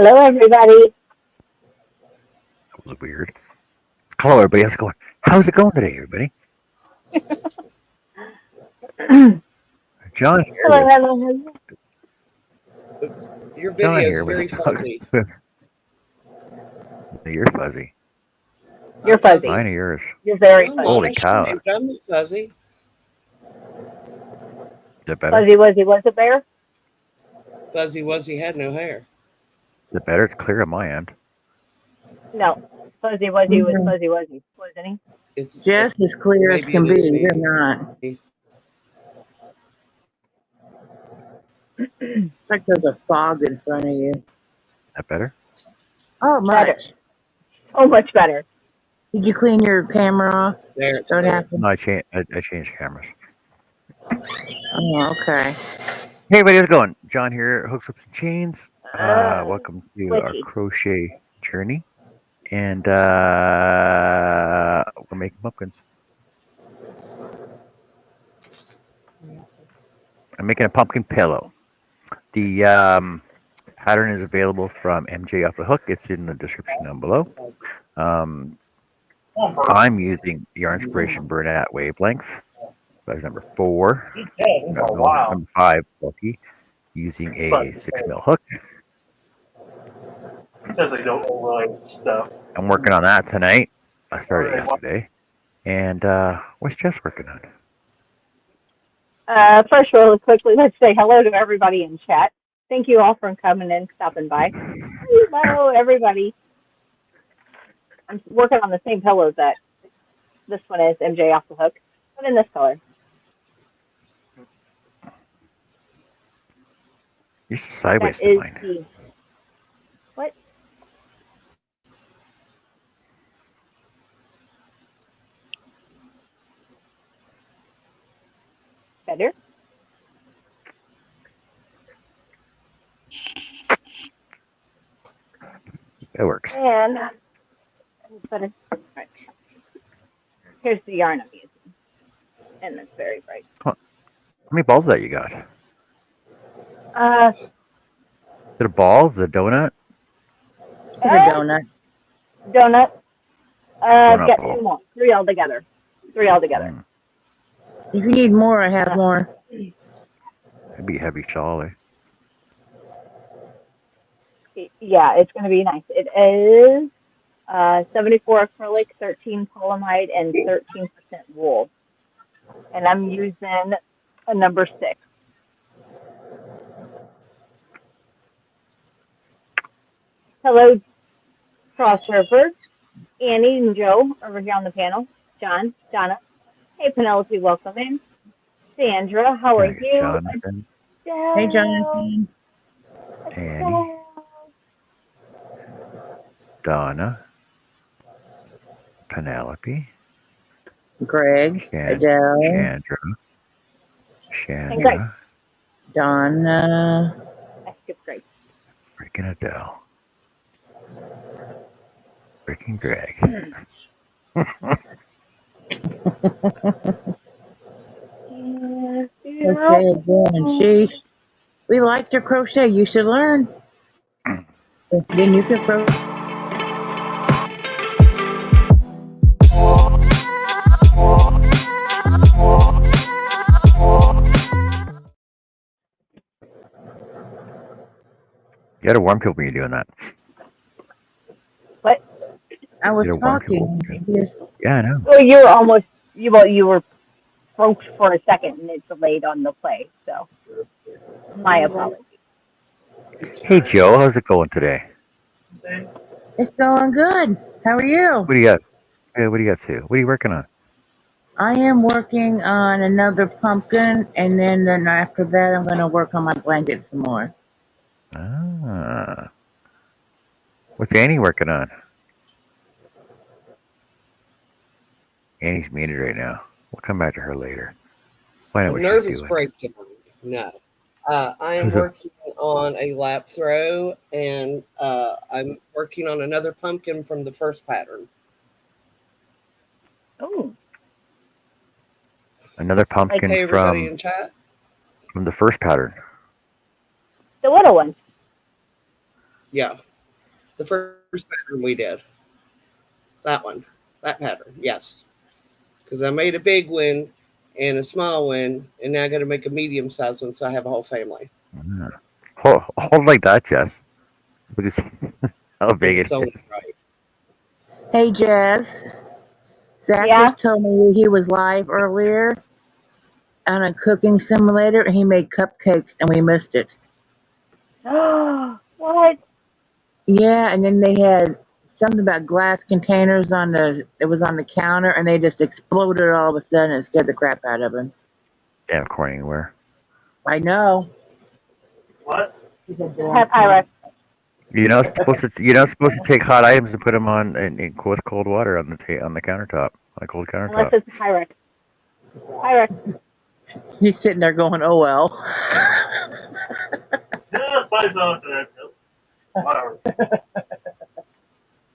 Hello, everybody. That was weird. Hello, everybody. How's it going? How's it going today, everybody? hello, John here hello, with hello. Your John video is here with very fuzzy. You're fuzzy. You're I'm fuzzy. Mine fuzzy. or yours? You're very No, I'm not. Holy fuzzy. I should be, cow! but I'm not fuzzy. Is it better? Fuzzy Wuzzy was a bear? Fuzzy Wuzzy had no hair. Is it better? It's clear on my end. No. Fuzzy Wuzzy was Mhm. Fuzzy Wuzzy, wasn't It's Just as clear as maybe can it be. is You're me. not. he? It's like there's a fog in front of you. Is that better? Oh, Better. much. So much better. Did you clean your camera off? There, it's So it clear. happened. No, I changed cameras. Oh, okay. Hey, everybody, how's it going? John here, hooks, whips, and chains. Uh, Welcome to our Witchy. crochet journey, and we're making pumpkins. I'm making a pumpkin pillow. The pattern is available from MJ Off the Hook. It's in the description down below. I'm using Yarn Inspiration Burnett Wavelength. Size number 4. Number 5, bulky. Using a 6mm hook. Because I don't like stuff. I'm working on that tonight. I started yesterday. And what's Jess working on? First, really quickly, let's say hello to everybody in chat. Thank you all for coming in, stopping by. Hello, everybody. I'm working on the same pillow that this one is, MJ Off the Hook, but in this color. You're so sideways That to is mine. the... What? Better? It works. And better. Right. Here's the yarn I'm using, and it's very bright. How many balls that you got? Is it a ball? Is it a donut? It's a donut. Donut. I've Donut got ball. 2 more. 3 altogether. 3 altogether. If you need more, I have more. That'd be heavy shawl, eh? Yeah, it's going to be nice. It is 74 acrylic, 13 polyamide, and 13% wool. And I'm using a number 6. Hello, Crossover, Annie and Joe over here on the panel. John, Donna. Hey, Penelope, welcome in. Sandra, how are Hey, you? Jonathan, Hey, Jonathan. Annie, Donna, Penelope, Greg, Adele, Chandra, Donna. I skipped Greg. freaking Adele, freaking Greg. Crochet again. We like to crochet. You should learn. Then you can crochet. You gotta warn people when you're doing that. What? I was You gotta warn people. talking. Yeah, I know. Well, you were almost, you were broke for a second and it delayed on the play, so my apologies. Hey, Joe, how's it going today? It's going good. How are you? What do you got? What do you got to? What are you working on? I am working on another pumpkin, and then after that, I'm going to work on my blanket some more. Ah. What's Annie working on? Annie's muted right now. We'll come back to her later. Find out A what nervous she's doing. breakdown. No. I am working on a lap throw, and I'm working on another pumpkin from the first pattern. Oh, Another pumpkin Hey, everybody in chat. from the first pattern. the little one. Yeah. The first pattern we did. That one. That pattern, yes. Because I made a big one and a small one, and now I got to make a medium-sized one, so I have a whole family. Yeah. Hold like that, Jess. What is how Because big it's it only is? right. Hey, Jess. Zach Yeah. just told me he was live earlier on a cooking simulator and he made cupcakes and we missed it. What? Yeah, and then they had something about glass containers on the counter and they just exploded all of a sudden and scared the crap out of him. Damn corn anywhere. I know. What? Have Pyrex. You're not supposed to take hot items and put them on with cold water on the countertop, on a cold Unless countertop. it's Pyrex. Pyrex. He's sitting there going, oh well. Yeah, spice on that. Whatever.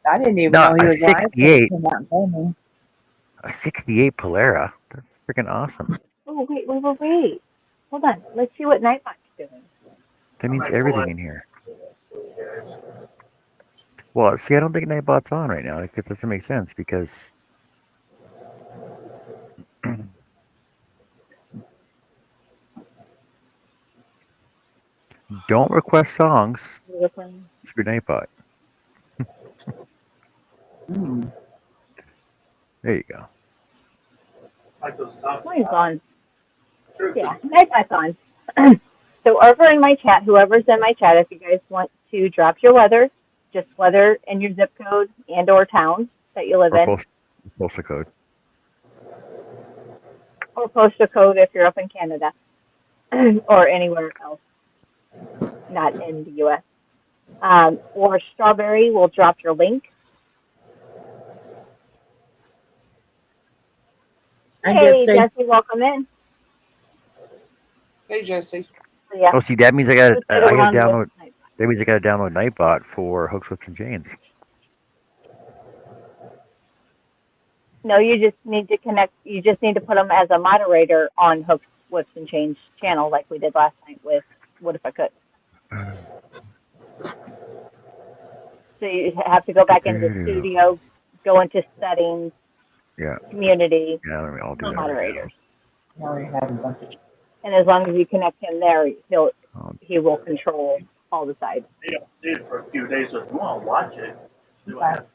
I didn't even No, know he a was live until he 68, came out and told me. a 68 Polera. That's freaking awesome. Oh, wait. Hold on. Let's see what Nightbot's doing. That means everything in here. Well, see, I don't think Nightbot's on right now. It doesn't make sense because don't request songs We're playing. through Nightbot. Mm. There you go. Like those top. Mine's on. Yeah, Nightbot's on. So over in my chat, whoever's in my chat, if you guys want to drop your weather, just weather and your zip code and or town that you live in, Postal code. or postal code if you're up in Canada or anywhere else, not in the U.S. Or Strawberry will drop your link. I Hey, just say, Jesse, welcome in. Hey, Jesse. So, yeah, Oh, see, that means I got let's to get I got to around with download. That means I got to download Nightbot for hooks, whips, and chains. No, you just need to connect. You just need to put them as a moderator on Hooks, Whips, and Chains channel, like we did last night with What If I Could. So you have to go back into Studio, go into Settings, Yeah. Community, Yeah, I'll do that. Moderators. now we have a bunch of And as long as you connect him there, he will control all the sides. You don't see it for a few days, so if you want to watch it, do what happens.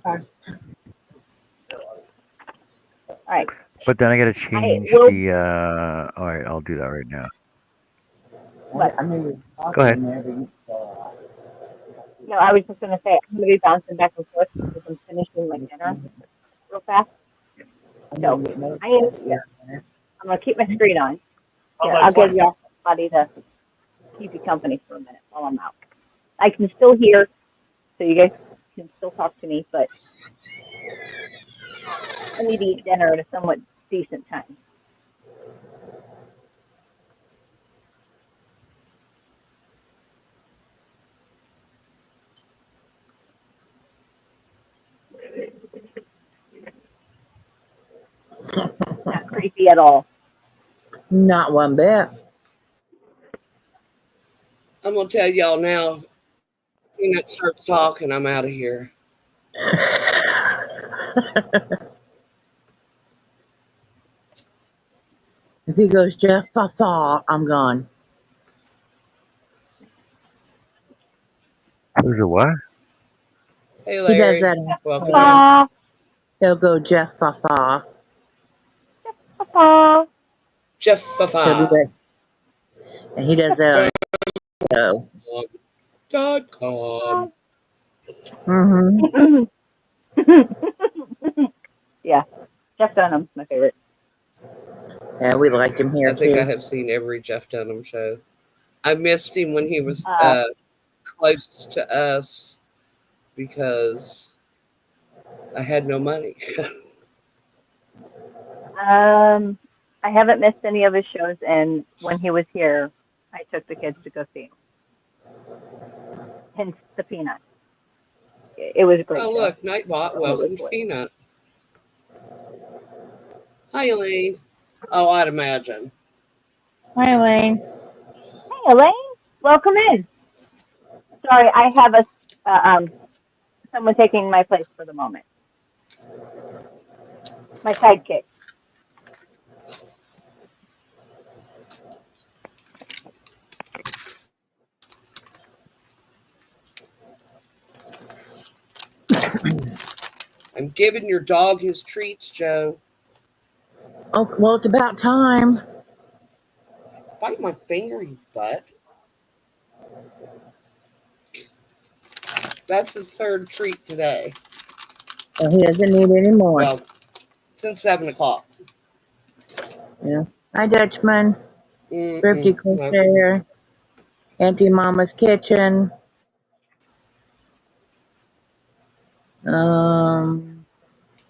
Okay. All right. But then I got to change will- the. All right, I'll do that right now. What? I mean, Go ahead. No, I was just going to say, I'm going to be bouncing back and forth because I'm finishing my dinner real fast. So I'm going to keep my screen on. Here, I'll give y'all somebody to keep you company for a minute while I'm out. I can still hear, so you guys can still talk to me, but I need to eat dinner at a somewhat decent time. Not creepy at all. Not one bit. I'm going to tell y'all now. Peanut starts talking, I'm out of here. If he goes, Jeff, I'm gone. Who's a what? Hey, He Larry. does that. Welcome in. Papa, He'll go, Jeff, Papa. Jeff He'll do that. And he does that on .com. Mm-hmm. Yeah, Jeff Dunham's my favorite. Yeah, we like him here I think too. I have seen every Jeff Dunham show. I missed him when he was close to us because I had no money. I haven't missed any of his shows, and when he was here, I took the kids to go see him. Hence the Peanut. It was a great Oh, show. look, Nightbot welcomed Peanut. Hi, Elaine. Oh, I'd imagine. Hi, Elaine. Hey, Elaine. Welcome in. Sorry, I have someone taking my place for the moment. My sidekick. I'm giving your dog his treats, Joe. Oh, well, it's about time. Bite my finger, you butt. That's his third treat today. Well, he doesn't need any more. Well, since 7 o'clock. Yeah. Hi, Dutchman. Thrifty No. Crocheter. Auntie Mama's Kitchen.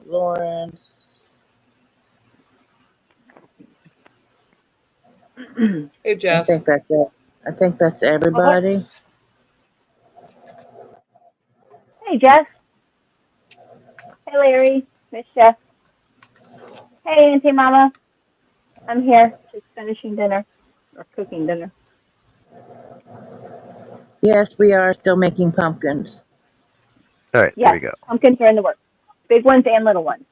Lawrence. Hey, I Jeff. think that's it. I think that's everybody. Hey, Jeff. Hey, Larry. Miss Jeff. Hey, Auntie Mama. I'm here, just finishing dinner or cooking dinner. Yes, we are still making pumpkins. All right, there Yes, we go. pumpkins are in the works. Big ones and little ones.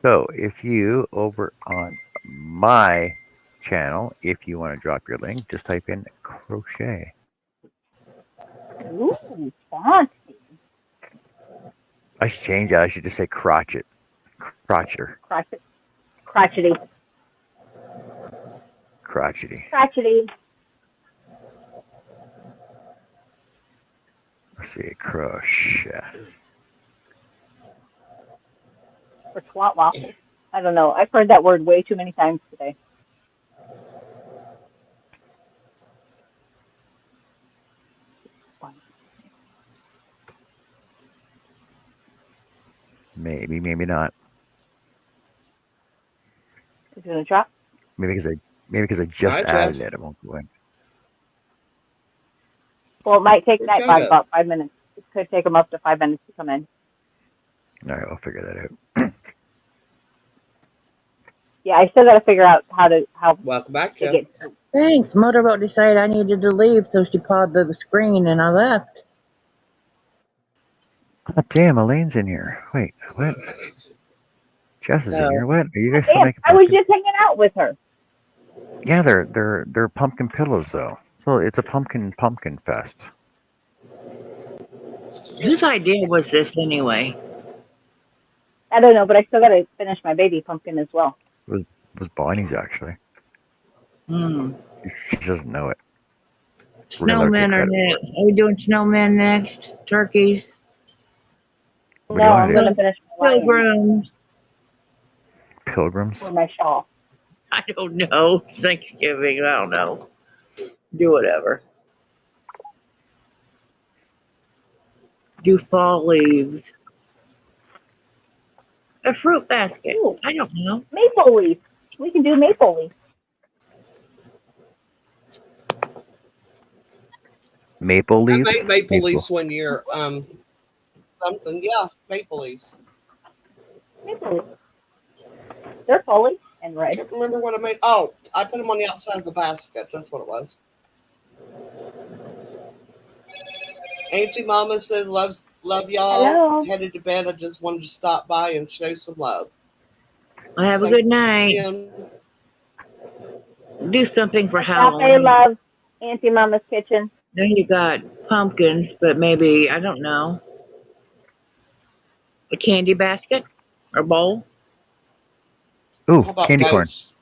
So if you over on my channel, if you want to drop your link, just type in crochet. Ooh, fancy. I should change that. I should just say crotchet. Crotcher. Crotchety. Crotchety. Crotchety. Let's see, crochet. Or twat waffle. I don't know. I've heard that word way too many times today. Maybe, maybe not. Is it gonna drop? Maybe because I just Hi, added Jeff. it, it won't go in. Well, it might take Where'd that Joe go? about 5 minutes. It could take them up to 5 minutes to come in. All right, I'll figure that out. Yeah, I still got to figure out how Welcome back, to Joe. get. Thanks. Motorboat decided I needed to leave, so she paused the screen and I left. Oh, damn, Elaine's in here. Wait, what? Jess is in here. So, What? Are you guys still Damn, making I was pumpkins? just hanging out with her. Yeah, they're pumpkin pillows though. So it's a pumpkin fest. whose idea was this anyway? I don't know, but I still got to finish my baby pumpkin as well. It was Bonnie's actually. Hmm. She doesn't know it. We're gonna let her take Snowmen are credit for next. it. Are we doing snowmen next? Turkeys? What do No, you I'm want to going do? to finish my lion Pilgrims? Pilgrims? for my shawl. I don't know. Thanksgiving? I don't know. Do whatever. Do fall leaves. A fruit basket. Ooh, I don't know. maple leaf. We can do maple leaf. Maple I leaves? made maple leaves one year. Something. Yeah, maple leaves. Maple leaf. They're fully and I red. can't remember what I made. Oh, I put them on the outside of the basket. That's what it was. Auntie Mama said love y'all. Hello. Headed to bed. I just wanted to stop by and show some love. Well, have a Thank good night. you. Do something for Cafe Halloween. loves Auntie Mama's kitchen. Then you got pumpkins, but maybe, I don't know, a candy basket or bowl? Ooh, How about candy corn. ghosts?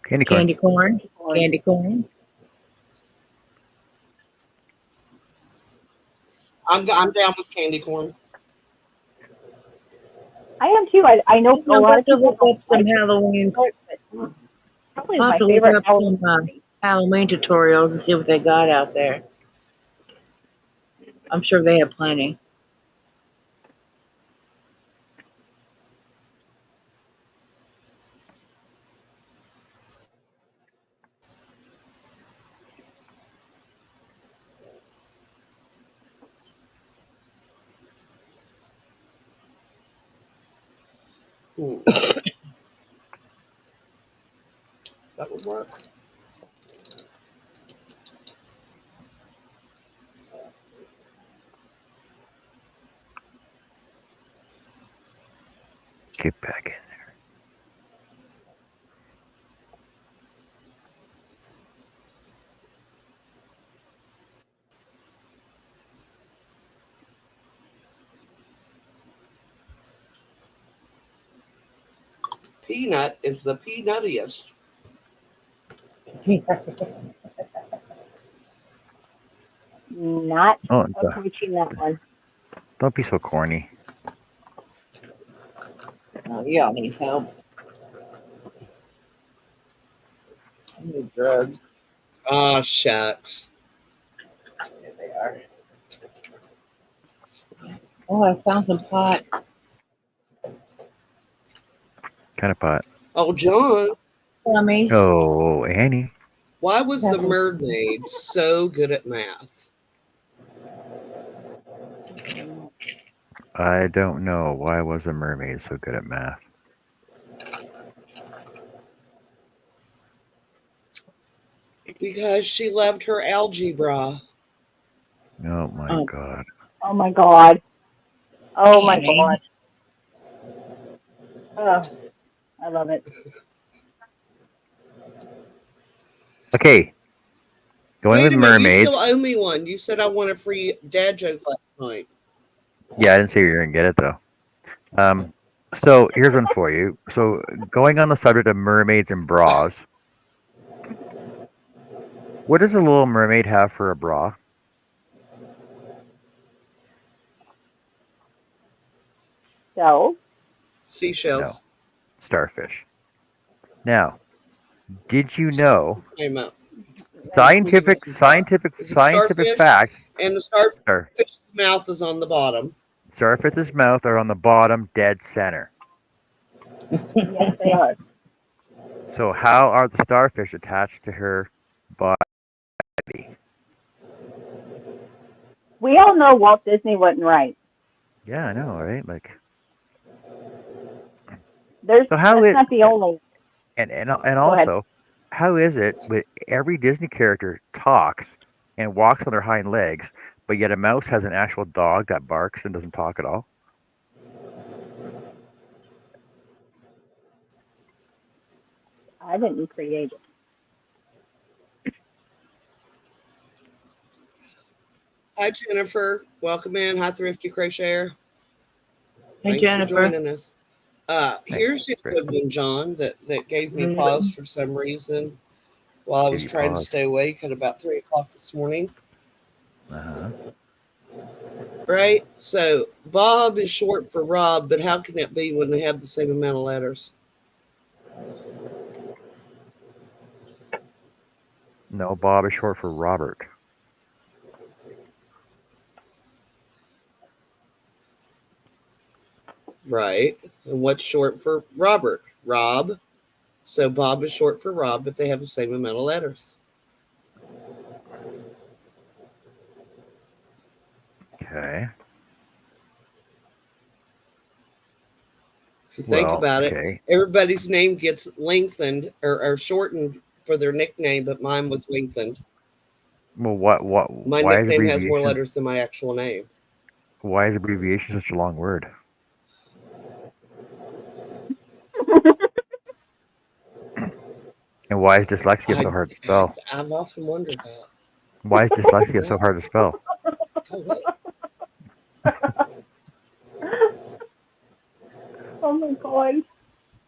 Candy corn. Candy corn? Candy corn. Candy corn? I'm down with candy corn. I am too. I know a I'll lot have of to people look don't up some like it, Halloween. but probably I'll have my to look favorite up Halloween some party. Halloween tutorials and see what they got out there. I'm sure they have plenty. That would work. Get back in. Peanut is the peanuttiest. Not Oh, approaching that one. don't be so corny. Oh, y'all need help. I need drugs. Ah, shucks. There they are. Oh, I found some pot. Kind of pot. Oh, John, Dummies. Oh, Annie. why was the mermaid so good at math? I don't know. Why was a mermaid so good at math? Because she loved her algebra. Oh my Oh, god. Oh my God. Oh my Annie. God. Oh, I love it. Okay, going Wait with a minute, you mermaids. still owe me one. You said I want a free dad joke last night. Yeah, I didn't say you were gonna get it though. So here's one for you. So going on the subject of mermaids and bras, what does a little mermaid have for a bra? So, Seashells. No, starfish. Now, did you know Came up. We give us scientific some thought. scientific Is it scientific starfish? fact? And the Star, starfish's mouth is on the bottom. starfish's mouth are on the bottom, dead center. yes, they are. So how are the starfish attached to her body? We all know Walt Disney wasn't right. Yeah, I know, right? Like, There's so how that's it not the only. and Go ahead. also, how is it with every Disney character talks and walks on their hind legs, but yet a mouse has an actual dog that barks and doesn't talk at all? I didn't create it. Hi, Jennifer. Welcome in. Hi, Thrifty Crocheter. Hey, Thanks Jennifer. for joining us. Thanks, Here's a good Thrifty. one, John, that gave me pause for some reason while I was Give you trying to pause. stay awake at about 3 o'clock this morning. Uh-huh. Right? So Bob is short for Rob, but how can it be when they have the same amount of letters? No, Bob is short for Robert. Right. And what's short for Robert? Rob. So Bob is short for Rob, but they have the same amount of letters. Okay. If you think Well, about it, okay. everybody's name gets lengthened or shortened for their nickname, but mine was lengthened. Well, My why is nickname has more abbreviation letters than my actual name. such a long word? And why is dyslexia so hard to spell? I've often wondered that. Why is dyslexia so hard to spell? Go away. Oh my God.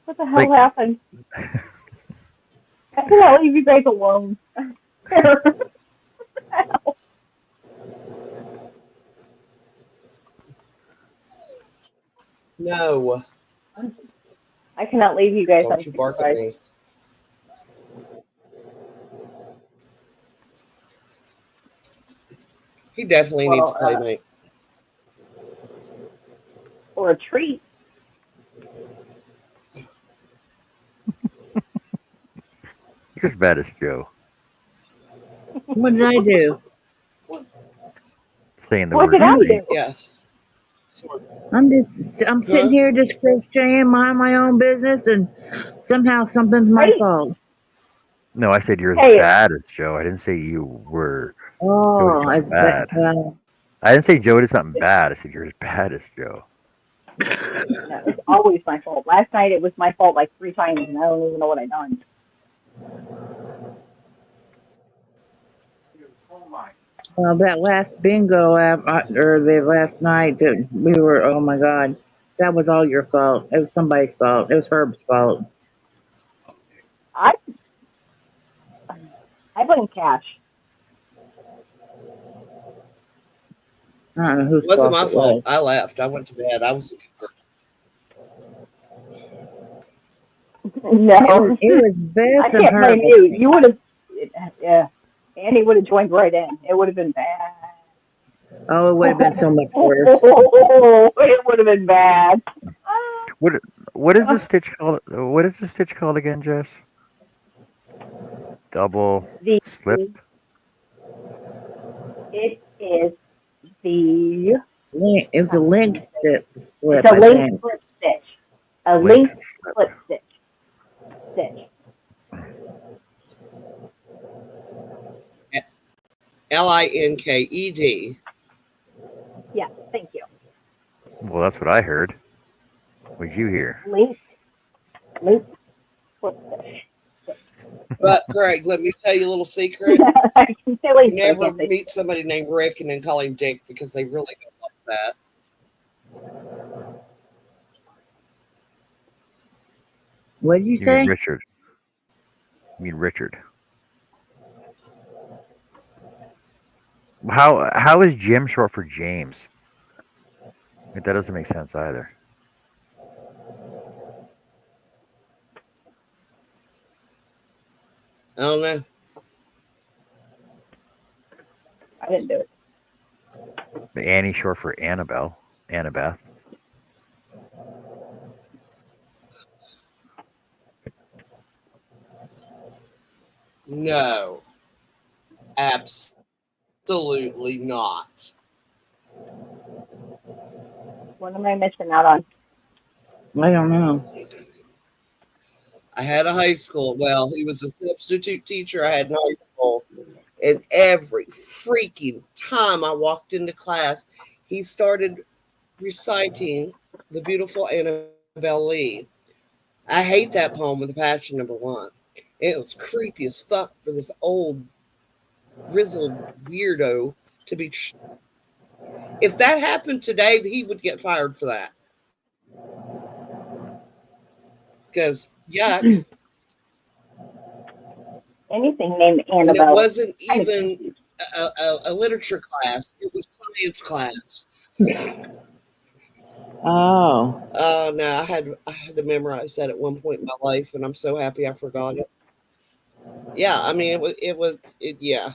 What the hell Like- happened? I cannot leave you guys alone. No, I cannot leave you guys don't you bark at me. He definitely needs a playmate. Or a treat. You're as bad as Joe. What did I do? Saying the What word did I treat. do? Yes. I'm sitting here just crocheting, mind my own business, and somehow something's my Great. fault. No, I said you're as Hey. bad as Joe. I didn't say you were. Oh, something it's bad. I didn't say Joe did something bad. I said you're as bad as Joe. No, it's always my fault. Last night it was my fault like 3 times, and I don't even know what I done. That last bingo or the last night that we were, oh my God, that was all your fault. It was somebody's fault. It was Herb's fault. I I blame Cash. I don't know whose It wasn't fault my it fault. was. I left. I went to bed. I was a good girl. No, It was Beth I and can't Herb, blame I you. think. You would have, yeah. Annie would have joined right in. It would have been bad. Oh, it would have been so much worse. It would have been bad. What what is this stitch called? What is this stitch called again, Jess? Double The slip. it is the It was a link it's slip, a I link think. slip stitch. A Linked link slip. slip stitch. Linked. Yeah, thank you. Well, that's what I heard. What did you hear? Link slip stitch. But Greg, let me tell you a little secret. I can say You link, but I never can't say meet somebody named Rick and then call him Dick because they really don't like that. What did you You mean say? Richard? You mean Richard? How is Jim short for James? That doesn't make sense either. I don't know. I didn't do it. But Annie short for Annabeth. No, absolutely not. What am I missing out on? I don't know. I had a high school. Well, he was a substitute teacher I had in high school. And every freaking time I walked into class, he started reciting the beautiful Annabelle Lee. I hate that poem with a passion, number one. It was creepy as fuck for this old, grizzled weirdo to be. If that happened today, he would get fired for that. Because, yuck. Anything named And it Annabelle. wasn't even a literature class, it was science class. Oh. Oh no, I had to memorize that at one point in my life, and I'm so happy I forgot it. Yeah, I mean yeah.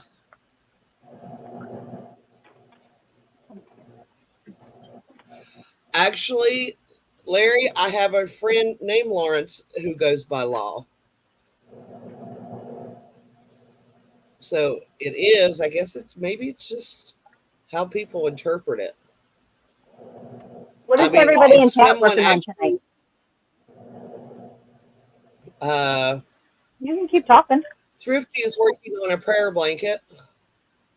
Actually, Larry, I have a friend named Lawrence who goes by Law. So it is, I guess it's just how people interpret it. What is I mean, everybody if in chat someone working on actually tonight? You can keep talking. Thrifty is working on a prayer blanket.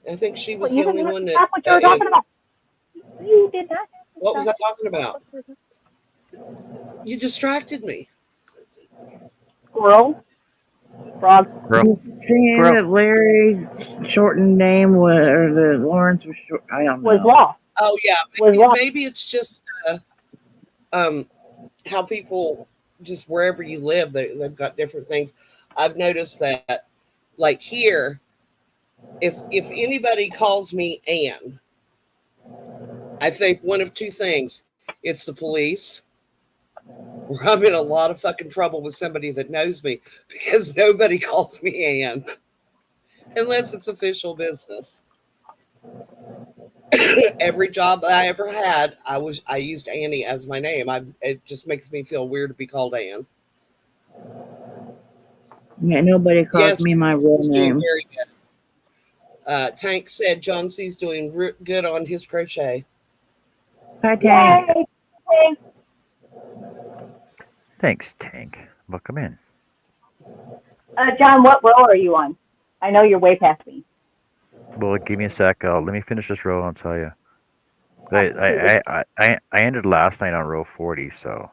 I think she was Well, the you only didn't one that. stop what you were talking about. You did not. What was I talking about? You distracted me. Squirrel. Frog. Squirrel. Seeing Squirrel. that Larry's shortened name was, or the Lawrence was short, I don't Was know. lost. Oh yeah, Was lost. maybe it's just how people just wherever you live they've got different things. I've noticed that, like here, if anybody calls me Ann, I think one of two things: it's the police, or I'm in a lot of fucking trouble with somebody that knows me, because nobody calls me Ann unless it's official business. Every job I ever had, I used Annie as my name. It just makes me feel weird to be called Ann. Yeah, nobody calls Yes, me my real he's doing name. very good. Tank said John C's doing good on his crochet. Hi, Tank. Yay! Thanks, Tank. Welcome in. John, what row are you on? I know you're way past me. Well, give me a sec. Let me finish this row and I'll tell you. But I ended last night on row 40, so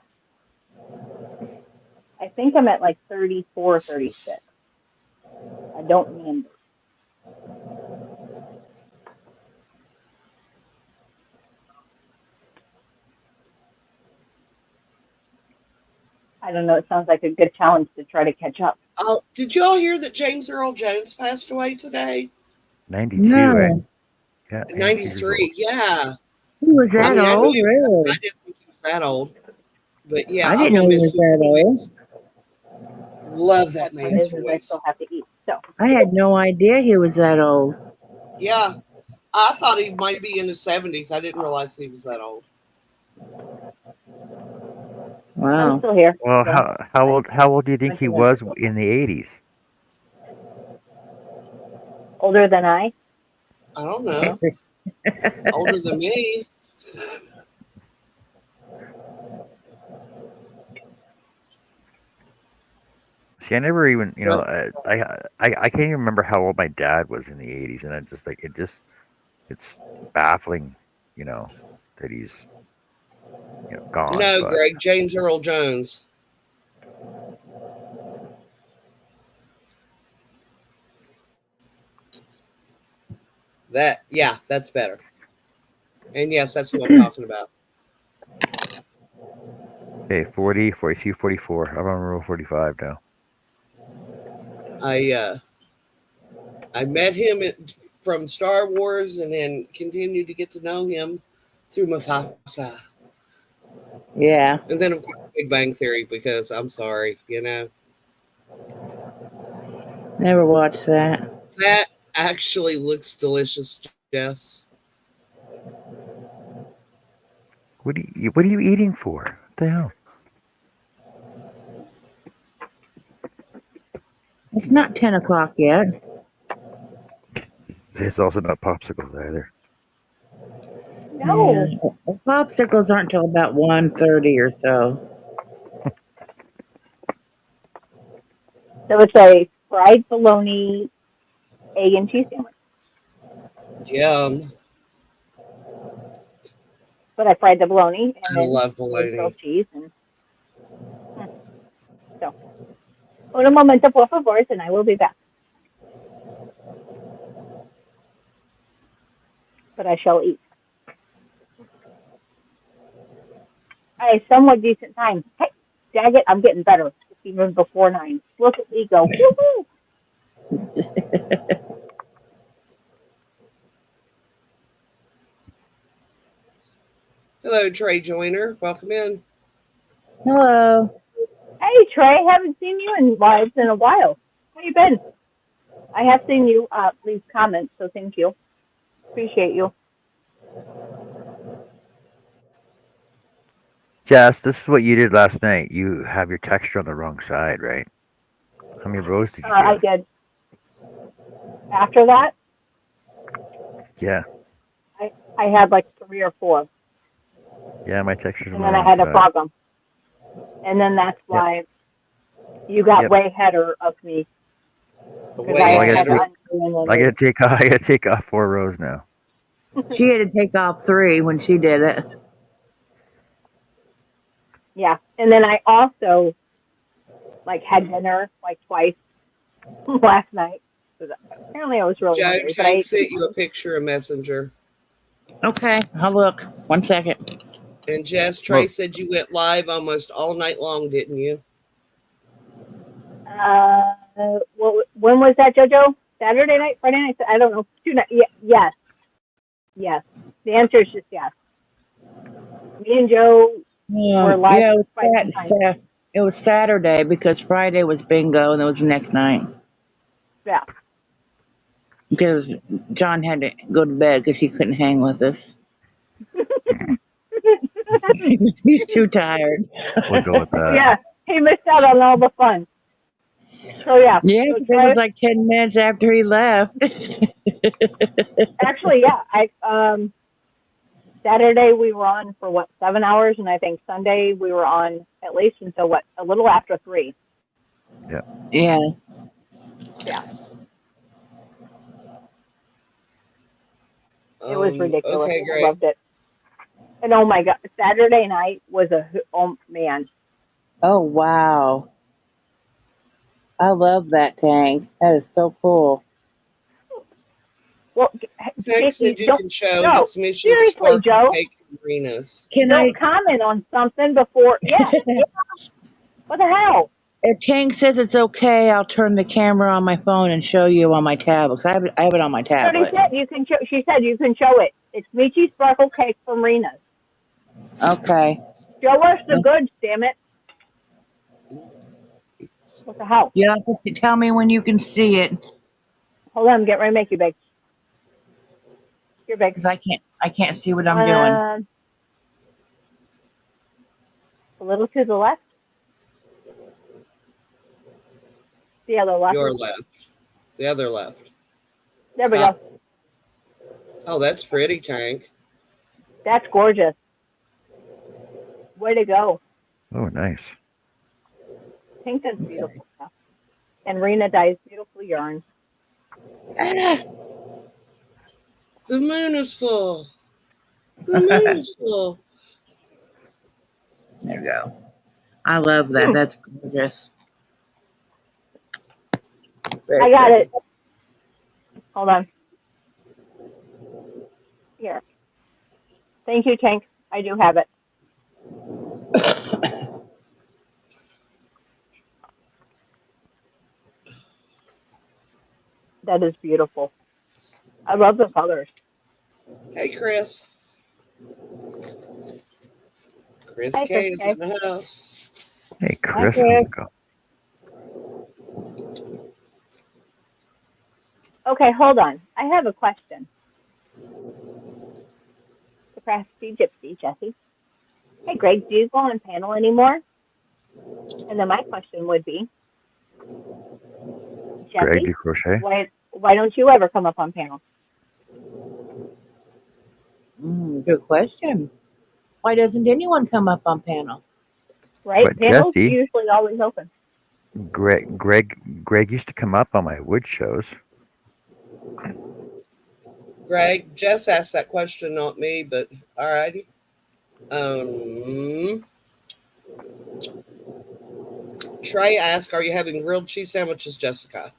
I think I'm at like 34, 36. I don't remember. I don't know. It sounds like a good challenge to try to catch up. Oh, did y'all hear that James Earl Jones passed away today? 92, eh? No, Yeah, 92 years 93. old. Yeah. he was I that mean, I knew old, I really? didn't think he was that old. But yeah, I I'm didn't know gonna he miss was his that old. voice. Love that Part man's is I still voice. have to eat. So I had no idea he was that old. Yeah. I thought he might be in his 70s. I didn't realize he was that old. I'm Wow. still here. Well, So how old do you think he mentioned that was in the 80s? older than I. I don't know. Older than me. See, I never even, But I can't even remember how old my dad was in the 80s, and I just like it's baffling, you know, that he's gone. no, But Greg, James Earl Jones. That's better. And yes, that's who I'm talking about. okay, 40, 42, 44. I'm on row 45 now. I met him from Star Wars and then continued to get to know him through Mufasa. Yeah. And then, of course, Big Bang Theory, because I'm sorry, Never watched that. that actually looks delicious, Jess. What are you eating for? What the hell? It's not 10 o'clock yet. It's also not popsicles either. No. Yeah. Popsicles aren't till about 1:30 or so. So it's a fried bologna, egg and cheese sandwich. Yum. But I fried the bologna and I then love made grilled bologna. cheese and so. Un momento, por favor, and I will be back. But I shall eat. A somewhat decent time. Hey, dang it, I'm getting better. It's even before 9. Look at me go. Woohoo! Hello, Trey Joyner. Welcome in. Hello. Hey, Trey, haven't seen you in lives in a while. How you been? I have seen you leave comments, so thank you. Appreciate you. Jess, this is what you did last night. You have your texture on the wrong side, right? How many rows did you do? I did. After that, Yeah. I had like 3 or 4. Yeah, my texture's on And the then I wrong had to side. frog them. And then that's Yep. why you got Yep. way aheader of me. Because Way I Well, had to ahead. undo and I then gotta take off 4 rows now. She had to take off 3 when she did it. yeah. And then I also like had dinner like twice last night. Apparently I was really Joe, hungry, but I Jake ate sent you a sometimes. picture of Messenger. Okay, I'll look. 1 second. And Jess, Trey Well, said you went live almost all night long, didn't you? When was that, JoJo? Saturday night, Friday night? I don't know. 2 nights. Yes, yes. The answer is just yes. Me and Joe were live Yeah, quite some time. it was Saturday because Friday was bingo and it was the next night. Yeah. Because John had to go to bed because he couldn't hang with us. He's too tired. we'll go with that. Yeah, he missed out on all the fun. So yeah. Yeah, So 'cause it Trey, was like 10 minutes after he left. actually, yeah. Saturday we were on for what 7 hours, and I think Sunday we were on at least until what a little after 3. Yeah. Yeah. Yeah. It was ridiculous. Okay, I great. loved it. And oh my God, Saturday night was oh man. Oh wow. I love that tank. That is so cool. Well, Hank said you don't, can show it. Joe, It's Mission seriously, Sparkle Joe, Cake from Rena's. Can I don't comment on something before, yeah, what the hell? if Tank says it's okay, I'll turn the camera on my phone and show you on my tablet. 'Cause I have it on my She already tablet. said you can show, she said you can show it. It's Michi Sparkle Cake from Rena's. Okay. Show us the goods, damn it. What the hell? You have to tell me when you can see it, Hold on, I'm getting ready to make you big. You're big. because I can't see what I'm doing. A little to the left. The other left. Your left. The other left. There we go. Oh, that's pretty, Tank. That's gorgeous. Way to go. Oh, nice. Pink does beautiful stuff. And Rena dyes beautiful yarn. The moon is full. The moon is full. There we go. I love that. That's gorgeous. I got it. Hold on. Here. Thank you, Tank. I do have it. That is beautiful. I love the colors. Hey, Chris. Chris Hey, K is Chris K. in the house. Hey, Chris. Chris. How's it go? Okay, hold on. I have a question. The Crafty Gypsy, Jessie. Hey, Greg, do you go on panel anymore? And then my question would be, Greg, do Jessie, you crochet? why don't you ever come up on panel? Good question. Why doesn't anyone come up on panel? Right? But Panel's Jessie, usually always open. Greg used to come up on my wood shows. Greg, Jess asked that question, not me, but all righty. Trey asked, are you having grilled cheese sandwiches, Jessica?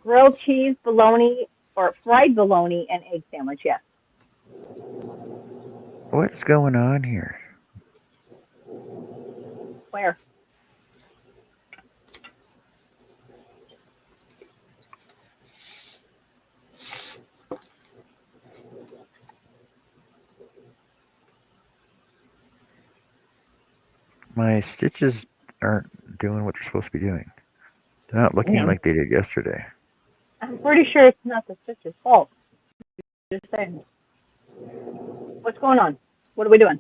Grilled cheese, bologna, or fried bologna and egg sandwich, yes. What's going on here? Where? My stitches aren't doing what they're supposed to be doing. They're not looking like they did yesterday. I'm pretty sure it's not the stitch's fault. Just saying. What's going on? What are we doing?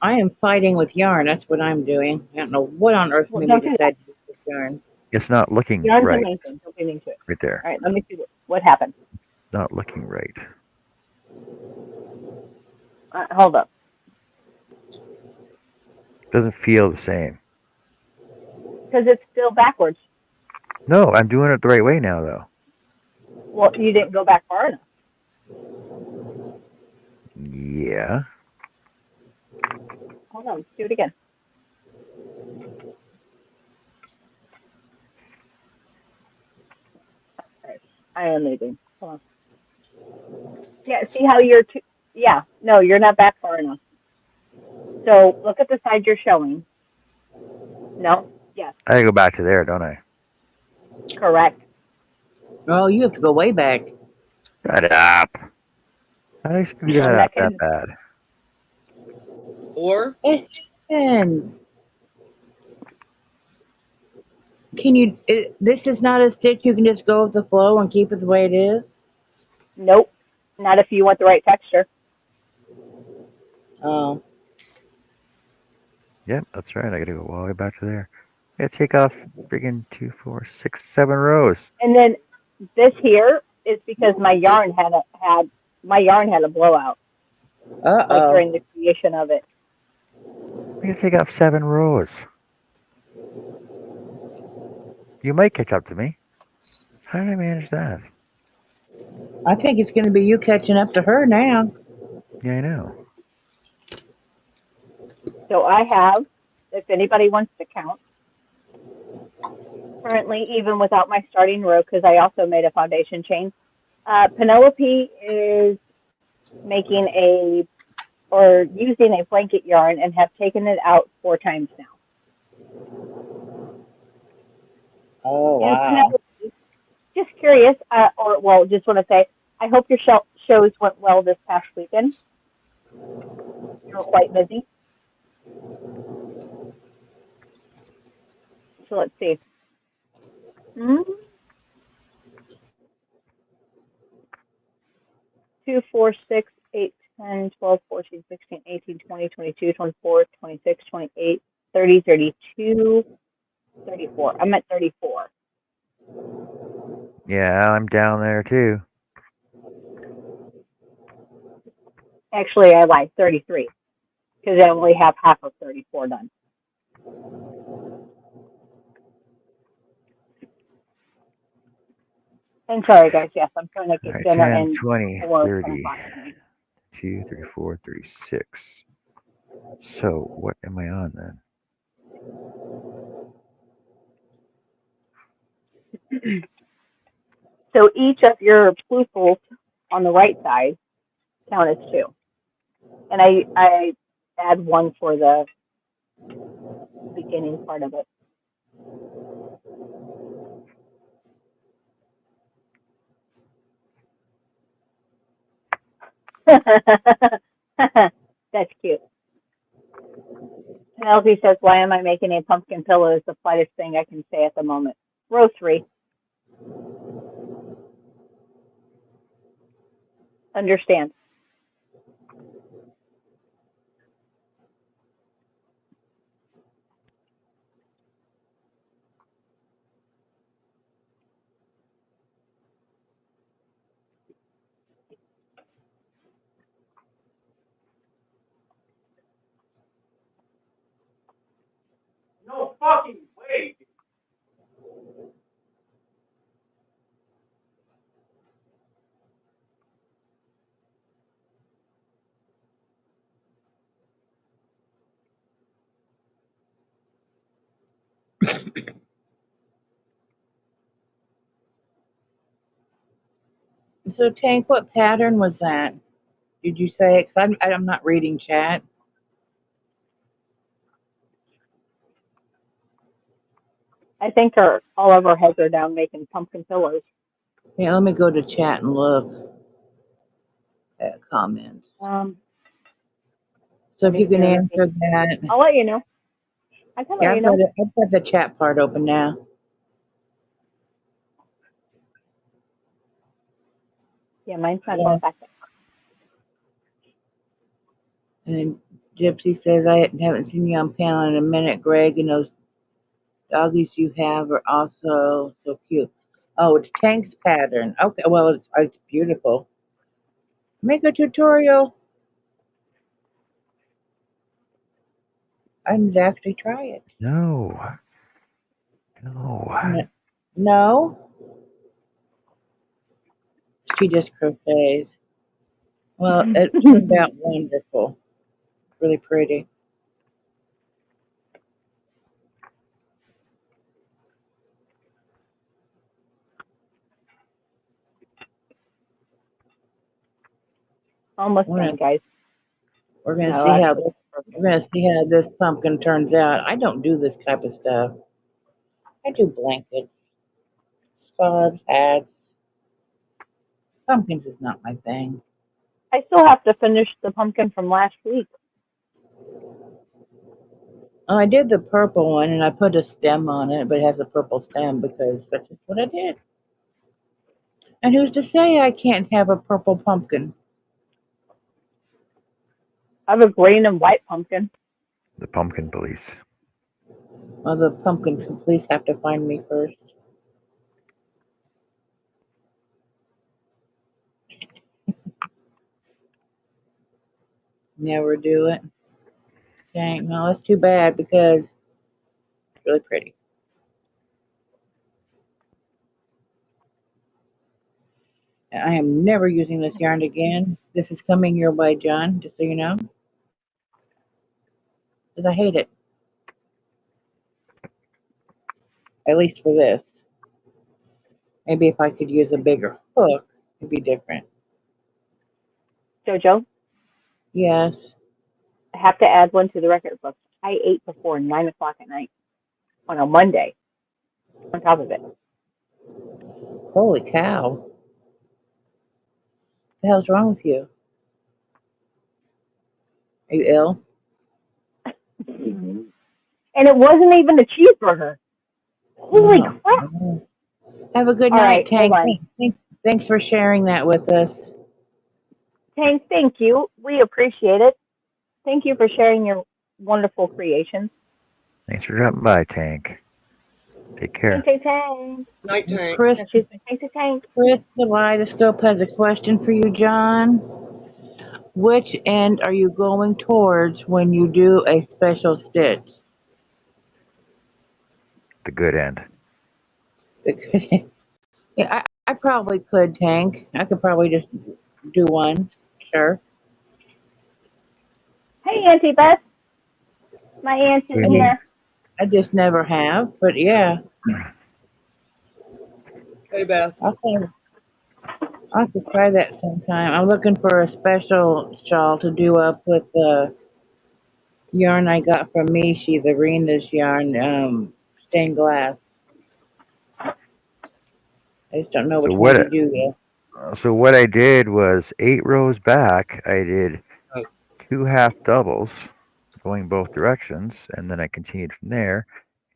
I am fighting with yarn. That's what I'm doing. I don't know what on earth made me decide to do with yarn. It's not looking Yarn's right. amazing. Don't be mean to it. Right there. All right, let me see what happened. Not looking right. Hold up. Doesn't feel the same. Because it's still backwards. No, I'm doing it the right way now, though. Well, you didn't go back far enough. Yeah. Hold on, do it again. Right. I am moving. Hold on. Yeah, see how you're yeah, no, you're not back far enough. So look at the side you're showing. No? Yes. I gotta go back to there, don't I? Correct. Oh, you have to go way back. Shut up. How do I screw that up that bad? Or It depends. Can you? This is not a stitch you can just go with the flow and keep it the way it is. Nope. Not if you want the right texture. Oh. Yep, that's right. I gotta go all the way back to there. I gotta take off friggin' 2, 4, 6, 7 rows. And then this here is because my yarn had a blowout. Like during the creation of it. I gotta take off 7 rows. You might catch up to me. How did I manage that? I think it's going to be you catching up to her now. Yeah, I know. So I have, if anybody wants to count, currently, even without my starting row, because I also made a foundation chain, Penelope is making or using a blanket yarn and have taken it out 4 times now. Oh, And wow. Penelope, just curious, just want to say, I hope your shows went well this past weekend. You were quite busy. So let's see. Hmm? 2, 4, 6, 8, 10, 12, 14, 16, 18, 20, 22, 24, 26, 28, 30, 32, 34. I'm at 34. Yeah, I'm down there too. Actually, I lied, 33, because I only have half of 34 done. And sorry, guys, yes, I'm trying to All get right, dinner 10, in 20, for 10 30, o'clock tonight. 2, 34, 36. So what am I on then? So each of your plooples on the right side count as 2. And I add 1 for the beginning part of it. That's cute. Penelope says, why am I making a pumpkin pillow is the politest thing I can say at the moment. Row 3. Understand. No fucking way. So, Tank, what pattern was that? Did you say? Because I'm not reading chat. I think all of our heads are down making pumpkin pillows. Yeah, let me go to chat and look at comments. So, if you can answer that. I'll let you know. I can Yeah, let you know. I've got the chat part open now. Yeah, mine's not Yeah. going back there. And then Gypsy says, I haven't seen you on panel in a minute, Greg, and those doggies you have are also so cute. Oh, it's Tank's pattern. Okay, well, it's beautiful. Make a tutorial. I need to actually try it. No. No? She just crochets. Well, it turned out wonderful. Really pretty. Almost We're done, gonna, guys. we're gonna No, see how actually, this we're gonna see how this pumpkin turns out. I don't do this type of stuff. I do blankets, scarves, hats. Pumpkins is not my thing. I still have to finish the pumpkin from last week. Oh, I did the purple one and I put a stem on it, but it has a purple stem because that's just what I did. And who's to say I can't have a purple pumpkin? I have a green and white pumpkin. The pumpkin police. Well, the pumpkin police have to find me first. Never do it. Dang, no, that's too bad because it's really pretty. I am never using this yarn again. This is coming your way, John, just so you know. Because I hate it. At least for this. Maybe if I could use a bigger hook, it'd be different. Jojo, Yes. I have to add one to the record book. I ate before 9 o'clock at night on a Monday. On top of it, Holy cow. What the hell's wrong with you? Are you ill? and it wasn't even a cheeseburger. Holy Oh. crap! Have a good All night, right, hold Tank. on. Thanks for sharing that with us. Tank, thank you. We appreciate it. Thank you for sharing your wonderful creations. Thanks for dropping by, Tank. Take care. Tank. Night Tank. Chris, No, she's Tank. Chris Kaleidoscope has a question for you, John. Which end are you going towards when you do a special stitch? The good end. Yeah, I probably could, Tank. I could probably just do one. Sure. Hey, Auntie Beth. My aunt's in here. I just never have, but yeah, Hey Beth. I'll have to try that sometime. I'm looking for a special shawl to do up with the yarn I got from Mishi, the Rena's yarn, stained glass. I just don't know So which one what? to do yet. So what I did was 8 rows back. I did Oh, 2 half doubles, going both directions, and then I continued from there.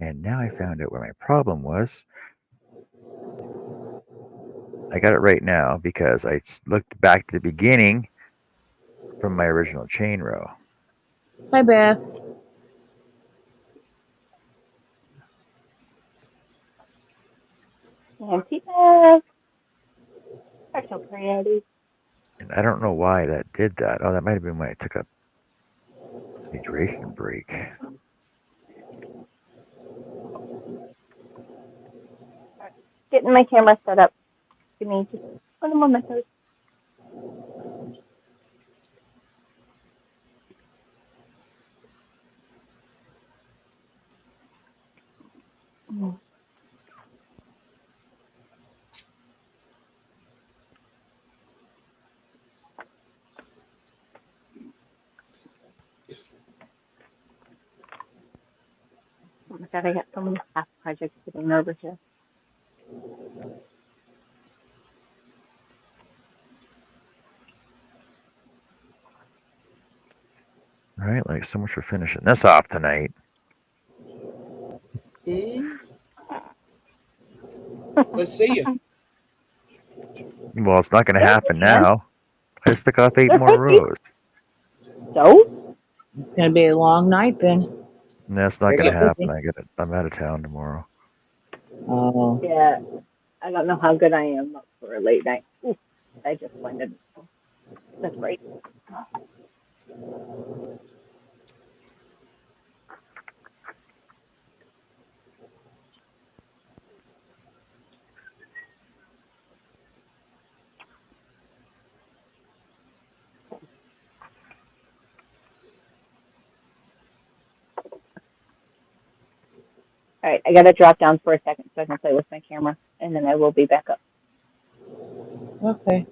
And now I found out where my problem was. I got it right now because I looked back to the beginning from my original chain row. Hi, Beth. Auntie Beth. That's so pretty. And I don't know why that did that. Oh, that might have been when I took a hydration break. Getting my camera set up. Give me just one moment. Oh my god, I got so many half projects sitting over here. All right, like so much for finishing this off tonight. let's see you. Well, it's not going to Yeah, happen we can. now. I just took off 8 more rows. So? It's gonna be a long night then. And that's not Well, going to that, happen. I'm out of town tomorrow. Oh, Yeah, I don't know how good I am for a late night. Ooh, I just blended. That's great. All right, I got to drop down for a second so I can play with my camera, and then I will be back up. okay.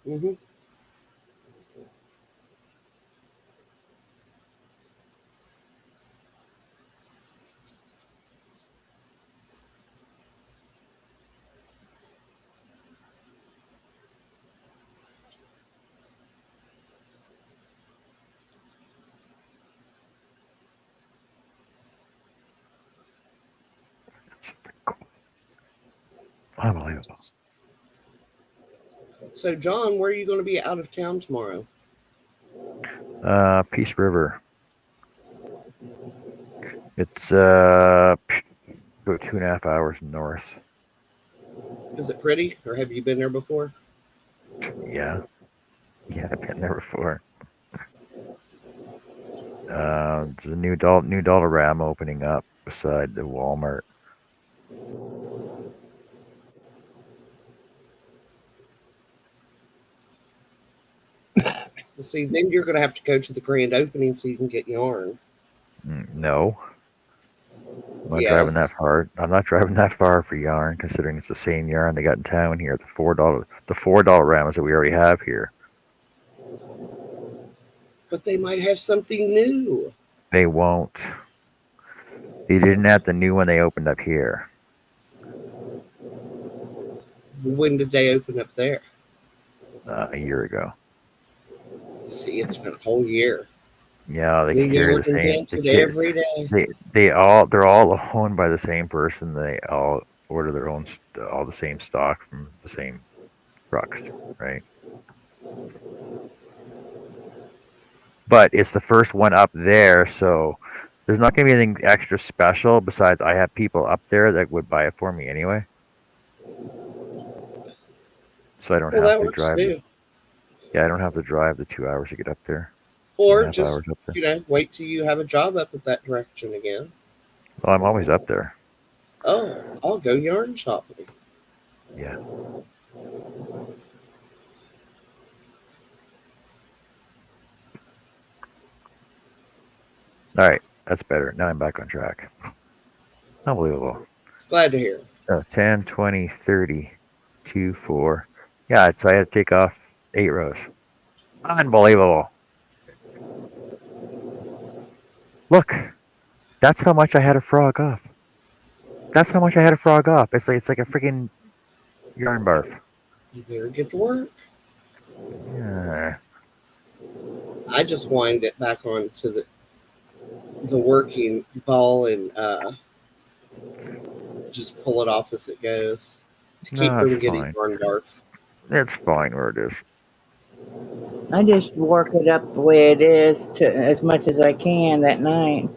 Hmm. Unbelievable. So, John, where are you going to be out of town tomorrow? Peace River. It's about 2.5 hours north. Is it pretty, or have you been there before? Yeah, yeah, I've been there before. There's a new Dollarama opening up beside the Walmart. Well, see, then you're going to have to go to the grand opening so you can get yarn. No, I'm not driving that Yes, far. I'm not driving that far for yarn, considering it's the same yarn they got in town here. The $4 ramas that we already have here. but they might have something new. They won't. They didn't have the new one they opened up here. When did they open up there? A year ago. See, it's been a whole year. Yeah, they New carry yarn the same. invented every day. They're all owned by the same person. They all order their own all the same stock from the same trucks, right? But it's the first one up there, so there's not going to be anything extra special. Besides, I have people up there that would buy it for me anyway, so I don't Well, have that to works drive. too. Yeah, I don't have to drive the 2 hours to get up there. Two and Or a half just, hours up there. wait till you have a job up at that direction again. Well, I'm always up there. Oh, I'll go yarn shopping. Yeah. All right, that's better. Now I'm back on track. Unbelievable. Glad to hear. 10, 20, 30, 2, 4. Yeah, so I had to take off 8 rows. Unbelievable. Look, that's how much I had to frog off. That's how much I had to frog off. It's like a freaking yarn barf. You better get to work. Yeah. I just wind it back onto the working ball and just pull it off as it goes to keep No, from it's getting fine. yarn barf. It's fine where it is. I just work it up the way it is to as much as I can that night.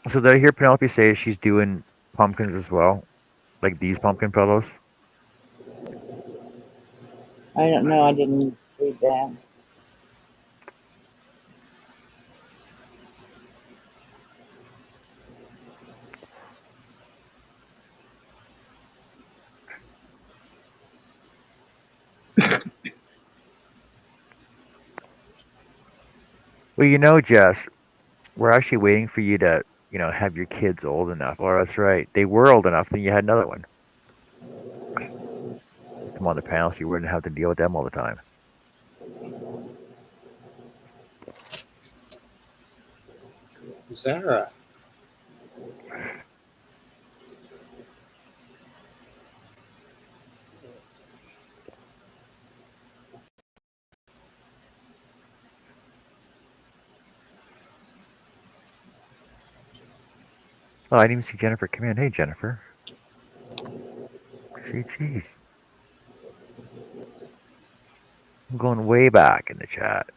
So did I hear Penelope say she's doing pumpkins as well? Like these pumpkin pillows? I don't know. I didn't read that. Well, Jess, we're actually waiting for you to, have your kids old enough. Oh, that's right. They were old enough, then you had another one. Come on the panel so you wouldn't have to deal with them all the time. Zara. Oh, I didn't even see Jennifer come in. Hey, Jennifer. Jeez. I'm going way back in the chat.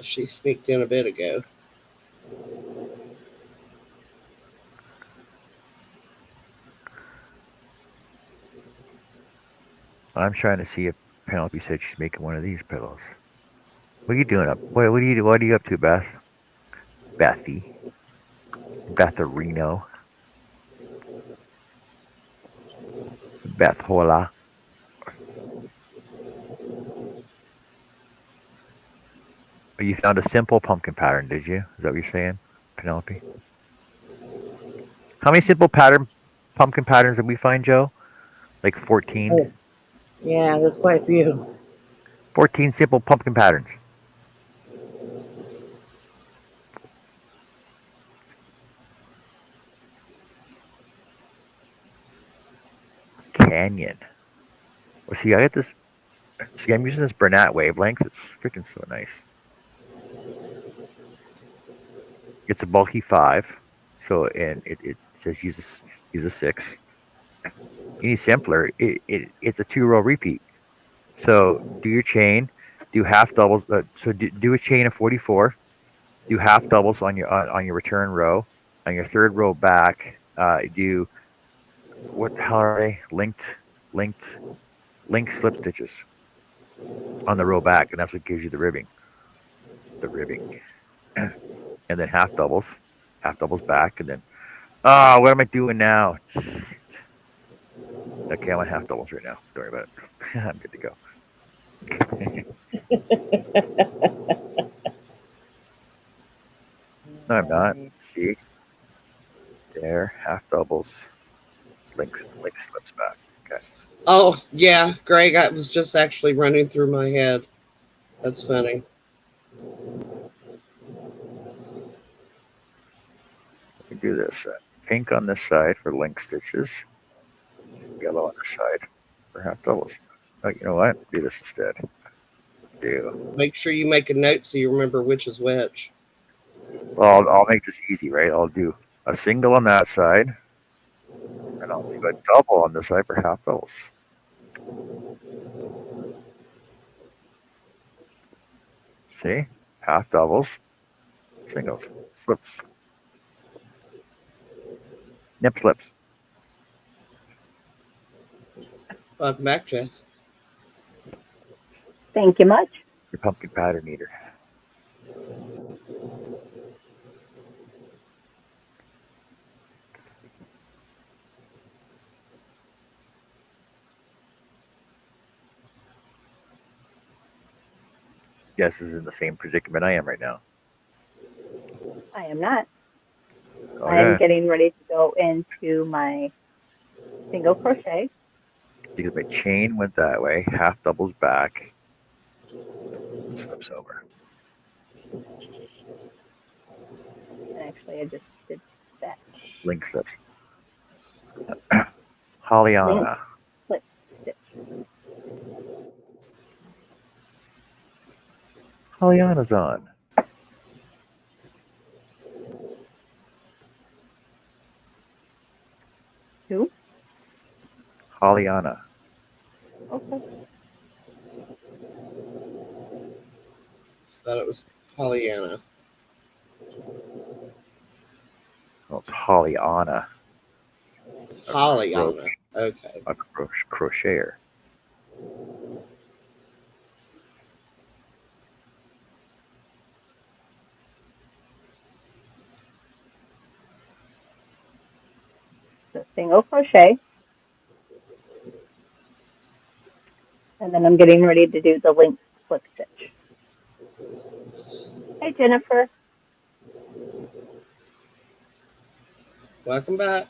She sneaked in a bit ago. I'm trying to see if Penelope said she's making one of these pillows. What are you doing up? What are you up to, Beth? Bethy. Betharino. Beth Hola. Oh, you found a simple pumpkin pattern, did you? Is that what you're saying, Penelope? How many simple pumpkin patterns did we find, Joe? Like 14? Oh, yeah, there's quite a few. 14 simple pumpkin patterns. Canyon. Well, see, I got this. See, I'm using this Bernat wavelength. It's freaking so nice. It's a bulky 5, so and it says use a 6. Any simpler, it's a 2-row repeat. So do your chain, do half doubles. So do a chain of 44. Do half doubles on your return row. On your third row back, do what the hell are they? Linked slip stitches on the row back, and that's what gives you the ribbing. The ribbing, and then half doubles back, and then what am I doing now? Okay, I'm on half doubles right now. Don't worry about it. I'm good to go. No, I'm not. See, there, half doubles, link slips back. Okay. Oh, yeah, Greg, I was just actually running through my head. That's funny. Let me do this. Pink on this side for link stitches, yellow on this side for half doubles. Oh, you know what? Do this instead. Make sure you make a note so you remember which is which. Well, I'll make this easy, right? I'll do a single on that side, and I'll do a double on this side for half doubles. See? Half doubles, singles, slips, nip slips. Welcome back, Jess. Thank you much. Your pumpkin pattern eater. Jess is in the same predicament I am right now. I am not. Okay. I'm getting ready to go into my single crochet. Because my chain went that way, half doubles back, slips over. Actually, I just did that. Link slips. Hollyana. Slip stitch. Hollyana's on. Who? Hollyana. Okay. Thought it was Pollyanna. Well, it's Hollyana. Pollyanna. Okay. A crocheter. So single crochet. And then I'm getting ready to do the link slip stitch. Hey, Jennifer. Welcome back.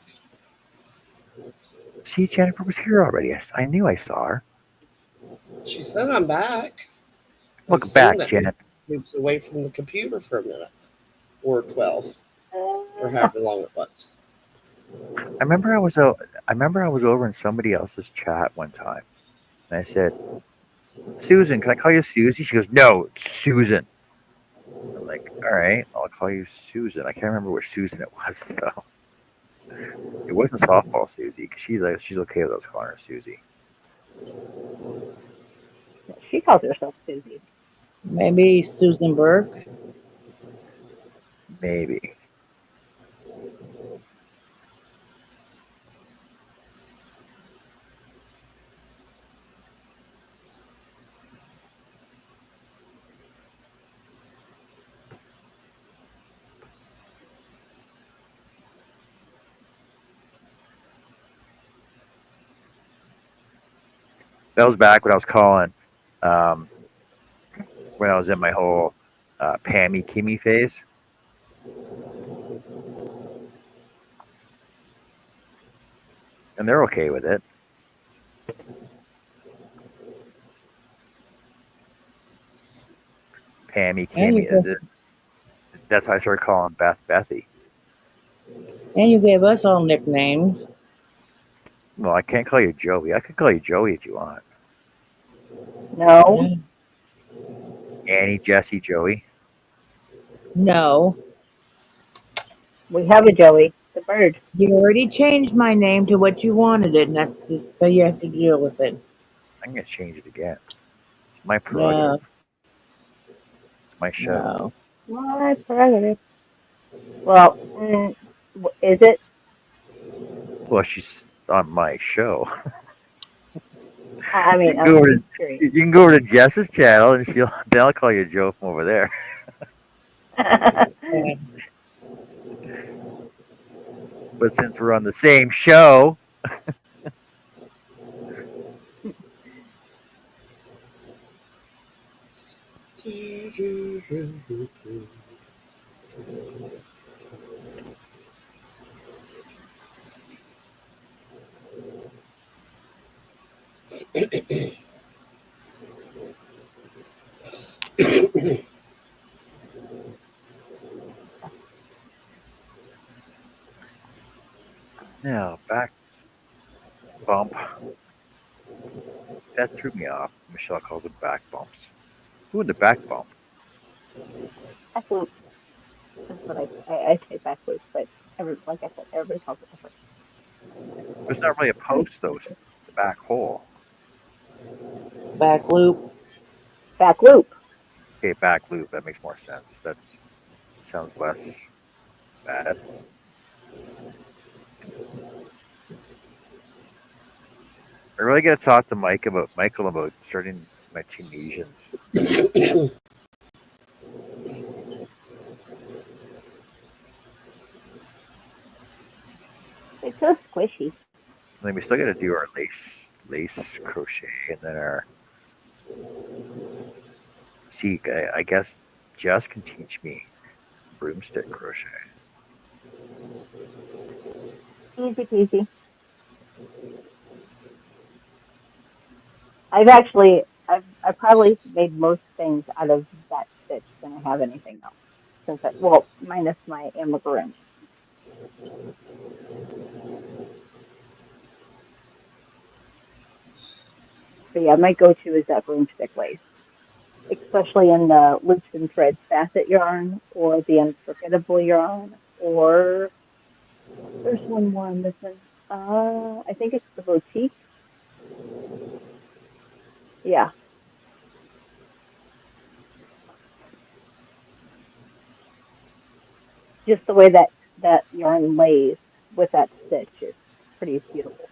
See, Jennifer was here already. I knew I saw her. She said I'm back. Welcome back, Jen. Moves away from the computer for a minute. Or 12. Or however long it was. I remember I was over in somebody else's chat one time, and I said, "Susan, can I call you Susie?" She goes, "No, it's Susan." I'm like, "All right, I'll call you Susan." I can't remember which Susan it was though. It wasn't softball Susie because she's okay with us calling her Susie. She calls herself Susie. Maybe Susan Burke. Maybe. That was back when I was calling, when I was in my whole Pammy Kimmy phase. and they're okay with it. Pammy, And Kimmy. That's how I started calling Beth Bethy. you gave us all nicknames. Well, I can't call you Joey. I could call you Joey if you want. No, Yeah. Annie, Jesse, Joey. No. we have a Joey, the bird. You already changed my name to what you wanted it, and that's just, so you have to deal with it. I'm gonna change it again. It's my prerogative. No, It's my show. no. My prerogative. Well, is it? Well, she's on my show. I You mean, can I was go over to just curious. you can go over to Jess's channel, and then I'll call you Joe from over there. Yeah. But since we're on the same show, now back bump. That threw me off. Michelle calls them back bumps. Who in the back bump? back loop. That's what I say back loop, but like I said, everybody calls it different. There's not really a post though. It's the back hole. Back loop. Back loop. Okay, back loop. That makes more sense. That sounds less bad. I really got to talk to Michael about starting my Tunisians. It's so squishy. I mean, we still got to do our lace crochet, and then our see. I guess Jess can teach me broomstick crochet. Easy peasy. I probably made most things out of that stitch than I have anything else. Well, minus my amigurumi. But yeah, my go-to is that broomstick lace, especially in the loops and threads facet yarn or the unforgettable yarn, or there's one more I'm missing. I think it's the boutique. Yeah, just the way that yarn lays with that stitch is pretty beautiful.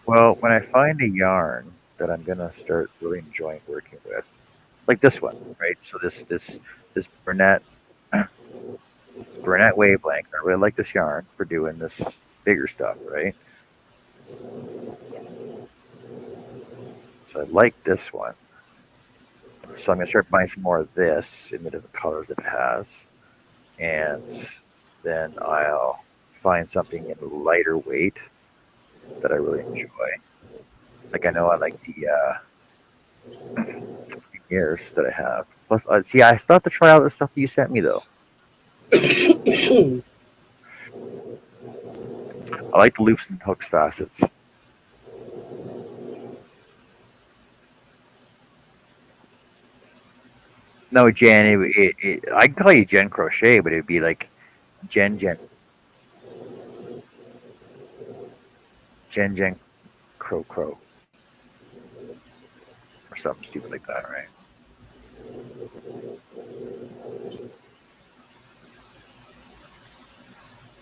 Well, when I find a yarn that I'm gonna start really enjoying working with, like this one, right? So this Burnett wavelength. I really like this yarn for doing this bigger stuff, right? Yeah. So I like this one. So I'm gonna start buying some more of this in the different colors that it has, and then I'll find something in lighter weight that I really enjoy. Like I know I like the years that I have. Plus, see, I still have to try out the stuff that you sent me though. I like the loops and hooks facets. No, Jen, I can call you Jen Crochet, but it'd be like Jen Crow or something stupid like that, right?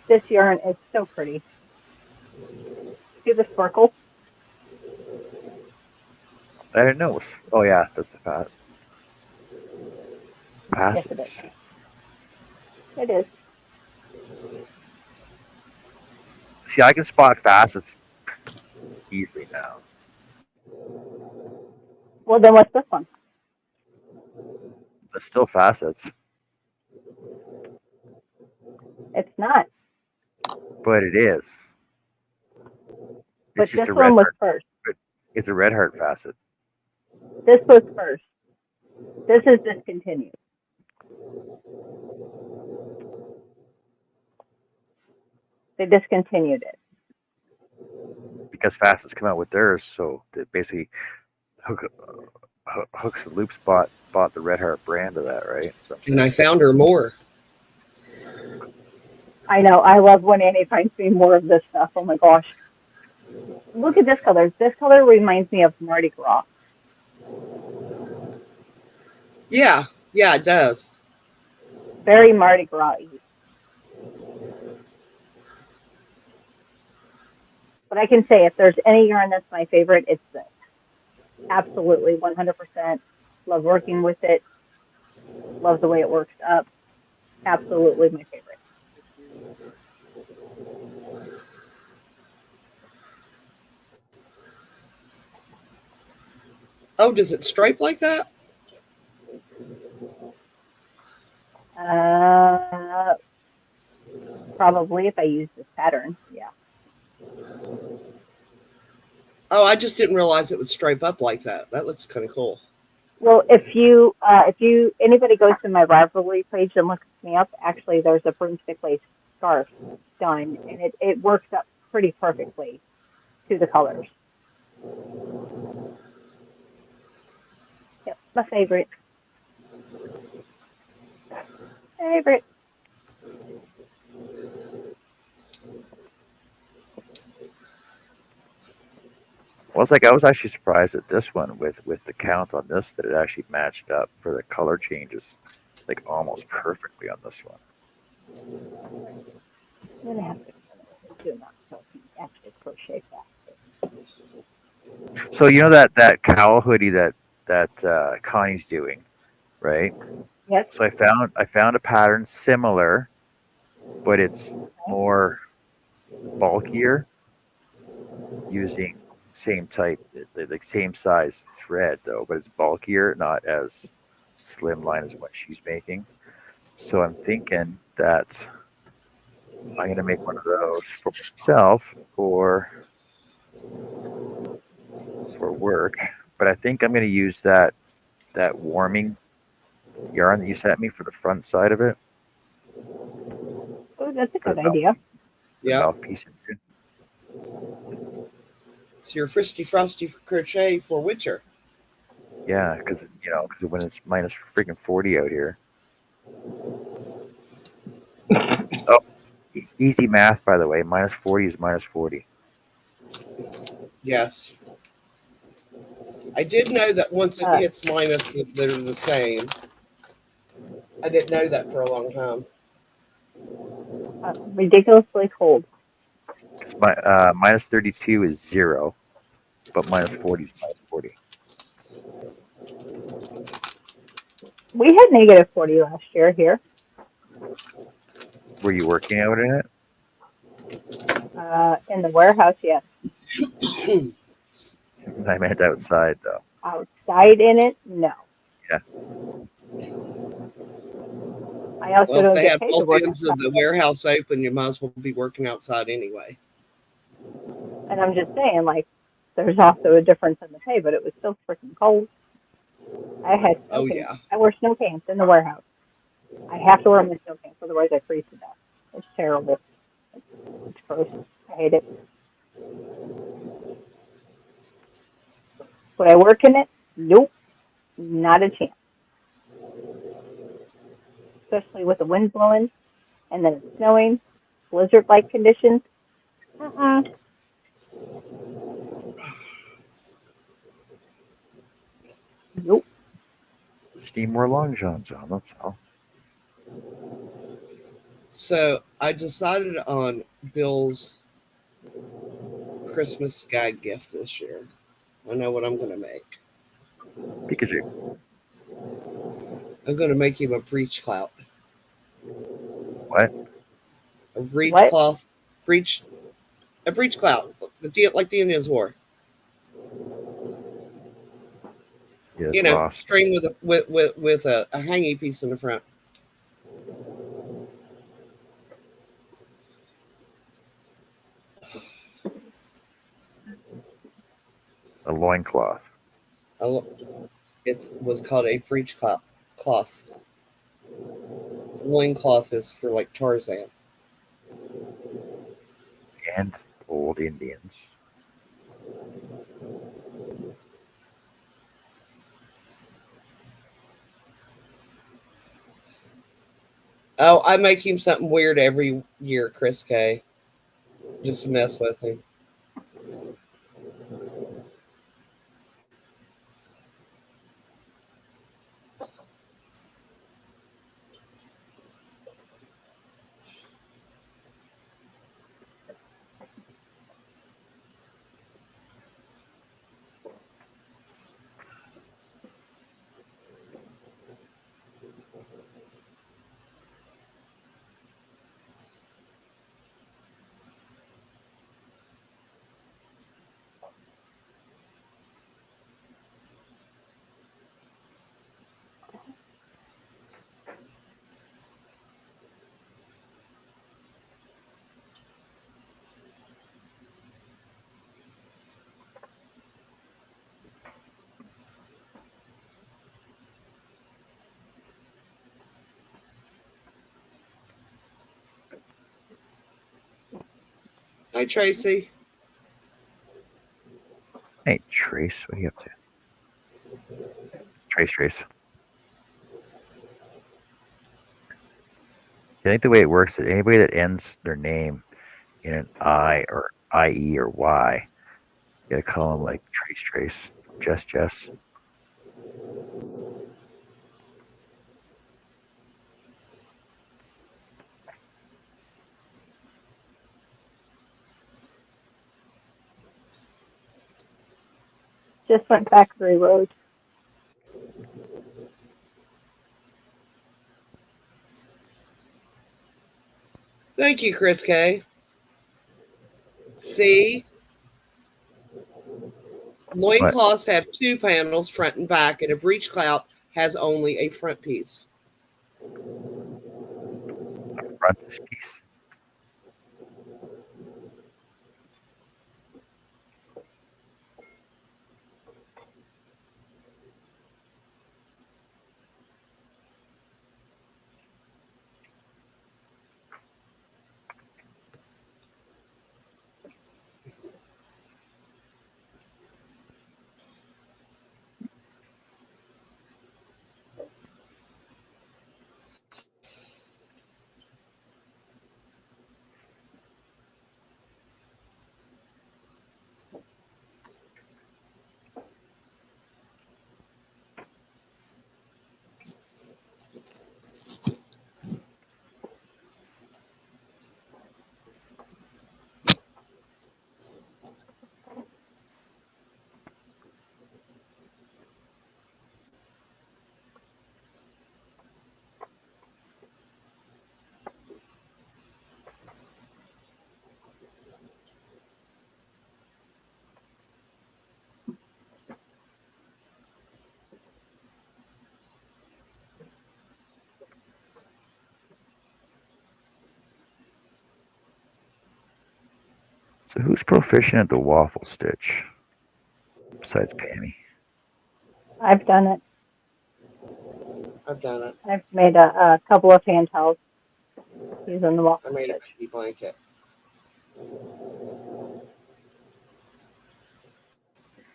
This yarn is so pretty. See the sparkle? I didn't know. Oh yeah, that's the Yes, it is. facets. It is. See, I can spot facets easily now. Well, then what's this one? But still facets. It's not. But it is. But just this a red one was heart. first. It's a red heart facet. This was first. This is discontinued. They discontinued it. Because facets come out with theirs, so that basically Hooks and Loops bought the Red Heart brand of that, right? So And I found her more. I know. I love when Annie finds me more of this stuff. Oh my gosh. Look at this color. This color reminds me of Mardi Gras. Yeah, it does. Very Mardi Gras-y. But I can say if there's any yarn that's my favorite, it's this. Absolutely, 100%. Love working with it. Love the way it works up. Absolutely my favorite. Oh, does it stripe like that? Probably if I use this pattern, yeah. Oh, I just didn't realize it would stripe up like that. That looks kind of cool. Well, if anybody goes to my Ravelry page and looks me up, actually there's a broomstick lace scarf done, and it works up pretty perfectly to the colors. Yep, my favorite. Favorite. Well, it's like I was actually surprised at this one with the count on this that it actually matched up for the color changes, like almost perfectly on this one. I'm gonna have to do that so I can actually crochet faster. So you know that cowl hoodie that Connie's doing, right? Yes. So I found a pattern similar, but it's more bulkier, using same type, like same size thread though, but it's bulkier, not as slimline as what she's making. So I'm thinking that I'm gonna make one of those for myself for work. But I think I'm gonna use that warming yarn that you sent me for the front side of it. Oh, that's a For good the idea. Yeah. mouthpiece. It's your Fristy Frosty crochet for winter. Yeah, because when it's minus freaking 40 out here. Oh, easy math, by the way. Minus 40 is minus 40. Yes. I did know that once it hits minus, they're the same. I didn't know that for a long time. Ridiculously cold. Because minus 32 is 0, but minus 40 is minus 40. We had negative 40 last year here. Were you working out in it? In the warehouse, yes. I meant outside, though. Outside in it, no. Yeah. I also Well, if don't they get have paid to both work ends of the warehouse open, you might as well be working outside anyway. And I'm just saying, like, there's also a difference in the pay, but it was still freaking cold. I had snow pants. Yeah. I wear snow pants in the warehouse. I have to wear my snow pants, otherwise I freeze to death. It's terrible. It's gross. I hate it. Would I work in it? Nope. Not a chance. Especially with the wind blowing and then it's snowing, blizzard-like conditions. Nope. Just need more long johns on, that's all. So I decided on Bill's Christmas gag gift this year. I know what I'm going to make. Pikachu. I'm going to make him a breech clout. What? A breech What? cloth. A breech clout. Like the Indians wore. Yeah, string with a hangy piece in the front. A loincloth. It was called a breech cloth. Loincloth is for like Tarzan. And old Indians. Oh, I make him something weird every year, Chris K. Just to mess with him. Hi, Tracy. Hey, Trace, what are you up to? Trace. I think the way it works is anybody that ends their name in an I or IE or Y, you gotta call them like Trace, Jess. Just went Factory Road. Thank you, Chris K. See? Loincloths have two panels, front and back, and a breech clout has only a front piece. Frontispiece. So who's proficient at the waffle stitch besides Pammy? I've done it. I've done it. I've made a couple of hand towels using the I waffle made a stitch. baby blanket.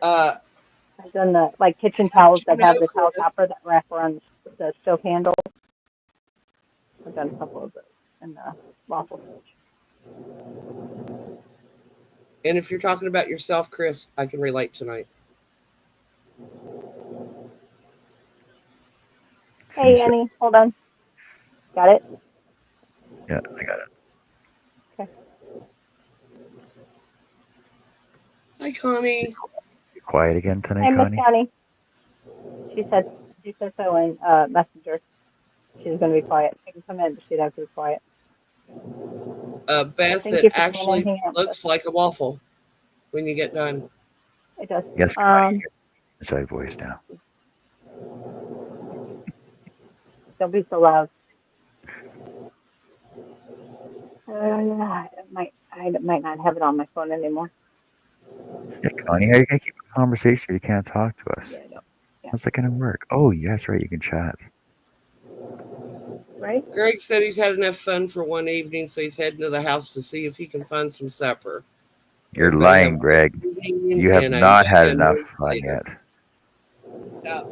I've done the kitchen How towels did you that have know, the towel Chris? topper that wrap around the stove handle. I've done a couple of those in the waffle stitch. And if you're talking about yourself, Chris, I can relate tonight. Hey, Annie, hold on. Got it? Yeah, I got it. Okay. Hi, Connie. You quiet again tonight, Hey, Miss Connie? Connie. She said so in Messenger. She's going to be quiet. She can come in, but she'd have to be quiet. Beth, Thank it you for coming in actually and hanging out with us. looks like a waffle when you get done. It does. Yes, Connie. Inside voice now. Don't be so loud. I might not have it on my phone anymore. Yeah, Connie, how are you gonna keep a conversation if you can't talk to us? Yeah, I don't. Yeah. How's that gonna work? Oh, yeah, that's right. You can chat. Right? Greg said he's had enough fun for one evening, so he's heading to the house to see if he can find some supper. You're Everybody have lying, a Greg. good evening You have and a not had million enough moons fun later. yet. Yeah.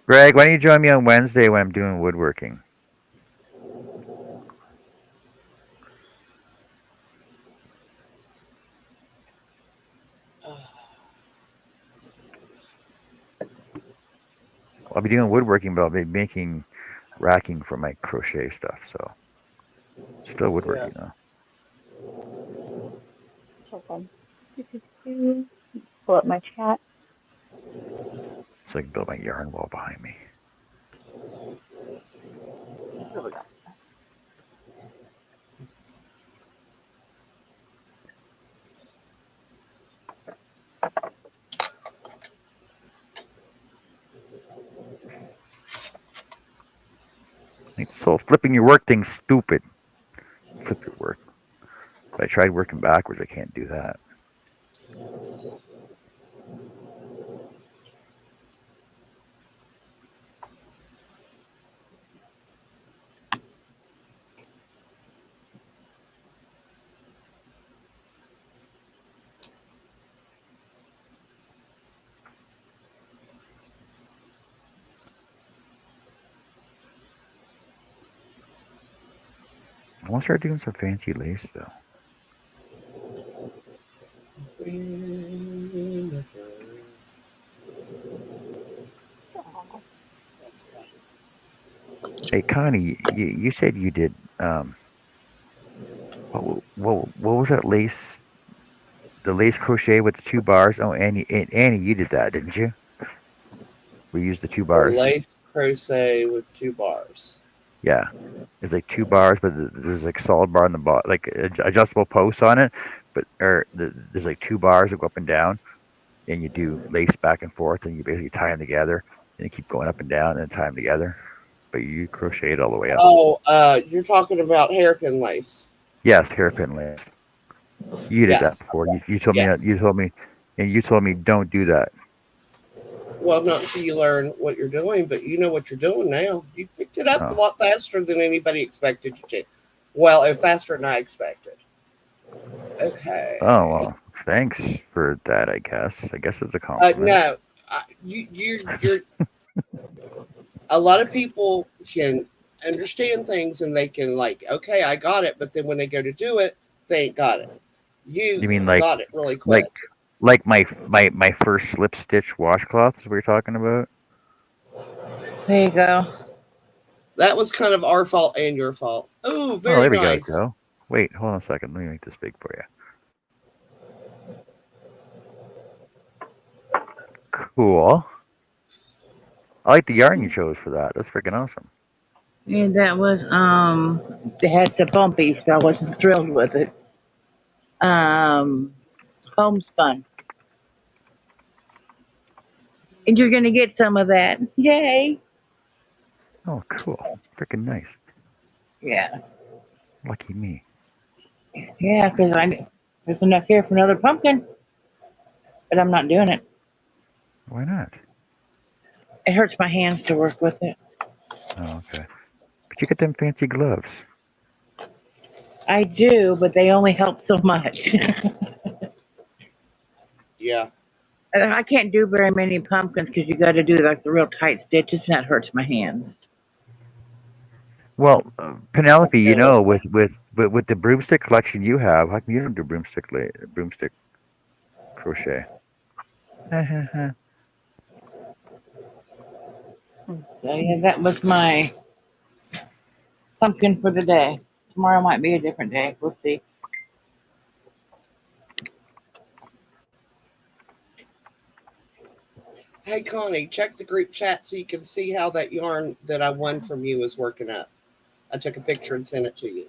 Greg, why don't you join me on Wednesday when I'm doing woodworking? I'll be doing woodworking, but I'll be making racking for my crochet stuff. So still Yeah. woodworking though. So fun. Pull up my chat. So I can build my yarn wall behind me. Here we go. So flipping your work thing's stupid. Flip your work. If I tried working backwards, I can't do that. I want to start doing some fancy lace though. That's right. Hey Connie, you said you did what was that lace? The lace crochet with the 2 bars. Oh, Annie, you did that, didn't you? We used the two The bars. lace crochet with 2 bars. Yeah, it's like 2 bars, but there's like solid bar on the bottom, like adjustable posts on it. But there's like 2 bars that go up and down, and you do lace back and forth, and you basically tie them together, and you keep going up and down, and tie them together. But you crochet it all the way up. Oh, you're talking about hairpin lace. Yes, hairpin lace. You did that Yes. before. You told me that. Yes. You told me don't do that. Well, not until you learn what you're doing, but you know what you're doing now. You picked it up a Oh, lot faster than anybody expected you to. Well, faster than I expected. oh Okay. well. Thanks for that. I guess. I guess it's a compliment. No, you're. A lot of people can understand things and they can like, okay, I got it, but then when they go to do it, they ain't got it. You You mean got it really like quick. like my first slip stitch washcloth is what you're talking about? There you go. That was kind of our fault and your fault. Oh, Oh, very there we go, nice. Joe. Wait, hold on a second. Let me make this big for you. Cool. I like the yarn you chose for that. That's freaking awesome. And that was it had some bumpy, so I wasn't thrilled with it. Um Homespun. And you're gonna get some of that. Yay. Oh, cool. Freaking nice. Yeah. Lucky me. Yeah, because there's enough here for another pumpkin, but I'm not doing it. Why not? It hurts my hands to work with it. Oh, okay. But you get them fancy gloves. I do, but they only help so much. Yeah. I can't do very many pumpkins because you got to do like the real tight stitches, and that hurts my hands. Well, Penelope, you No. know, with the broomstick collection you have, how come you don't do broomstick crochet? So yeah, that was my pumpkin for the day. Tomorrow might be a different day. We'll see. Hey, Connie, check the group chat so you can see how that yarn that I won from you is working up. I took a picture and sent it to you.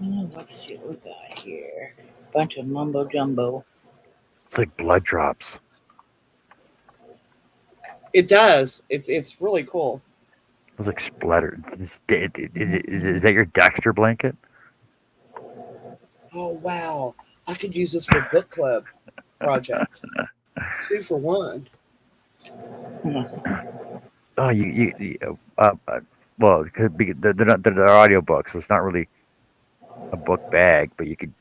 Let's see what we got here. Bunch of mumbo jumbo. It's like blood drops. It does. It's really cool. It's like splatter. Is that your Dexter blanket? Oh wow, I could use this for book club project. 2 for 1. Oh, well, it could be they're audiobooks, so it's not really a book bag, but you could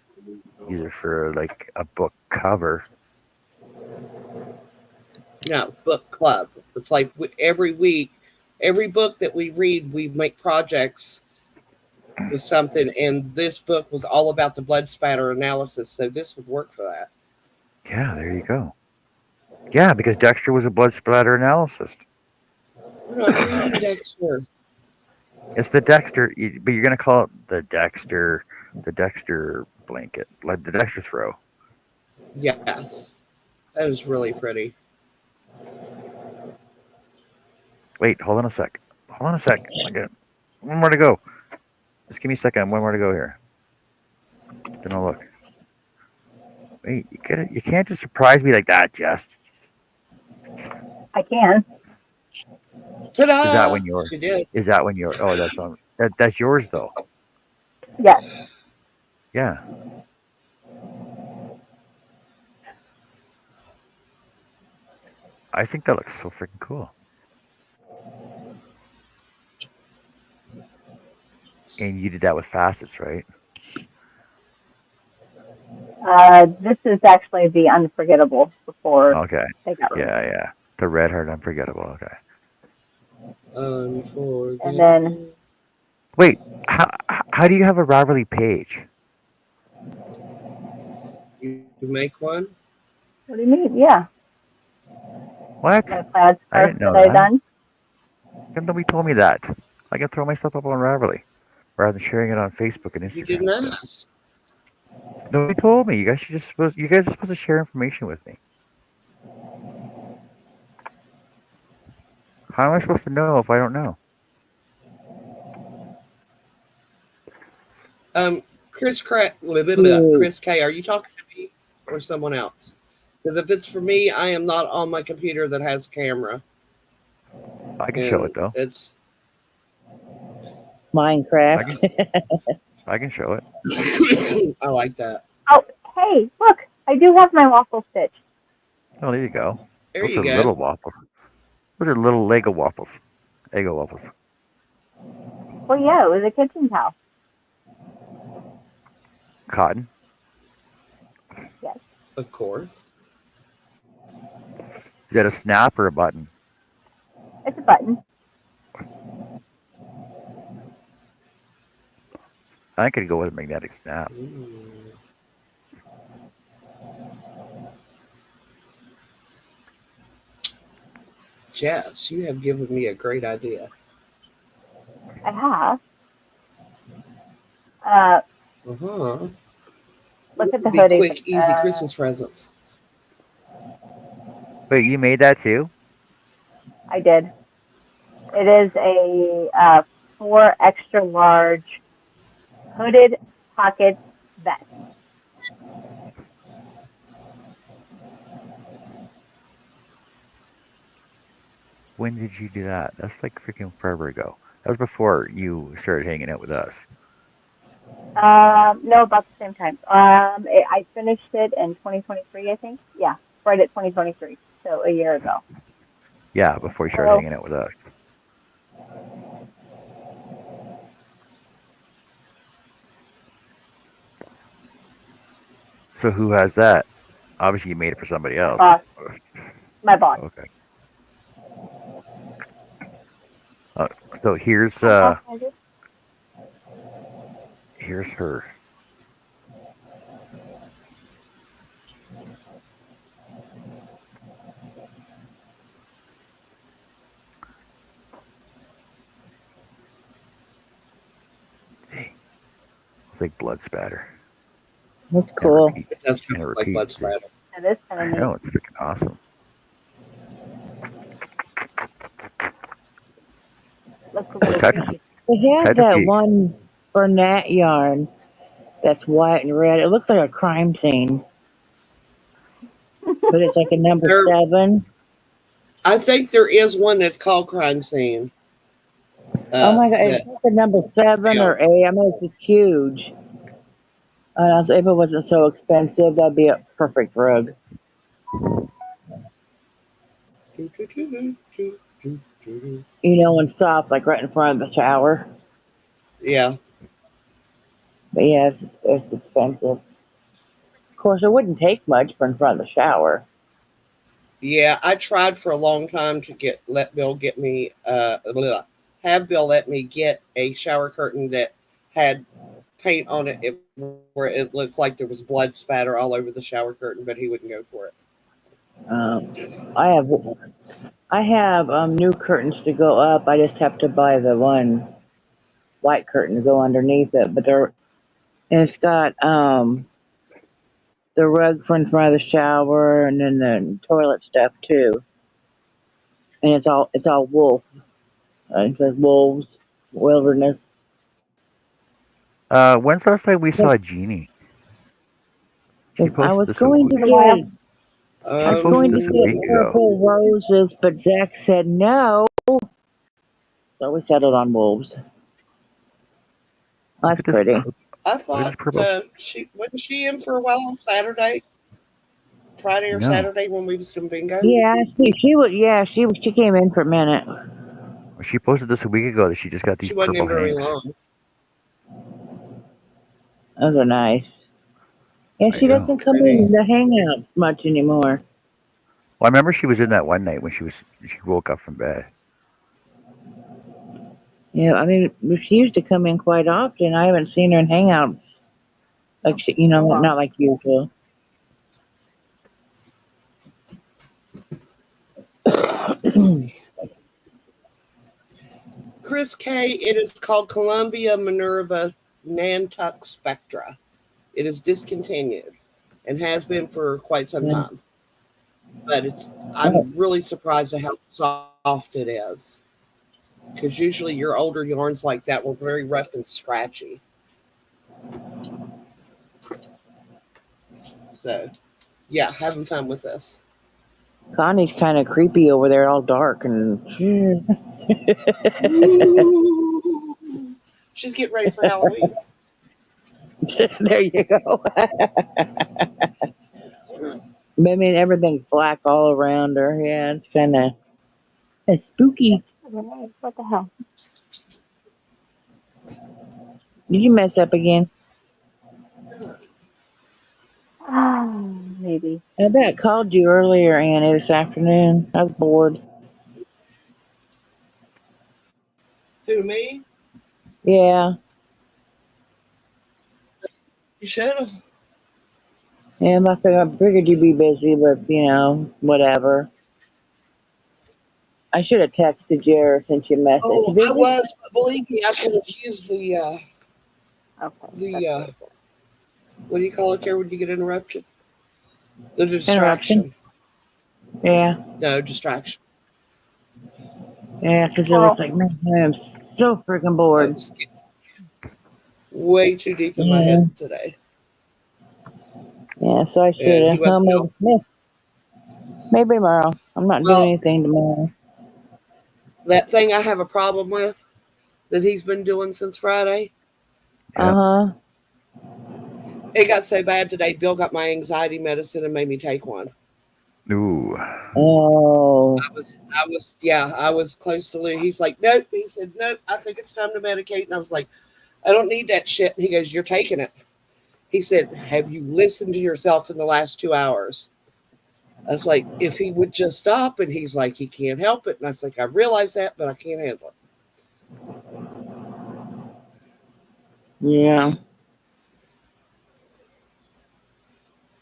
use it for like a book cover. No, book club. It's like every week, every book that we read, we make projects with something, and this book was all about the blood spatter analysis, so this would work for that. Yeah, there you go. Yeah, because Dexter was a blood splatter analyst. We're not reading Dexter. It's the Dexter, but you're gonna call it the Dexter blanket, like the Dexter throw. Yes, that is really pretty. Wait, hold on a sec. Hold on a sec. I got one more to go. Just give me a second. One more to go here. Then I'll look. Wait, you can't just surprise me like that, Jess. I can. Ta-da! Is that when you're? She did. Is that when you're? Oh, that's yours though. Yes. Yeah. I think that looks so freaking cool. And you did that with facets, right? This is actually the unforgettable before Okay. they got removed. Yeah. The red heart unforgettable. Okay. And then Wait, how do you have a Ravelry page? You make one? what do you mean? Yeah, What? my plaid I scarf didn't know that I that. done. Nobody told me that. I can throw my stuff up on Ravelry rather than sharing it on Facebook and You Instagram. didn't ask. Nobody told me. You guys are supposed to share information with me. How am I supposed to know if I don't know? Chris Ooh. K, are you talking to me or someone else? Because if it's for me, I am not on my computer that has a camera. I can show it And though. it's Minecraft. I can show it. I like that. Oh, hey, look, I do have my waffle stitch. Oh, there you go. There Those you are go. little waffles. Those are little Lego waffles. Eggo waffles. Well, yeah, it was a kitchen towel. Cotton. Yes, Of course. Is that a snap or a button? it's a button. I could go with a magnetic snap. Ooh. Jess, you have given me a great idea. I have. Uh, Uh-huh. look at the Be hoodie. quick, easy Christmas presents. Wait, you made that too? I did. It is a 4 extra large hooded pocket vest. When did you do that? That's like freaking forever ago. That was before you started hanging out with us. No, about the same time. I finished it in 2023, I think. Yeah, right at 2023, so a year ago. Yeah, before you started So hanging out with us. So who has that? Obviously, you made it for somebody else. my boss. Okay. So here's My boss has it. here's her. Hey, it's like blood spatter. That's And cool. repeat. It does And kind it of like blood repeats. splatter. That is kind I of neat. know, it's freaking awesome. Looks a What little type of creepy. They have type of that geek? one Bernat yarn that's white and red. It looks like a crime scene, but it's like a number There, 7. I think there is one that's called Crime Scene. Oh my god, That it's like a number 7 yeah, or 8. I mean, it's just huge. And if it wasn't so expensive, that'd be a perfect rug. And soft, like right in front of the shower. Yeah. But yeah, it's expensive. Of course, it wouldn't take much for in front of the shower. Yeah, I tried for a long time to let Bill get me have Bill let me get a shower curtain that had paint on where it looked like there was blood spatter all over the shower curtain, but he wouldn't go for it. Um, I have new curtains to go up. I just have to buy the one white curtain to go underneath it. And it's got the rug for in front of the shower, and then the toilet stuff too. And it's all wolf. It says wolves, wilderness. When's the last time we saw Jeannie? She Yes, I posted was this a going to Been a while. get I she was posted going to this a get week Um, ago. purple roses, but Zach said no, so we settled on wolves. Look That's at this. pretty. I Look at this thought purple. she wasn't she in for a while on Friday or No, Saturday when we was doing bingo. Yeah, she was. Yeah, she came in for a minute. she posted this a week ago that she just got these She wasn't purple in very hanks. long. Those are nice. Yeah, I she know. doesn't come Pretty. in the hangouts much anymore. Well, I remember she was in that one night when she woke up from bed. Yeah, I mean, she used to come in quite often. I haven't seen her in hangouts like Oh well. not like usual. Let's see. Chris K. It is called Columbia Minerva Nantucket Spectra. It is discontinued and has been for quite some And, time. But oh, I'm really surprised at how soft it is. Because usually your older yarns like that were very rough and scratchy. So yeah, having fun with this. Connie's kind of creepy over there, all dark and. Ooh. She's getting ready for Halloween. There you go. I mean, everything's black all around her. Yeah, it's spooky. What the hell? Did you mess up again? Ah, maybe. I bet I called you earlier, Annie, this afternoon. I was bored. Who, me? Yeah, You should have. yeah. I figured you'd be busy, but whatever. I should have texted you or sent you a message. You Oh, I busy? was, but believe me, I could have used Okay, the that's very good. what do you call it there when you get interrupted? The Interruption? distraction. Yeah, No, distraction. yeah. Because it was Well, like, man, I am so freaking I bored. was getting way too deep in my Yeah, head today. yeah. So I should And he have. Well, wasn't helping. maybe tomorrow. I'm not doing Well, anything tomorrow. that thing I have a problem with that he's been doing since Friday, Uh Yeah. huh. it got so bad today. Bill got my anxiety medicine and made me take one. Ooh. Oh, I was close to lose. He's like, nope. He said, nope. I think it's time to medicate. And I was like, I don't need that shit. And he goes, you're taking it. He said, have you listened to yourself in the last 2 hours? I was like, if he would just stop. And he's like, he can't help it. And I was like, I realize that, but I can't handle it. yeah.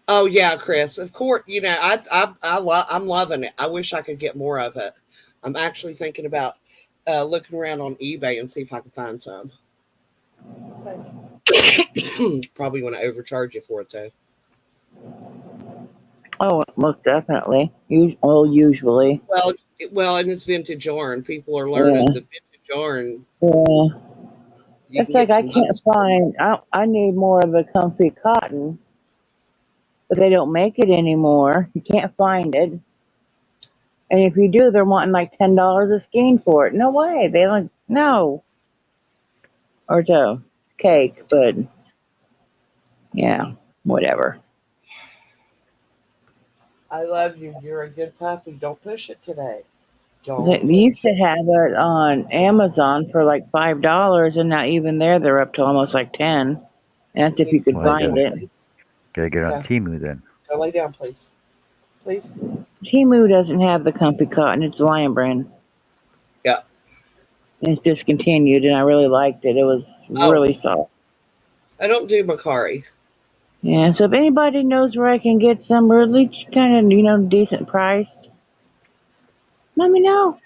Oh yeah, Chris. Of course, I'm loving it. I wish I could get more of it. I'm actually thinking about looking around on eBay and see if I can find some. good. Probably want to overcharge you for it though. Oh, most definitely. Usually. And it's vintage yarn. People are learning Yeah. the vintage yarn. Yeah. You It's can like get I some can't bucks for it. find. I need more of the comfy cotton, but they don't make it anymore. You can't find it. And if you do, they're wanting like $10 a skein for it. No way. They like no. Or to cake, but Yeah, whatever. I love you. You're a good puppy. Don't push it today. They Don't used push to it. have it on Amazon for like $5, and now even there they're up to almost like 10. And that's if You you can could Well, you lay find down, it. please. gotta get on Okay. Timu then. Go lay down, please. Please. Timu doesn't have the comfy cotton. It's Lion brand. Yeah. And it's discontinued, and I really liked it. It was Oh, really soft. I don't do Macari. Yeah, so if anybody knows where I can get some really kind of, decent priced, let me know.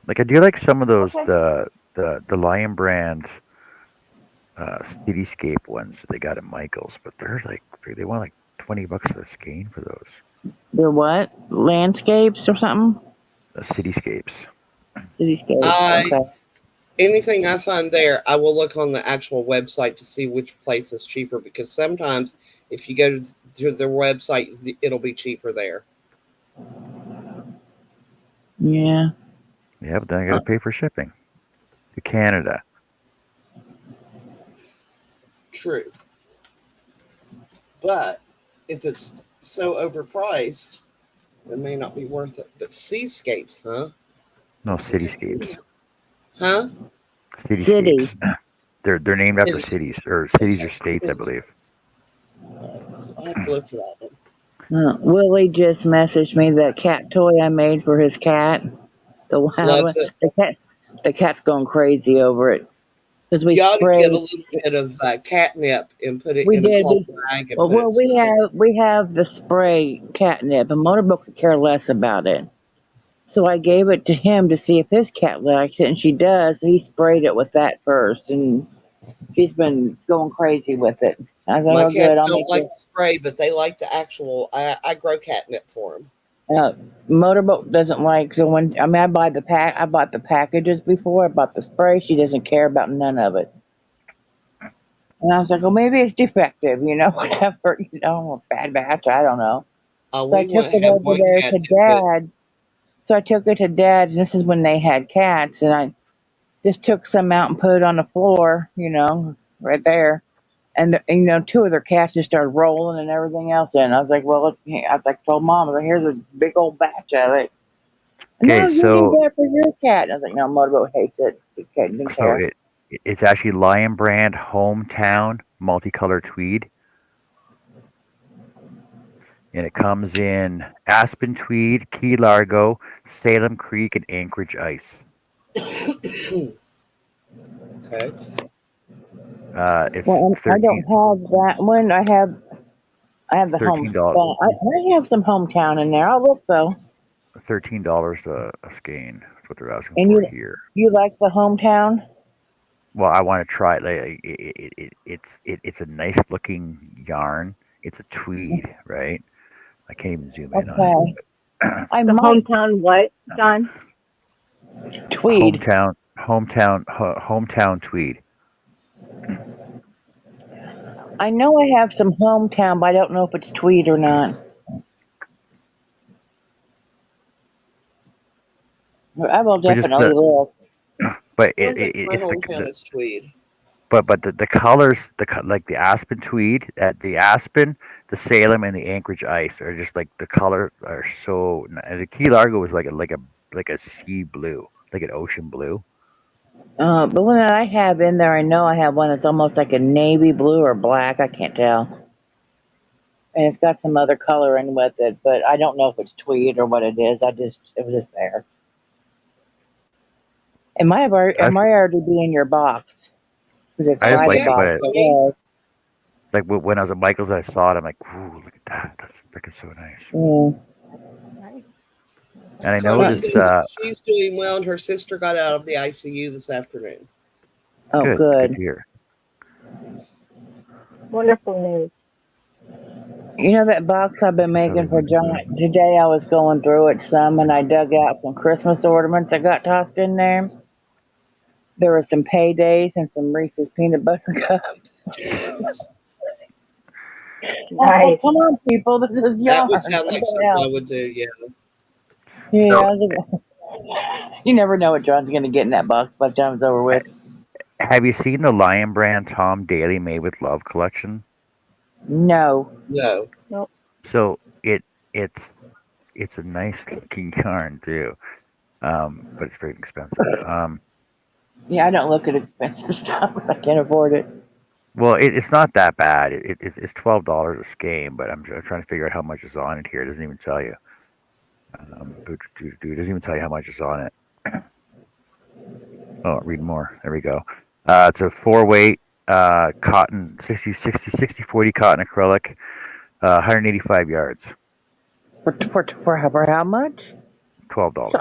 Like I do like some of those Okay. the Lion brand cityscape ones that they got at Michaels, but they want like $20 a skein for those They're what? Landscapes or something? cityscapes. Cityscapes. I Okay. Anything I find there, I will look on the actual website to see which place is cheaper because sometimes if you go to their website, it'll be cheaper there. Yeah. Yeah, but then I got to pay for shipping to Canada. True. But if it's so overpriced, it may not be worth it. But seascapes, huh? No, cityscapes. Huh? City. Cityscapes. They're named after Cities. cities or cities or Okay. states, I believe. I'll have to look for that one. Willie just messaged me that cat toy I made for his cat. The wild one. Loves it. The cat's going crazy over it because we You ought to get a sprayed. little bit of catnip and put it We in a did. cloth bag and Well, put it snug. we have the spray catnip, and Motorboat could care less about it. So I gave it to him to see if his cat liked it, and she does. So he sprayed it with that first, and she's been going crazy with it. I was like, My oh, good. cats I'll don't make like you. the spray, but they like the actual. I grow catnip for them. Uh, Motorboat doesn't like the one. I mean, I buy the pack. I bought the packages before. I bought the spray. She doesn't care about none of it. And I was like, well, maybe it's defective, whatever, bad batch. I don't know. So I We took won't it have over one there cat to do it. Dad's. So I took it to Dad's, and this is when they had cats, and I just took some out and put it on the floor, right there. And, two of their cats just started rolling and everything else. And I was like, well, I was like, told Mom, I was like, here's a big old batch of it. No, Okay, you need so that for your cat. And I was like, no, Motorboat hates it. The cat didn't so care. it's actually Lion brand hometown multicolored tweed, and it comes in Aspen tweed, Key Largo, Salem Creek, and Anchorage ice. Okay. It's Well, I don't have that one. I have the $13 homespun. I have some hometown in there. I'll look though. $13 a skein. That's what they're asking And for you here. you like the hometown? Well, I want to try it. It's a nice looking yarn. It's a tweed, right? I can't even zoom in on it. Okay. I The might hometown what, John? tweed. Hometown tweed. I know I have some hometown, but I don't know if it's tweed or not. I will But just definitely look. but I don't think my it's hometown is tweed. but the colors like the aspen tweed at the aspen, the Salem, and the Anchorage ice are just like the color are so. And the Key Largo is like a sea blue, like an ocean blue. The one that I have in there, I know I have one that's almost like a navy blue or black. I can't tell. And it's got some other coloring with it, but I don't know if it's tweed or what it is. It was just there. It That's might already be in your box because it's I just Oh by the like yeah, it when box. it Chloe. like when I was at Michael's, I saw it. I'm like, ooh, look at that. That's freaking so nice. Mm. Nice. And I Connie Uh, noticed, says that she's doing well, and her sister got out of the ICU this afternoon. oh, good to good. hear. Wonderful news. You know that box I've been Probably making for looking John? good. Today I was going through it some and I dug out some Christmas ornaments I got tossed in there. There were some paydays and some Reese's peanut butter cups. Oh, Nice. come on, people. This is That would yarn. sound What like the something I hell? would do. Yeah. Yeah, So, I was you never know what John's going to get in that box by the time it's over ha- with. have you seen the Lion Brand Tom Daly Made with Love collection? No. No. Nope. So it's a nice looking yarn too, but it's very expensive. Yeah, I don't look at expensive stuff. I can't afford it. Well, it's not that bad. It's $12 a skein, but I'm trying to figure out how much is on it here. It doesn't even tell you. It doesn't even tell you how much is on it. Oh, read more. There we go. It's a 4-weight cotton 60 40 cotton acrylic, 185 yards, For how much? $12.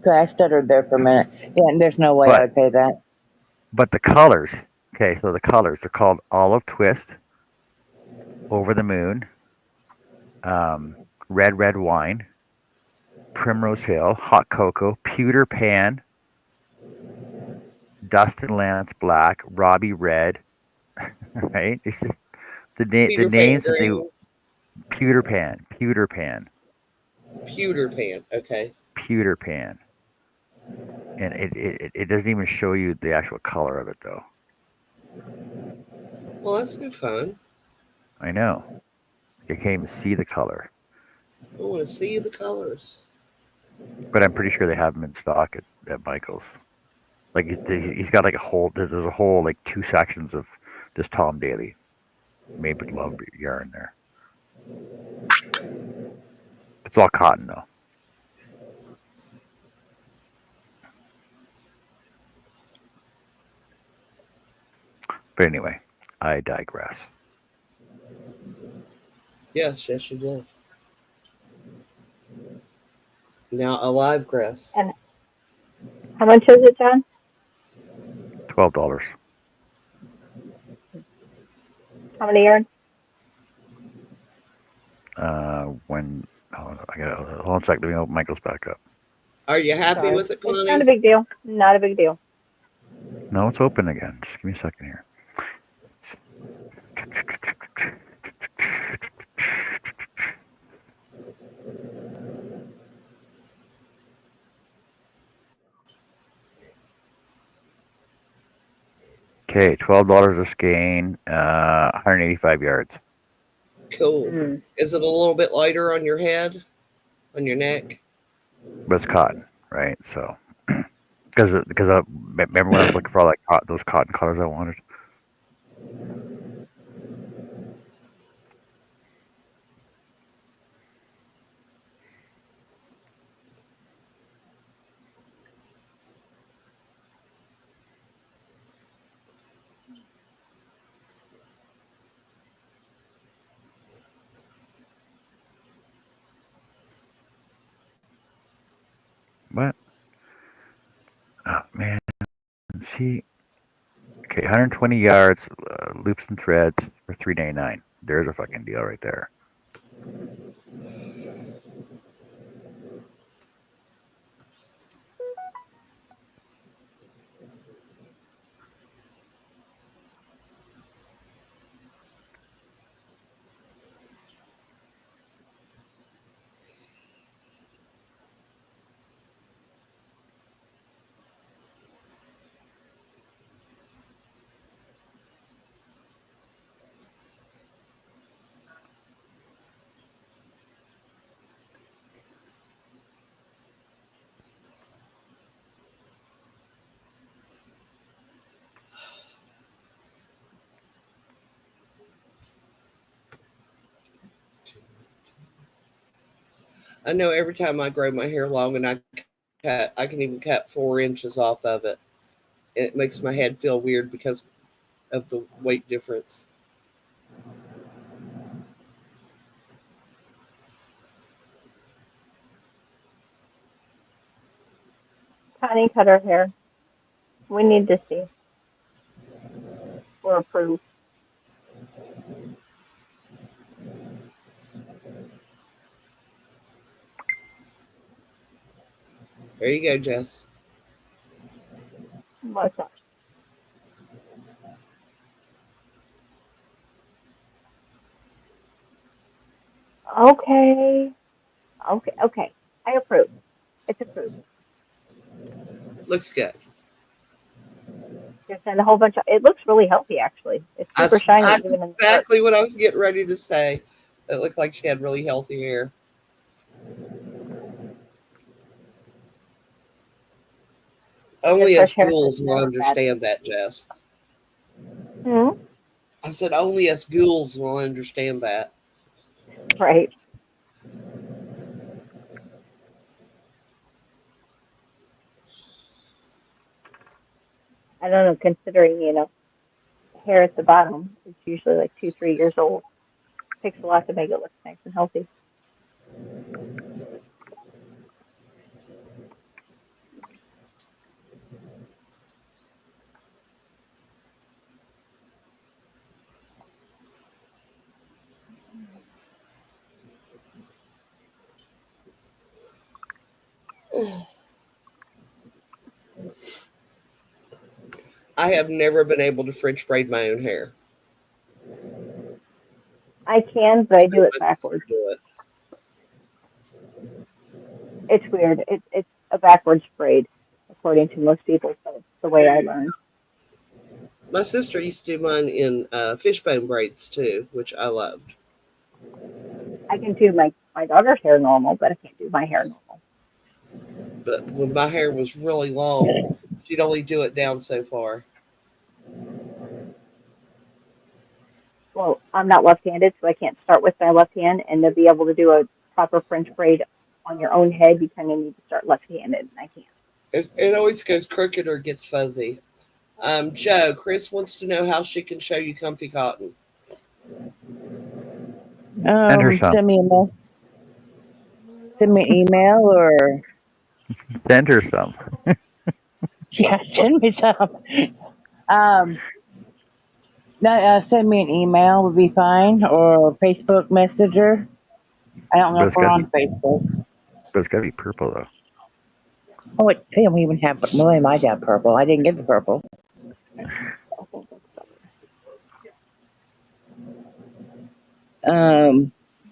So I stuttered there for a minute. Yeah, and there's no way I But would pay that. but the colors. Okay, so the colors are called olive twist, over the moon, red wine, primrose hill, hot cocoa, pewter pan, dust and lance black, robbie red. Right? It's just the Peter Pan names that they green. pewter pan, Pewter Pan. Okay. pewter pan, and it doesn't even show you the actual color of it though. Well, that's good fun. I know you can't even see the color, I want to see the colors. but I'm pretty sure they have them in stock at Michael's. Like he's got like a whole there's a whole like 2 sections of this Tom Daly made with love yarn there. It's all cotton though. But anyway, I digress. Yes, yes, you did. Now a live grass. And how much is it, John? $12. How many yards? When I got hold on a second. Let me open Michael's back up. Are you happy Sorry. with it, It's not a Connie? big deal. Not a big deal. No, it's open again. Just give me a second here. Okay, $12 a skein, 185 yards. Cool. Mm. Is it a little bit lighter on your head, on your neck? But it's cotton, right? So because I remember when I was looking for all that those cotton colors I wanted. What? Oh man, see. Okay, 120 yards, loops and threads for $3.99. There's a fucking deal right there. I know every time I grow my hair long and I can even cut 4 inches off of it. And it makes my head feel weird because of the weight difference. Connie cut her hair. We need to see or approve. There you go, Jess. What's up? Okay. Okay. I approve. It's approved. Looks good. Just had a whole bunch of. It looks really healthy, actually. It's super shiny, That's even in the dark. exactly what I was getting ready to say. It looked like she had really healthy hair. Yes, Only fresh us hair is ghouls will never bad. understand that, Jess. Hmm. I said only us ghouls will understand that. Right. I don't know. Considering hair at the bottom, it's usually like 2, 3 years old. Takes a lot to make it look nice and healthy. I have never been able to French braid my own hair. I can, but I So do it my sister backwards. do it. It's weird. It's a backwards braid, according to most people. So it's the way I learned. My sister used to do mine in fishbone braids too, which I loved. I can do my daughter's hair normal, but I can't do my hair normal. But when my hair was really long, she'd only do it down so far. Well, I'm not left-handed, so I can't start with my left hand, and to be able to do a proper French braid on your own head, you kind of need to start left-handed, and I can't. It always goes crooked or gets fuzzy. Joe, Chris wants to know how she can show you comfy cotton. Send her some. Send me an email or Send her some. yeah, send me some. Um, no, send me an email would be fine or Facebook Messenger. I don't know But if it's we're gotta be on Facebook. but it's gotta be purple though. Oh, they don't even have. Well, they might have purple. I didn't get the purple. I think that's better.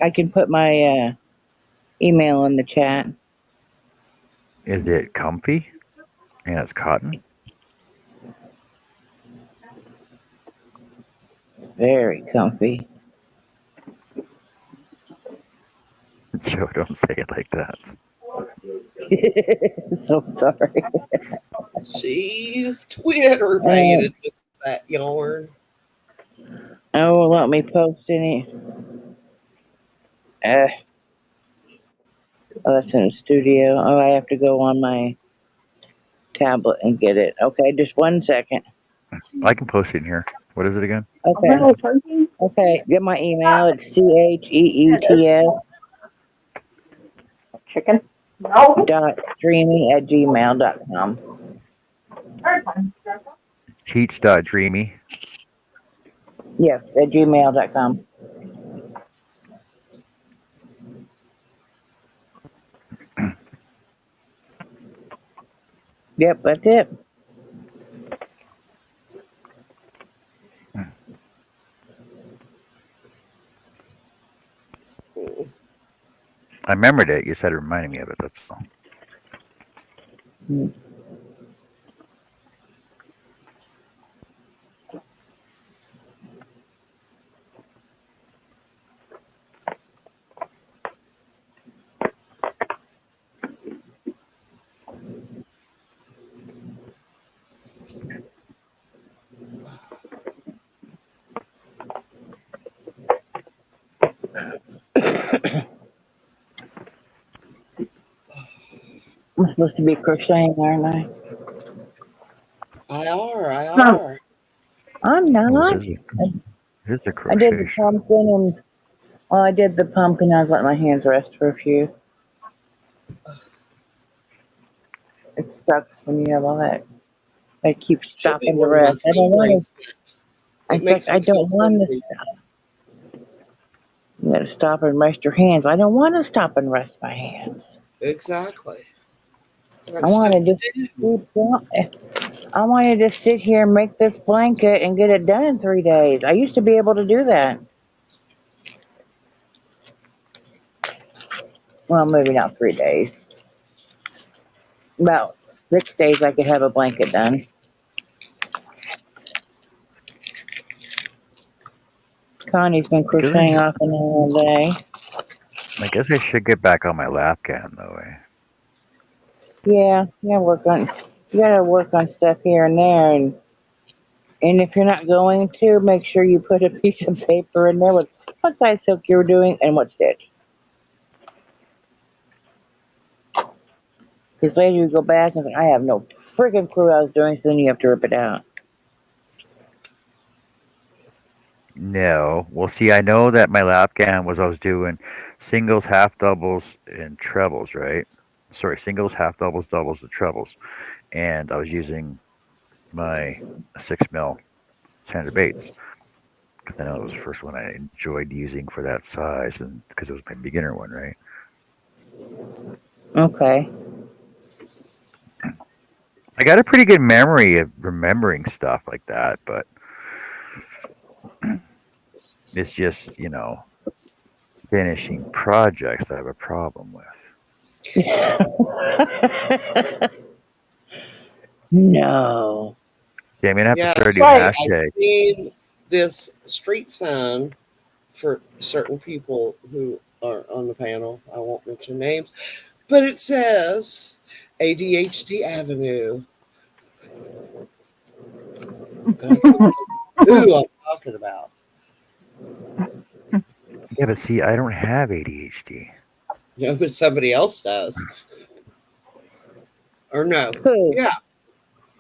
I can put my email in the chat. Is it comfy? And it's cotton? Very comfy. Joe, don't say it like that. So sorry. She's Twitter Uh, baited with that yarn. oh, let me post any. Uh, oh, that's in the studio. Oh, I have to go on my tablet and get it. Okay, just 1 second. I can post it in here. What is it again? A Okay, little turkey? okay. Get my email. It's CHEETS Chicken? No. .dreamy@gmail.com. Cheats.dreamy. Yes, at gmail.com. Yep, that's it. I remembered it. You said it reminded me of it. That's all. I'm supposed to be crocheting, aren't I? I No. are. I'm Oh, not. it is a I did the crochet show. pumpkin and well, I did the pumpkin. I was letting my hands rest for a few. It sucks when you have all that. I keep Should be stopping to one of my rest. I don't want favorites. to. It It's like makes I me feel don't want to. cozy. You gotta stop and rest your hands. I don't want to stop and rest my hands. Exactly. I I got want stuff to to just do. keep going. I want to just sit here and make this blanket and get it done in 3 days. I used to be able to do that. Well, maybe not 3 days. About 6 days, I could have a blanket done. Connie's been I guess I, crocheting off and on all day. I guess I should get back on my lap cam though. Yeah, you gotta work on stuff here and there, and if you're not going to, make sure you put a piece of paper in there with what size silk you're doing and what stitch. Because later you go back and think, I have no friggin' clue what I was doing, so then you have to rip it out. No. Well, see, I know that my lap cam I was doing singles, half doubles, and trebles, right? Sorry, singles, half doubles, doubles, and trebles. And I was using my 6 mil standard baits because I know it was the first one I enjoyed using for that size, and because it was my beginner one, right? Okay. I got a pretty good memory of remembering stuff like that, but it's just, finishing projects I have a problem with. No. Yeah, I'm gonna have to Yeah, start a new Right. I hashtag. seen this street sign for certain people who are on the panel. I won't mention names, but it says ADHD Avenue. But I couldn't think who I'm talking about. Yeah, but see, I don't have ADHD. No, but somebody else does. Or no. Who? Yeah.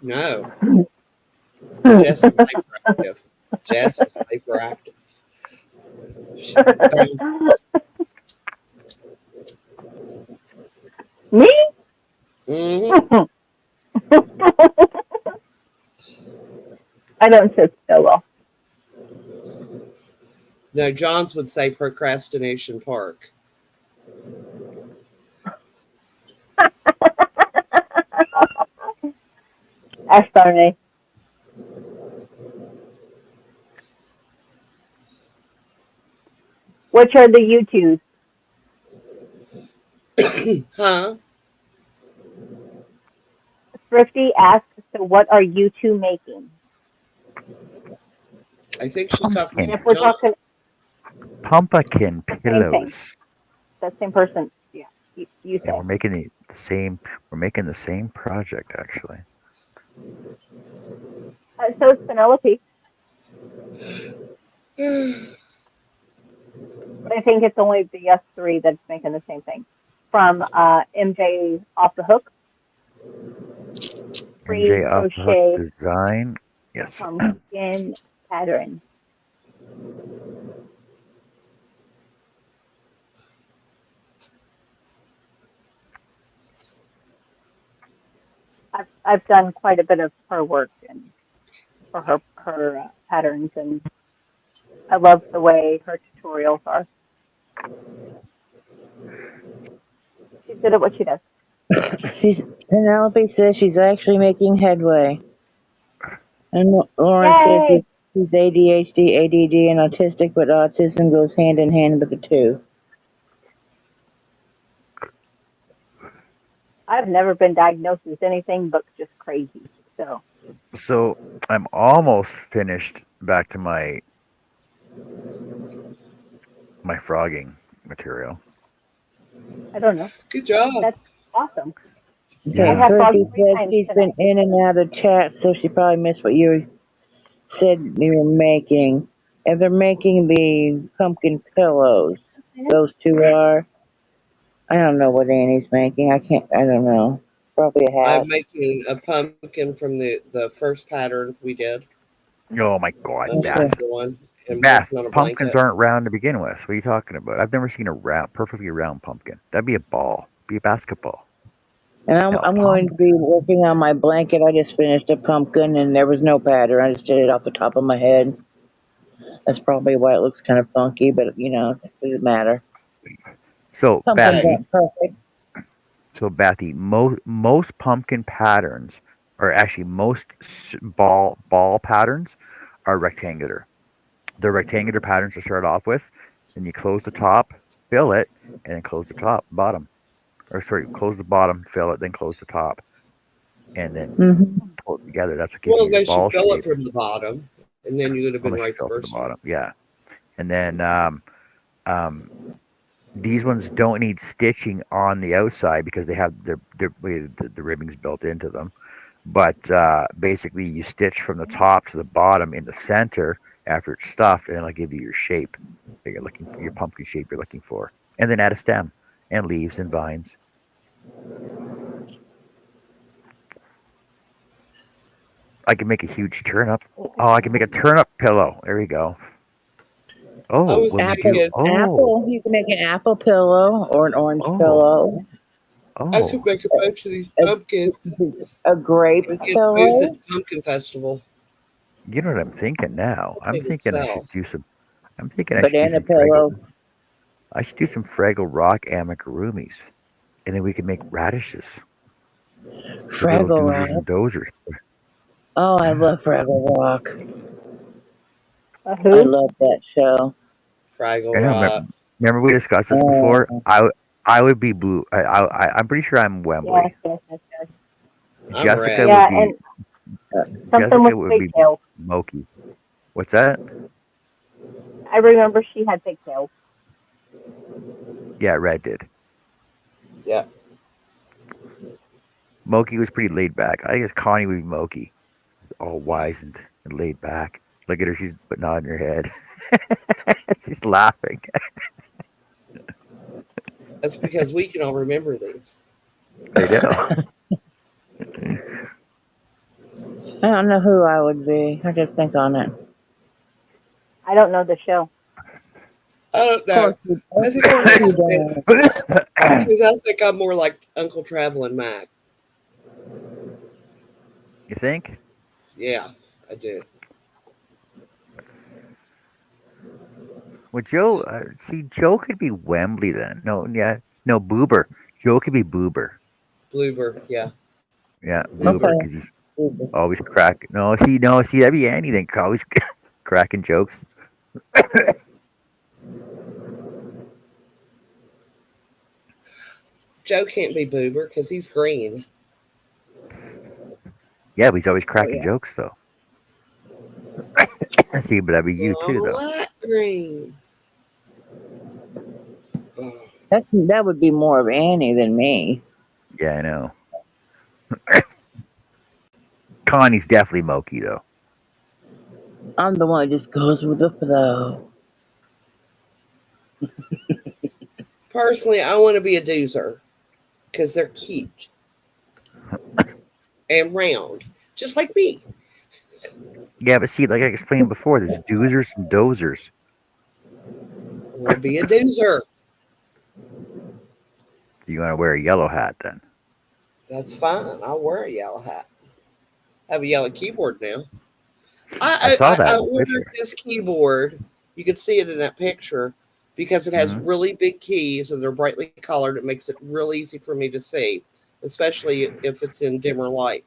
No. Jess is hyperactive. Jess is hyperactive. She bounces. Me? Mm-hmm. I don't sit still well. No, Johns would say Procrastination Park. Ash Barney. Which are the U2s? Huh? Thrifty asks, so what are you two making? I think she's talking And Pumpkin, if to we're John. talking pumpkin the same pillows. thing, that same person, yeah, you Yeah, say. we're making the same. We're making the same project actually. So it's Penelope. But I think it's only the S3 that's making the same thing. From MJ Off the Hook, free MJ off the hook crochet design. Yes. pumpkin pattern. I've done quite a bit of her work and for her patterns, and I love the way her tutorials are. She's good at what she does. Penelope says she's actually making headway. And Lauren says Yay! she's ADHD, ADD, and autistic, but autism goes hand in hand with the two. I've never been diagnosed with anything but just crazy. So So I'm almost finished back to my frogging material. I don't know. Good job. That's awesome. Okay, I Yeah. have Thrifty frogged 3 says times she's been tonight. in and out of chat, so she probably missed what you said you were making. And they're making the pumpkin pillows. Those two are. I don't know what Annie's making. I don't know. Probably a hat. I'm making a pumpkin from the first pattern we did. Oh my God, I'm Beth. making the one and Beth, working on a pumpkins blanket. aren't round to begin with. What are you talking about? I've never seen a perfectly round pumpkin. That'd be a ball. Be a basketball. And No, I'm going to be working on my blanket. I just finished a pumpkin and there was no pattern. I just did it off the top of my head. That's probably why it looks kind of funky, but it doesn't matter. So Pumpkins Hey, aren't perfect. Bethy, most pumpkin patterns, or actually most ball patterns, are rectangular. They're rectangular patterns to start off with. Then you close the top, fill it, and then close the bottom. Or sorry, close the bottom, fill it, then close the top, and then Mm-hmm. pull it together. That's what gives well, you your they should ball fill it shape. from the bottom, and then you would have been Unless you right the fill from the first time. bottom, yeah. And then um, these ones don't need stitching on the outside because they have the ribbing's built into them. But basically, you stitch from the top to the bottom in the center after it's stuffed, and it'll give you your shape that you're looking for, your pumpkin shape you're looking for. And then add a stem and leaves and vines. I can make a huge turnip. Oh, I can make a turnip pillow. There we go. I Oh, was when we do. thinking Oh, Apple. You can make an apple pillow or an orange oh, pillow. I could oh. make a bunch of these A, pumpkins a grape and get booths at pillow. the pumpkin festival. You know what I'm thinking now? They I'm would thinking I should sell. do some. I'm thinking I should do Banana some Fraggle. pillow. I should do some Fraggle Rock amigurumis, and then we can make radishes with little Fraggle doozers Rock. and dozers. Oh, I Yeah. love Fraggle Rock. I Who? love that show. Fraggle I know. Remember, Rock. remember we discussed this before. Oh, I would be blue. I'm pretty sure I'm Yes, Wembley. yes, yes, yes. I'm Jessica red. would Yeah, be and something Jessica with would be pigtails. Moki. What's that? I remember she had pigtails. Yeah, Red did. Yeah. Moki was pretty laid back. I guess Connie would be Moki, all wise and laid back. Look at her; she's nodding her head. She's laughing. That's because we can all remember these. I know. I don't know who I would be. I just think on it. I don't know the show. I don't know. I Of think I'm course more you like, don't. because I think I'm more like Uncle Traveling Mac. You think? Yeah, I do. Well, Joe. See, Joe could be Wembley then. No, yeah, no, Boober. Joe could be Boober. Bloober, yeah. Yeah, Boober, Boober. because he's always cracking. No, see, that'd be Annie then. Always cracking jokes. Joe can't be Boober because he's green. Yeah, but he's always Oh cracking yeah. jokes though. See, but that'd be you too, though. What green? Oh, That would be more of Annie than me. Yeah, I know. Connie's definitely Moki though. I'm the one that just goes with the flow. personally, I want to be a doozer because they're cute and round, just like me. Yeah, but see, like I explained before, there's doozers and dozers. I want to be a doozer. You want to wear a yellow hat then? That's fine. I'll wear a yellow hat. I have a yellow keyboard now. I I, saw I, that I in the ordered picture. this keyboard. You can see it in that picture because it has Hmm. really big keys and they're brightly colored. It makes it real easy for me to see, especially if it's in dimmer light.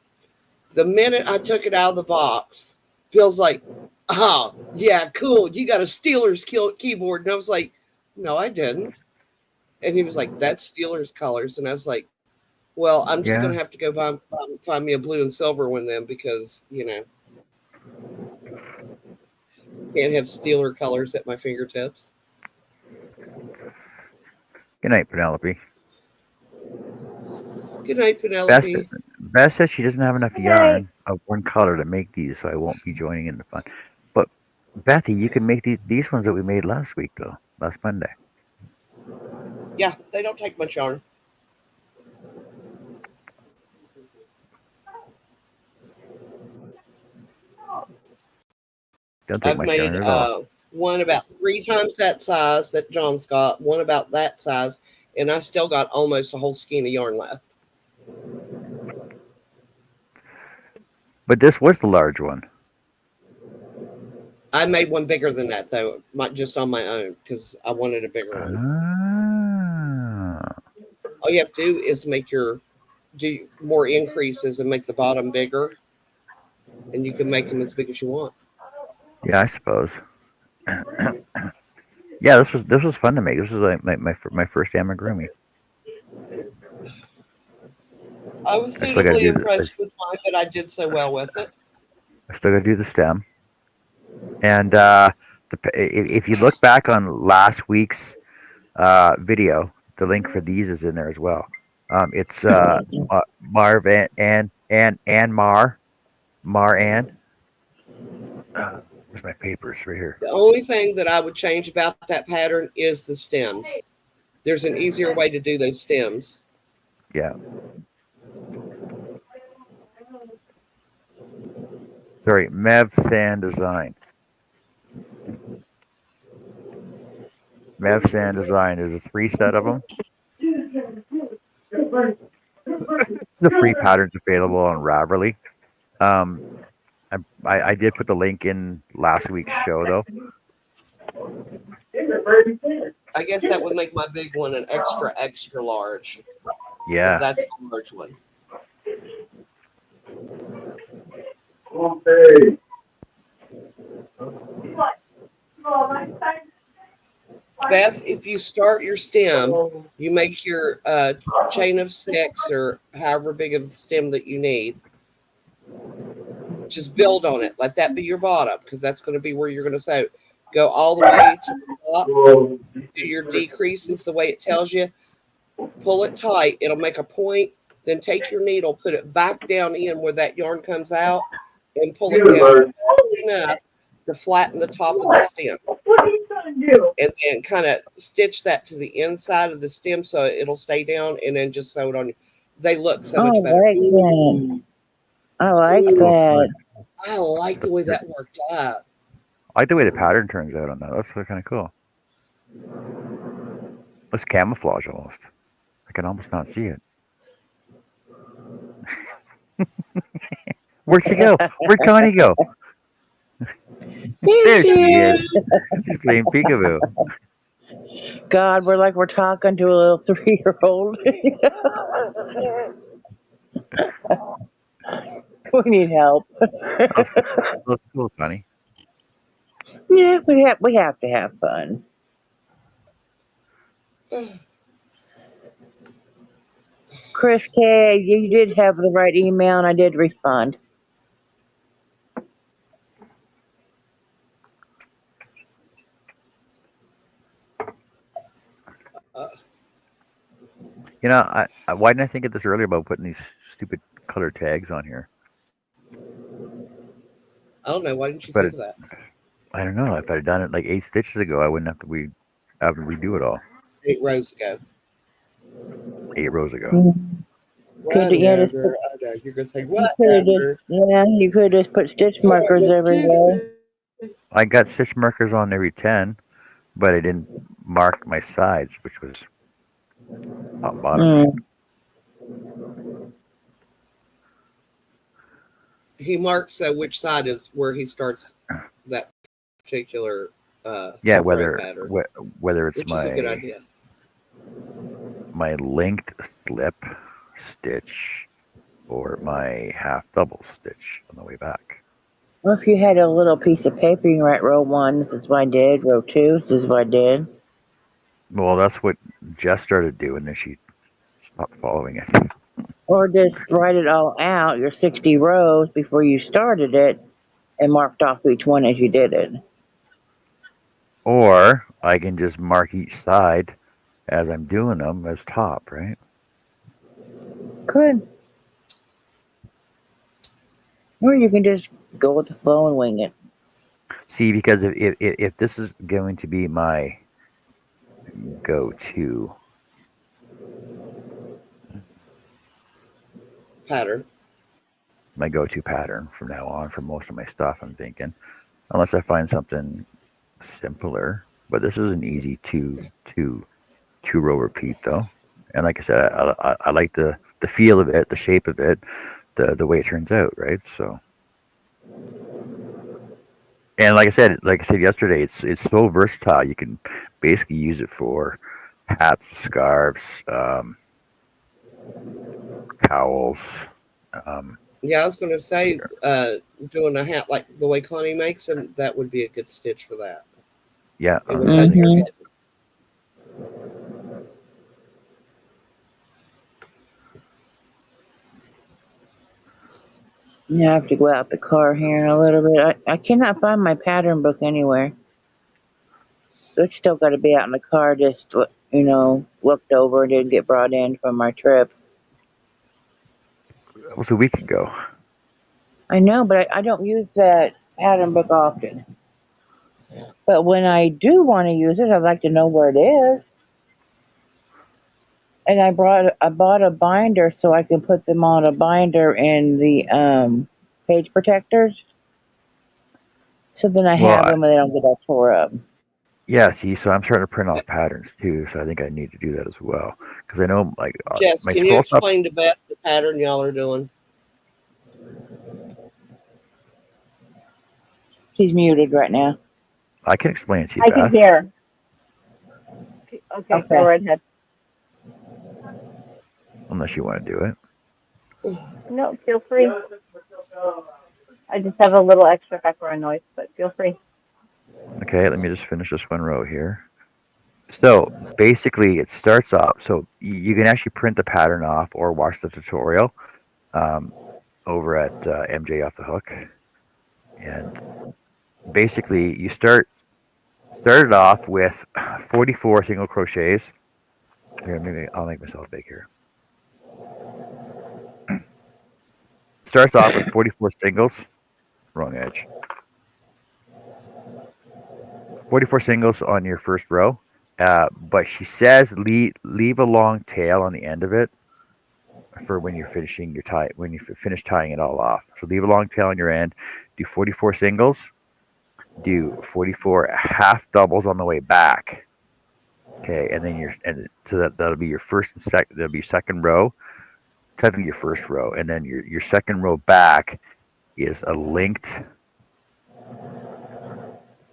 The minute I took it out of the box, Bill's like, "Oh, yeah, cool. You got a Steelers keyboard." And I was like, "No, I didn't." And he was like, "That's Steelers colors." And I was like, "Well, I'm just Yeah, going to have to go find me a blue and silver one then because, can't have Steeler colors at my fingertips." good night, Penelope. Good night, Beth, Penelope. Beth says she doesn't have enough Good night. yarn of one color to make these, so I won't be joining in the fun. But Bethy, you can make these ones that we made last week though, last Monday. Yeah, they don't take much yarn. Don't take I've much made yarn at all. one about 3 times that size that John's got, one about that size, and I still got almost a whole skein of yarn left. But this was the large one. I made one bigger than that though, just on my own because I wanted a bigger one. Ah, All you have to do is do more increases and make the bottom bigger, and you can make them as big as you want. yeah, I suppose. Yeah, this was fun to make. This was like my first amigurumi. I was I still got to suitably do the impressed with mine that I did so well with it. I still got to do the stem. And If you look back on last week's video, the link for these is in there as well. It's Marv and Mar Ann. Where's my papers? Right here. The only thing that I would change about that pattern is the stems. There's an easier way to do those stems. Yeah. Sorry, Mev Sand Design. Mev Sand Design. There's a 3 set of them. The free patterns available on Ravelry. I did put the link in last week's show though. I guess that would make my big one an extra large. Yeah. That's the large one. Okay. Beth, if you start your stem, you make your chain of 6 or however big of the stem that you need. Just build on it. Let that be your bottom because that's going to be where you're going to sew. Go all the way to the top. Do your decreases the way it tells you. Pull it tight. It'll make a point. Then take your needle, put it back down in where that yarn comes out, and pull it down enough to flatten the top of the stem. And then kind of stitch that to the inside of the stem so it'll stay down, and then just sew it on. They look so much better. I like that. I like the way that worked out. I like the way the pattern turns out on that. That's kind of cool. It's camouflage almost. I can almost not see it. Where'd she go? Where'd Connie go? There she is. She's playing peekaboo. God, we're talking to a little 3-year-old. We need help. That's cool, Connie. Yeah, we have to have fun. Chris K, you did have the right email, and I did respond. You know, why didn't I think of this earlier about putting these stupid color tags on here? I don't know. Why didn't you think of that? I don't know. If I'd done it like 8 stitches ago, I wouldn't have to redo it all. 8 rows ago. 8 rows ago. You're gonna say whatever. You could just put stitch markers everywhere. I got stitch markers on every 10, but I didn't mark my sides, which was top bottom. He marks which side is where he starts that particular Yeah, pattern, whether it's which is a good idea. My linked slip stitch or my half double stitch on the way back. Well, if you had a little piece of paper, you can write row 1, this is what I did, row 2, this is what I did. Well, that's what Jess started doing, and then she stopped following it. Or just write it all out, your 60 rows before you started it, and marked off each one as you did it. Or I can just mark each side as I'm doing them as top, right? Could. Or you can just go with the flow and wing it. See, because if this is going to be my go-to pattern, from now on for most of my stuff, I'm thinking, unless I find something simpler. But this is an easy two row repeat though, and like I said, I like the feel of it, the shape of it, the way it turns out, right? So, and like I said yesterday, it's so versatile. You can basically use it for hats, scarves, towels. Yeah, I was going to say, doing a hat like the way Connie makes them, that would be a good stitch for that. Yeah. It would have your head. You have to go out the car here in a little bit. I cannot find my pattern book anywhere. It's still got to be out in the car, just, looked over and didn't get brought in from our trip. That was a week ago. I know, but I don't use that pattern book often. But when I do want to use it, I'd like to know where it is. And I bought a binder so I can put them on a binder in the page protectors. So then I Well, have them and they don't get all tore up. yeah. See, so I'm starting to print off patterns too. So I think I need to do that as well because I know like Jess, my can you scroll shop. explain to Beth the pattern y'all are doing? She's muted right now. I can explain it to you, I can Beth, hear. Okay, go Okay. right ahead. unless you want to do it. No, feel free. I just have a little extra background noise, but feel free. Okay, let me just finish this one row here. So basically, it starts off. So you can actually print the pattern off or watch the tutorial um, over at MJ Off the Hook. And basically, you started off with 44 single crochets. Here, maybe I'll make myself big here. Starts off with 44 singles. Wrong edge. 44 singles on your first row. But she says leave a long tail on the end of it for when you're finishing your tie, when you finish tying it all off. So leave a long tail on your end. Do 44 singles. Do 44 half doubles on the way back. Okay, and then so that'll be your first and second. That'll be your second row. Technically your first row, and then your second row back is a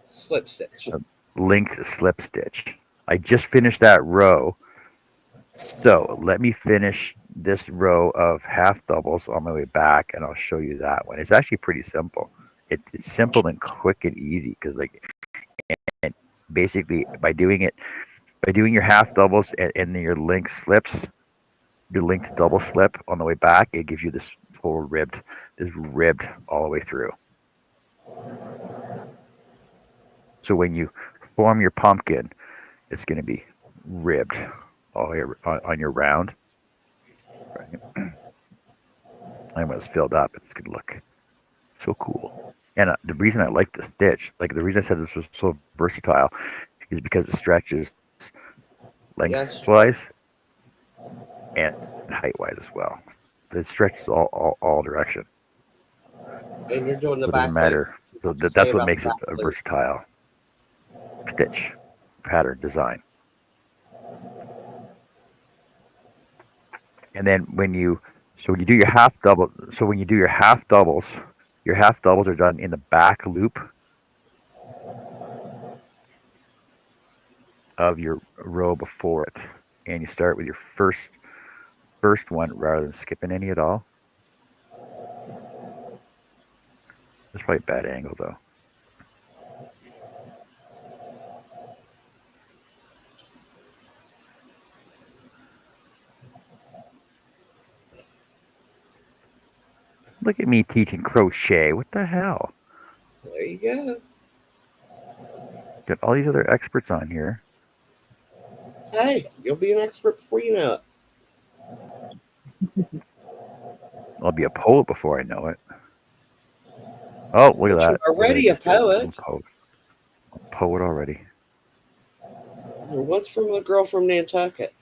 Slip stitch. linked slip stitch. I just finished that row. So let me finish this row of half doubles on my way back, and I'll show you that one. It's actually pretty simple. It's simple and quick and easy because and basically by doing your half doubles and then your linked double slip on the way back, it gives you this total ribbed all the way through. So when you form your pumpkin, it's going to be ribbed all the way on your round. Right. And when it's filled up, it's going to look so cool. And the reason I like the stitch, like the reason I said this was so versatile, is because it stretches Yes, right. lengthwise and height wise as well. It stretches all direction. And you're doing the So it doesn't back loop. matter. So What you say that's what about the makes it back a loop? versatile stitch pattern design. And then when you do your half double, so when you do your half doubles are done in the back loop of your row before it, and you start with your first one rather than skipping any at all. That's probably a bad angle though. Look at me teaching crochet. What the hell? There you go. Got all these other experts on here. Hey, you'll be an expert before you know it. I'll be a poet before I know it. Oh, look at But you're that. Look what I already a just did. I'm poet. a poet. I'm a poet already. What's from a girl from Nantucket?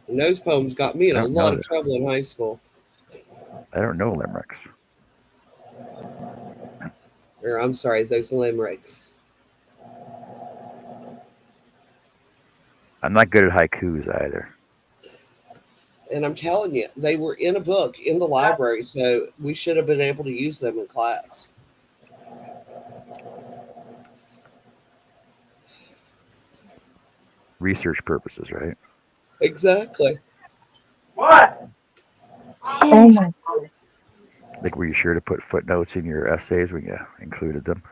And those poems got me in I a don't know lot of this. trouble in high school. I don't know limericks. Or I'm sorry, those limericks. I'm not good at haikus either. And I'm telling you, they were in a book in the library, so we should have been able to use them in class. Research purposes, right? Exactly. What? Oh my God. Like, were you sure to put footnotes in your essays when you included them?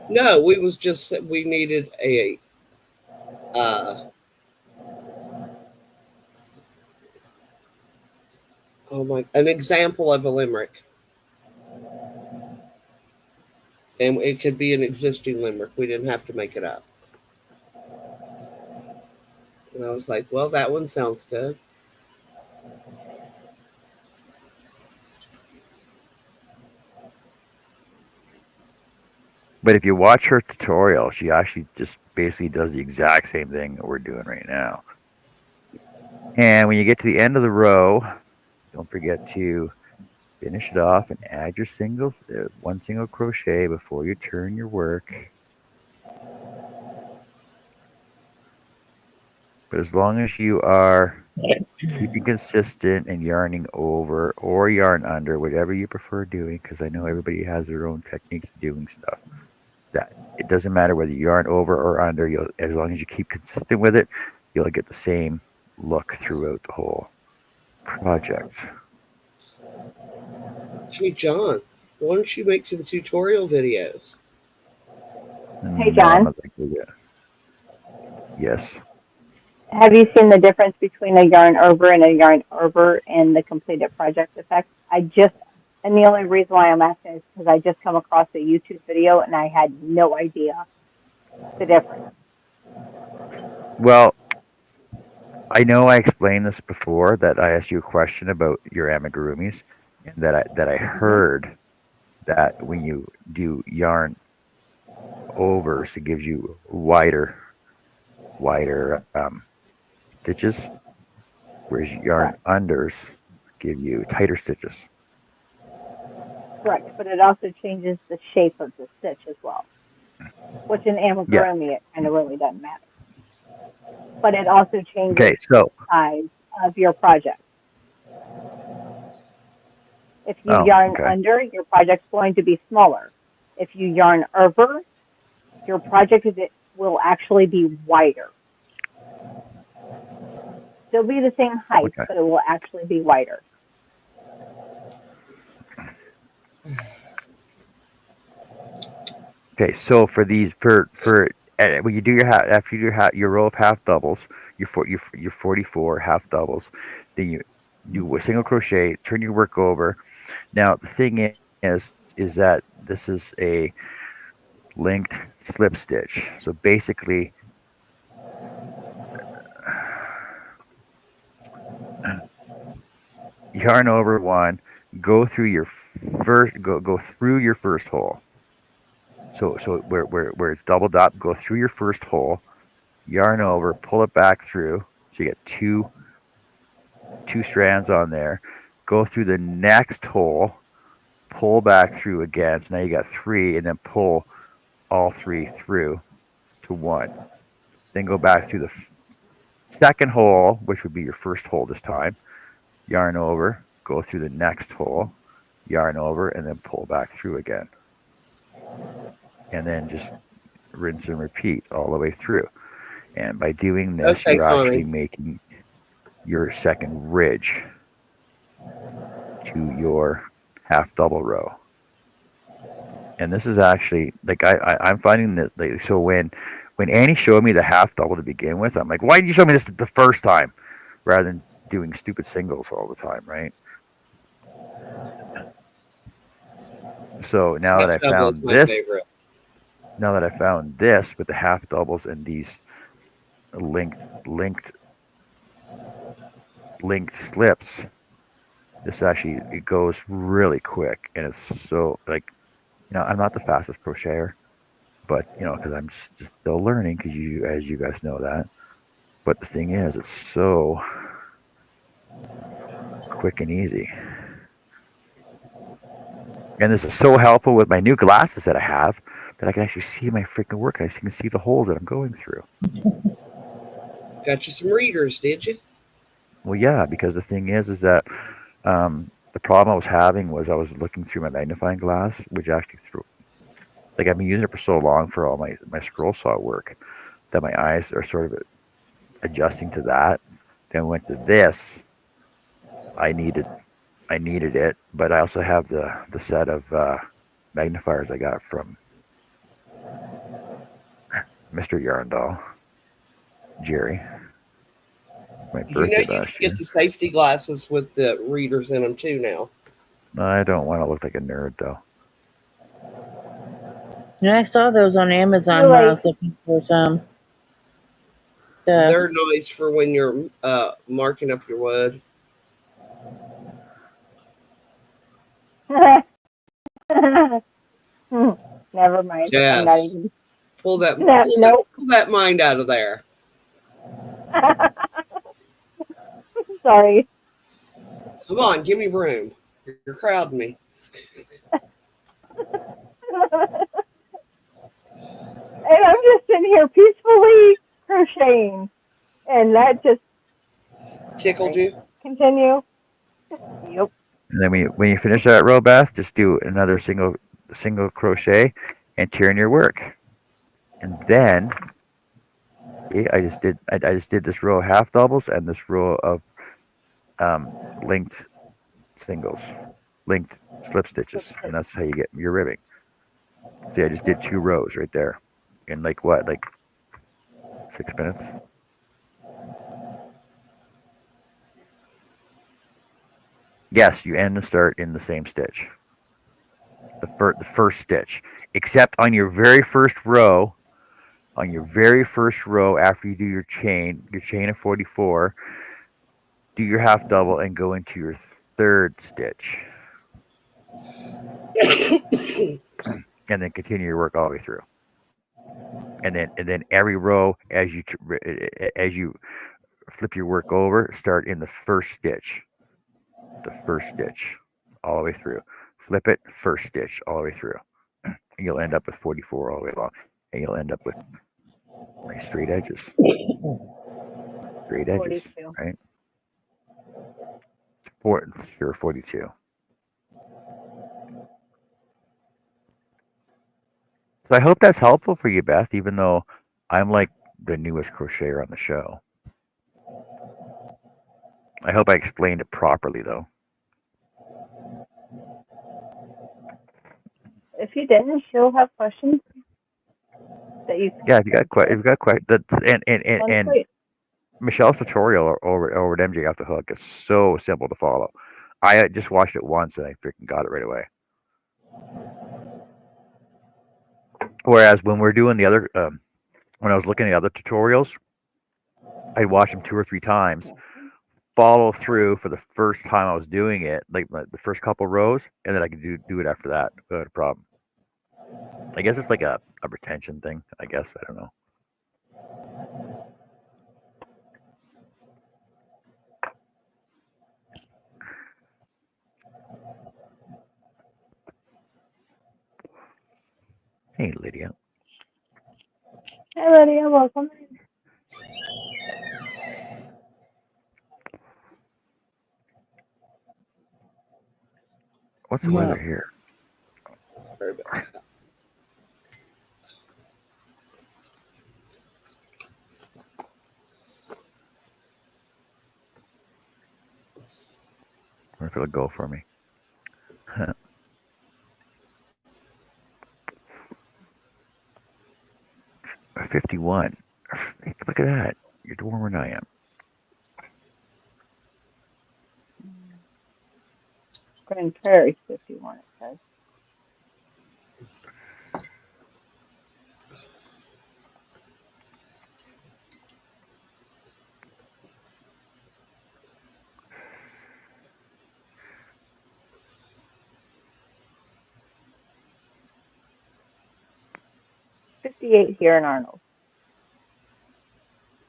No, we needed a uh, an example of a limerick. And it could be an existing limerick. We didn't have to make it up. And I was like, well, that one sounds good. But if you watch her tutorial, she actually just basically does the exact same thing that we're doing right now. And when you get to the end of the row, don't forget to finish it off and add your singles, one single crochet before you turn your work. But as long as you are keeping consistent and yarning over or yarn under, whatever you prefer doing, because I know everybody has their own techniques of doing stuff. That it doesn't matter whether you yarn over or under. You'll, as long as you keep consistent with it, you'll get the same look throughout the whole project. Hey, John, why don't you make some tutorial videos? Hey, John. No, yes. Have you seen the difference between a yarn over and a yarn over in the completed project effect? And the only reason why I'm asking is because I just come across a YouTube video and I had no idea the difference. Well, I know I explained this before that I asked you a question about your amigurumis, and that I heard that when you do yarn overs, it gives you wider stitches, whereas yarn unders give you tighter stitches. Correct, but it also changes the shape of the stitch as well, which in amigurumi it kind of really doesn't matter. But it also changes the size of your project. If you yarn under, your project's going to be smaller. If you yarn over, your project will actually be wider. Still be the same height, but it will actually be wider. Okay, so for these when you do after you do your row of half doubles, your 44 half doubles, then you do a single crochet, turn your work over. Now the thing is that this is a linked slip stitch. So basically, yarn over one, go through your first hole. So where it's doubled up, go through your first hole, yarn over, pull it back through. So you get two strands on there. Go through the next hole, pull back through again. So now you got 3, and then pull all 3 through to 1. Then go back through the second hole, which would be your first hole this time. Yarn over, go through the next hole, yarn over, and then pull back through again. And then just rinse and repeat all the way through. And by doing this, you're actually making your second ridge to your half double row. And this is actually like I'm finding that so when Annie showed me the half double to begin with, I'm like, why did you show me this the first time rather than doing stupid singles all the time, right? So now that I found this, with the half doubles and these linked slips, this actually it goes really quick, and it's so like, I'm not the fastest crocheter, but because I'm just still learning, because as you guys know that. But the thing is, it's so quick and easy. And this is so helpful with my new glasses that I have, that I can actually see my freaking work. I can see the holes that I'm going through. Got you some readers, did you? Well, yeah, because the thing is that the problem I was having was I was looking through my magnifying glass, which actually like I've been using it for so long for all my scroll saw work that my eyes are sort of adjusting to that. Then I went to this. I needed it, but I also have the set of magnifiers I got from Mr. Yarndall, Jerry. My birthday you can get the safety glasses with the readers in them too now. I don't want to look like a nerd though. And I saw those on Too Amazon when I late. was looking for some stuff. They're nice for when you're marking up your wood. Never mind. I'm not Yes. even. Pull that No, pull that nope. pull that mind out of there. Sorry. Come on, give me room. You're crowding me. And I'm just sitting here peacefully crocheting, and that just Tickled right. you? Continue. Yep. And then when you finish that row, Beth, just do another single crochet and turn your work. And then see, I just did this row of half doubles and this row of linked singles, linked slip stitches, and that's how you get your ribbing. See, I just did 2 rows right there in like what, like 6 minutes. Yes, you end and start in the same stitch, the first stitch, except on your very first row. On your very first row, after you do your chain of 44, do your half double and go into your third stitch, and then continue your work all the way through. And then every row as you flip your work over, start in the first stitch, all the way through. Flip it, first stitch, all the way through. And you'll end up with 44 all the way along, and you'll end up with nice straight edges, 42. right? Four, sure, 42. So I hope that's helpful for you, Beth, even though I'm like the newest crocheter on the show. I hope I explained it properly, though. If you didn't, she'll have questions that you Yeah, if you can got quite that, on and plate. Michelle's tutorial over at MJ Off the Hook is so simple to follow. I just watched it once and I freaking got it right away. Whereas when we're doing the other, when I was looking at other tutorials, I'd watch them 2 or 3 times, follow through for the first time I was doing it, like the first couple rows, and then I could do it after that without a problem. I guess it's like a retention thing. I guess I don't know. Hey, Lydia. Hey, Lydia, welcome. What's the weather What? here? Sorry about that. I wonder if it'll go for me. 51. Look at that. You're warmer than I am. Grand Prairie 51, it says. '58 here in Arnold.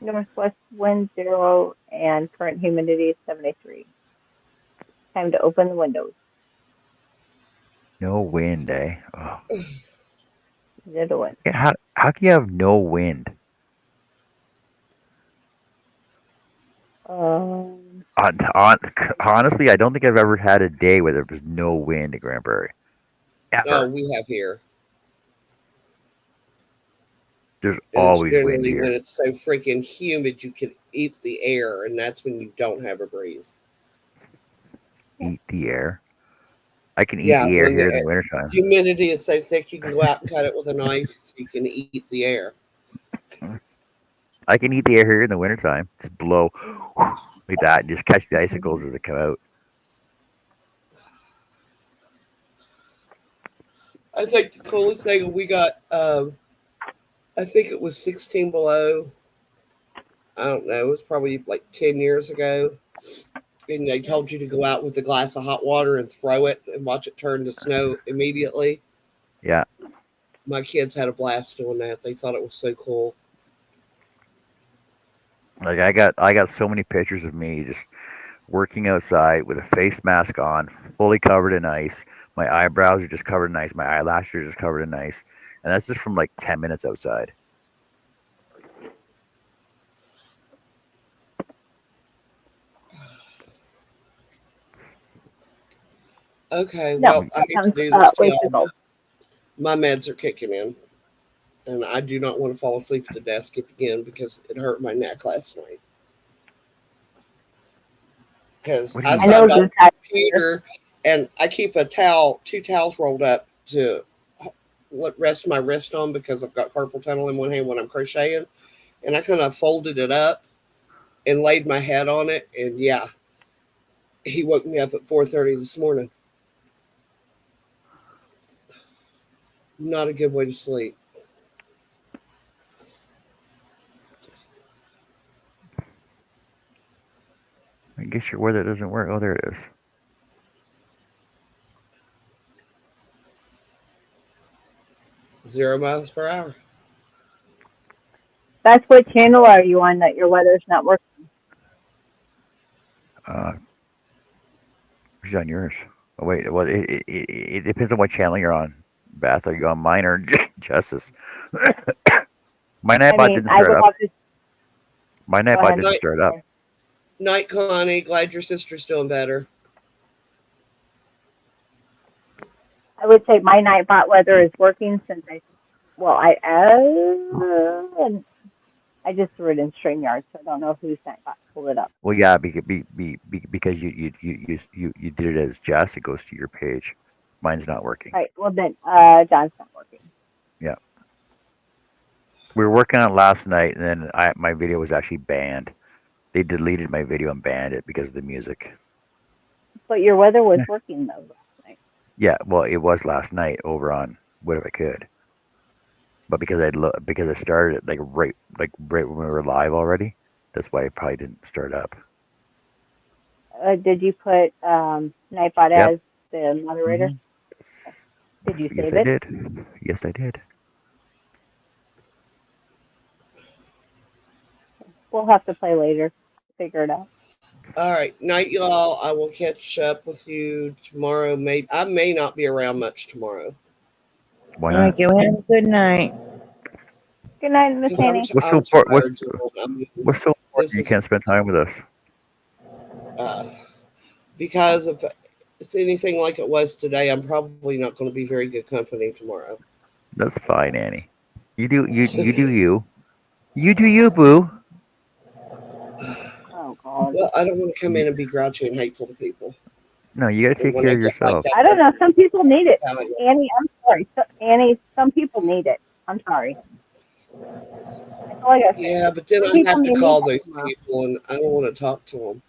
Northwest wind 0 and current humidity is 73. Time to open the windows. No wind, eh? Oh. Zero wind. Yeah, how can you have no wind? Um, Honestly, I don't think I've ever had a day where there was no wind in Grand Prairie. No, Ever. we have here. There's And it's always wind generally when here. it's so freaking humid you can eat the air, and that's when you don't have a breeze. Eat the air. I can eat Yeah, the air when here in the the wintertime. humidity is so thick you can go out and cut it with a knife so you can eat the air. I can eat the air here in the wintertime. Just blow like that and just catch the icicles as they come out. I think the coolest thing we got, I think it was 16 below. I don't know. It was probably like 10 years ago. And they told you to go out with a glass of hot water and throw it and watch it turn to snow immediately. Yeah. My kids had a blast doing that. They thought it was so cool. Like I got so many pictures of me just working outside with a face mask on, fully covered in ice. My eyebrows are just covered in ice. My eyelashes are just covered in ice. And that's just from like 10 minutes outside. Okay, No, well, I that hate to sounds do this to way y'all. too cold. My meds are kicking in. And I do not want to fall asleep at the desk again because it hurt my neck last night. Because What do I you I mean? know signed off this the guy. computer and I keep two towels rolled up to rest my wrist on because I've got carpal tunnel in one hand when I'm crocheting. And I kind of folded it up and laid my head on it. And yeah, he woke me up at 4:30 this morning. Not a good way to sleep. I guess your weather doesn't work. Oh, there it is. Zero miles per hour. That's what channel are you on that your weather's not working? Uh, who's on yours? Oh, wait. Well, it depends on what channel you're on. Beth, are you on mine or Justice? My I Nightbot mean, didn't I start would up. have to My go Nightbot ahead. didn't Night, start up. night, Connie. Glad your sister's doing better. I would say my Nightbot weather is working since and I just threw it in StreamYard, so I don't know whose Nightbot pulled it up. Well, yeah, because you did it as Jess, it goes to your page. Mine's not working. Right. Well, then John's not working. Yeah, we were working on it last night, and then my video was actually banned. They deleted my video and banned it because of the music. But your weather was Yeah, working though last night. yeah. Well, it was last night over on What If I Could, but because I started it like right when we were live already. That's why it probably didn't start up. Did you put Nightbot Yep. as the moderator? hmm Did you Yes, save I it? did. Yes, I did. We'll have to play later. Figure it out. All right. Night, y'all. I will catch up with you tomorrow. I may not be around much tomorrow Why All right, not? go ahead. Good night. Good night, Miss because I'm, Annie. t- What's so I'm important? tired. I mean, What's so important? this You is can't spend time with us. uh, because if it's anything like it was today, I'm probably not going to be very good company tomorrow. That's fine, Annie. You do you. You do you, boo. Oh God. Well, I don't want to come You, in and be grouchy and hateful to people. no, you gotta And take when care I of get like yourself. that, I don't that's know. Some people need it. how I am. Annie, I'm sorry. Annie, some people need it. I'm sorry. That's all I gotta say. Yeah, but then Some I people have to may need call that those tomorrow. people, and I don't want to talk to them.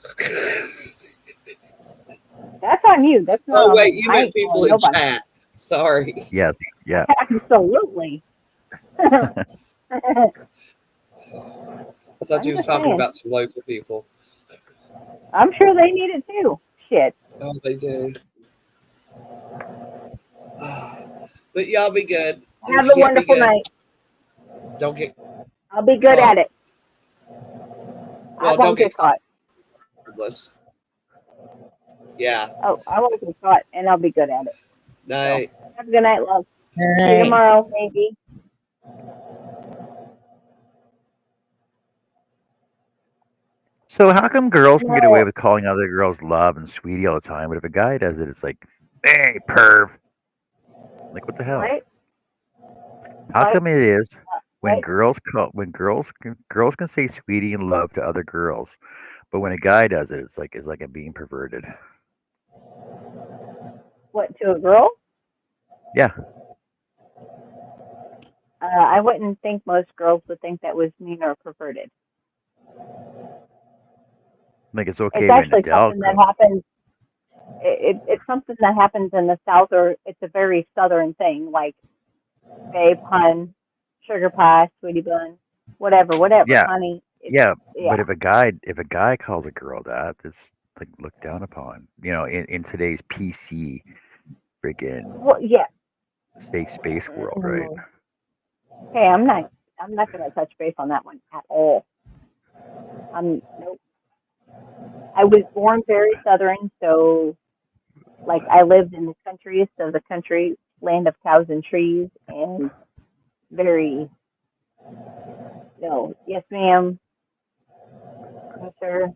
That's on you. That's not Oh on wait, me. you I meant ain't people calling in nobody. chat. Sorry. Yes, yeah. Absolutely. I'm I thought you was just talking saying. about some local people. I'm sure they need it too. Shit. Oh, they do. But y'all be good. And if Have you a can't be wonderful good, night. don't get I'll be good at caught. it. I Well, don't won't get get caught caught. regardless. Yeah. Oh, I won't get caught, and I'll be good at it. So, Night. have a good night, love. All See you right. tomorrow, maybe. So how come girls can get away No, with calling other girls love and sweetie all the time, but if a guy does it, it's like, hey, perv. Like what the hell? right? How Right? come it is Right? when girls can say sweetie and love to other girls, but when a guy does it, it's like I'm being perverted. What, to a girl? Yeah, I wouldn't think most girls would think that was mean or perverted. like it's It's okay when actually Adele something that girl. happens. It's something that happens in the South, or it's a very Southern thing, like babe, hun, sugar pie, sweetie bun, whatever, Yeah, honey. yeah. But Yeah. if a guy calls a girl that, it's like looked down upon. In today's PC freaking Well, yeah. safe space world, right? Mm. Hey, I'm not going to touch base on that one at all. Nope. I was born very Southern, so like I lived in the countryest of the country, land of cows and trees, and very no, yes, ma'am, no, sir,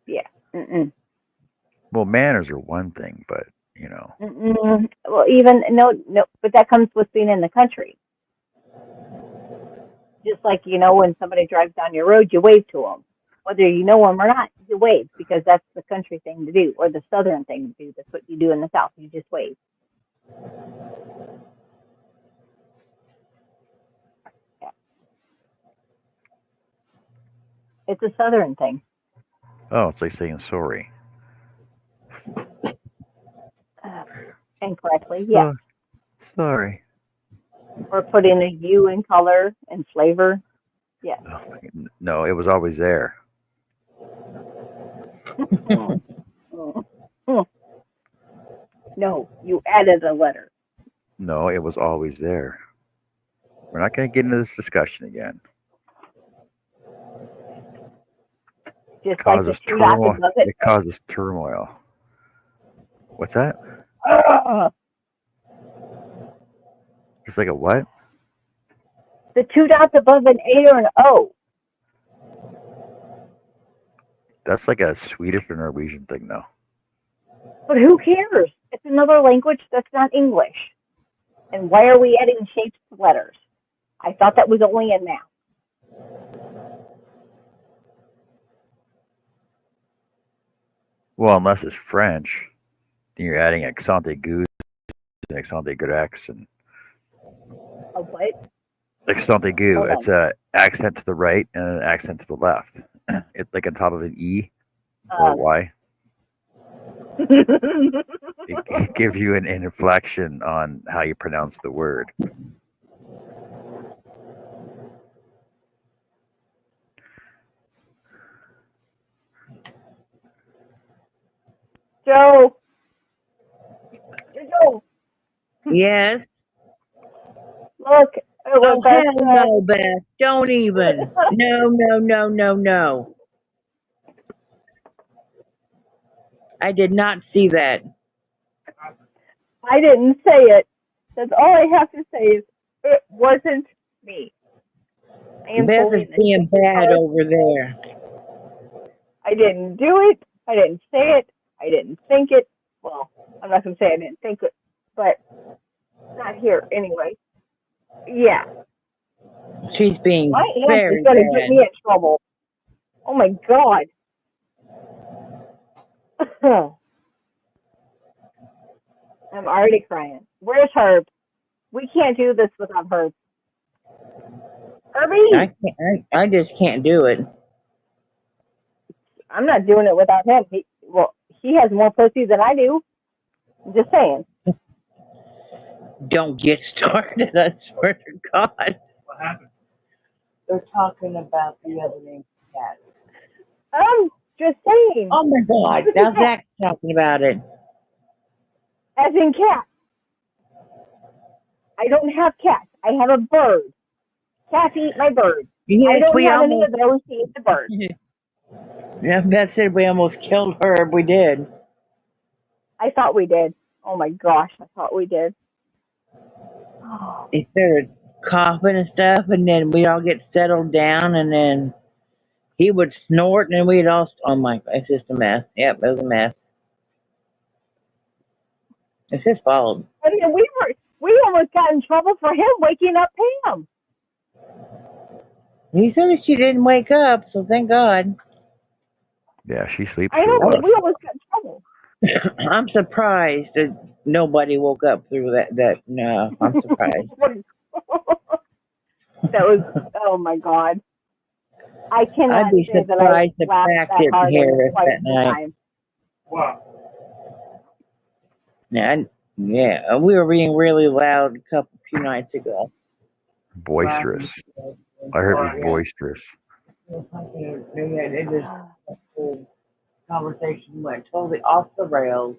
yeah, mm-mm, Well, manners are one thing, but mm-mm. Well, even no, but that comes with being in the country. Just like when somebody drives down your road, you wave to them, whether you know them or not. You wave because that's the country thing to do, or the Southern thing to do. That's what you do in the South. You just wave. Yeah. It's a Southern thing. oh, it's like saying sorry. Uh, Incorrectly, yes. So sorry. Or put in a U in color and flavor. Yes. Oh, no, it was always there. Mm, mm, mm. No, you added a letter. No, it was always there. We're not going to get into this discussion again. Just like the Causes two dots turmoil. above it. It causes turmoil. What's that? It's like a what? The two dots above an A or an O. That's like a Swedish or Norwegian thing, though. But who cares? It's another language that's not English. And why are we adding shapes to letters? I thought that was only in math. Well, unless it's French, then you're adding accent aigu and accent aigu and Oh, what? accent aigu. Hold It's on. a accent to the right and an accent to the left. It's like on top of an E or a Y. It gives you an inflection on how you pronounce the word. Joe. Joe. Yes. Look at Oh, what Beth hell said. no, Beth. Don't even. No, no, no, no, no. I did not see that. I didn't say it. That's all I have to say is it wasn't me. I am Beth fully is in the being chicken bad heart. over there. I didn't do it. I didn't say it. I didn't think it. Well, I'm not going to say I didn't think it, but not here anyway. Yeah. She's being My aunt is very going to get me bad. in trouble. Oh my God. I'm already crying. Where's Herb? We can't do this without Herb. I Herbie! can't. I just can't do it. I'm not doing it without him. He has more pussy than I do. I'm just saying. Don't get started. I swear to God. What happened? They're talking about the other name cat. I'm just saying. Oh my God. Who's a Now cat? Zach's talking about it. As in cat. I don't have cats. I have a bird. Cats eat my bird. I Yes, don't we have any almost. of those to eat the bird. Yeah, Beth said we almost killed Herb. We did. I thought we did. Oh my gosh, I thought we did. Oh, He started coughing and stuff, and then we'd all get settled down, and then he would snort, and then we'd all. Oh my! It's just a mess. Yep, it was a mess. It's his fault. I mean, we almost got in trouble for him waking up Pam. He said she didn't wake up, so thank God. Yeah, she sleeps I through know, a but lot. we almost got in trouble. I'm surprised that nobody woke up through that. No, I'm surprised. That was, oh my God. I I'd cannot be say that I surprised if laughed Zach that didn't hard in hear us quite that some night. time. Wow. Yeah, we were being really loud a few nights ago. Boisterous. I heard it was boisterous. It just the whole conversation went totally off the rails.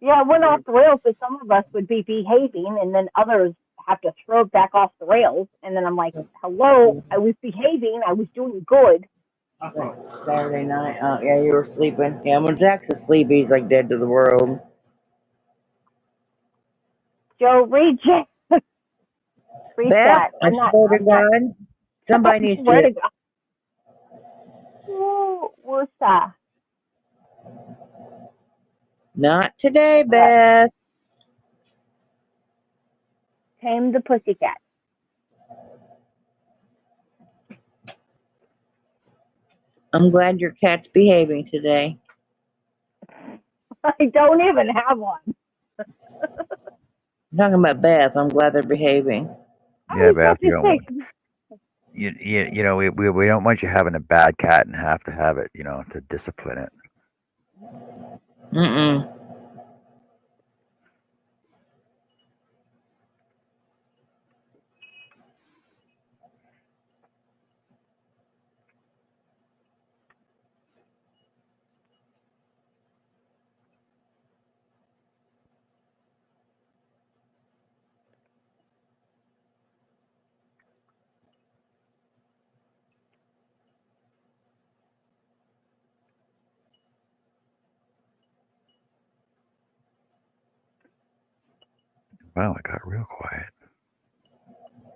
Yeah, it went off the rails, but some of us would be behaving, and then others have to throw it back off the rails. And then I'm like, hello, I was behaving, I was doing good. Saturday night, yeah, you were sleeping. Yeah, when Zach's asleep, he's like dead to the world. Joe, read Beth, that. I swear to God, somebody needs Where to. to go? Ooh, where's that? Not today, Beth. Tame the pussycat. I'm glad your cat's behaving today. I don't even have one. I'm talking about Beth. I'm glad they're behaving. I Yeah, was Beth, about to say, we don't want you having a bad cat and have to have it, to discipline it. Mm-mm. Wow, it got real quiet.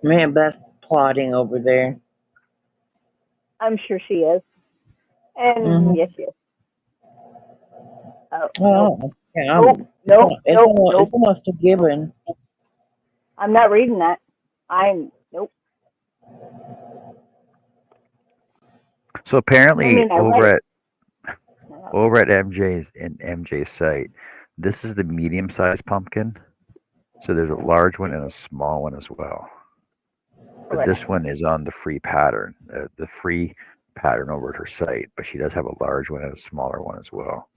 Man, Beth's plotting over there. I'm sure she is. And yes, she is. Oh, Oh, yeah, nope. it's almost a given. I'm not reading that. Nope. So apparently, I mean, I read it. over at MJ's site, this is the medium-sized pumpkin. So there's a large one and a small one as well. But this one is on the free pattern, over at her site. But she does have a large one and a smaller one as well.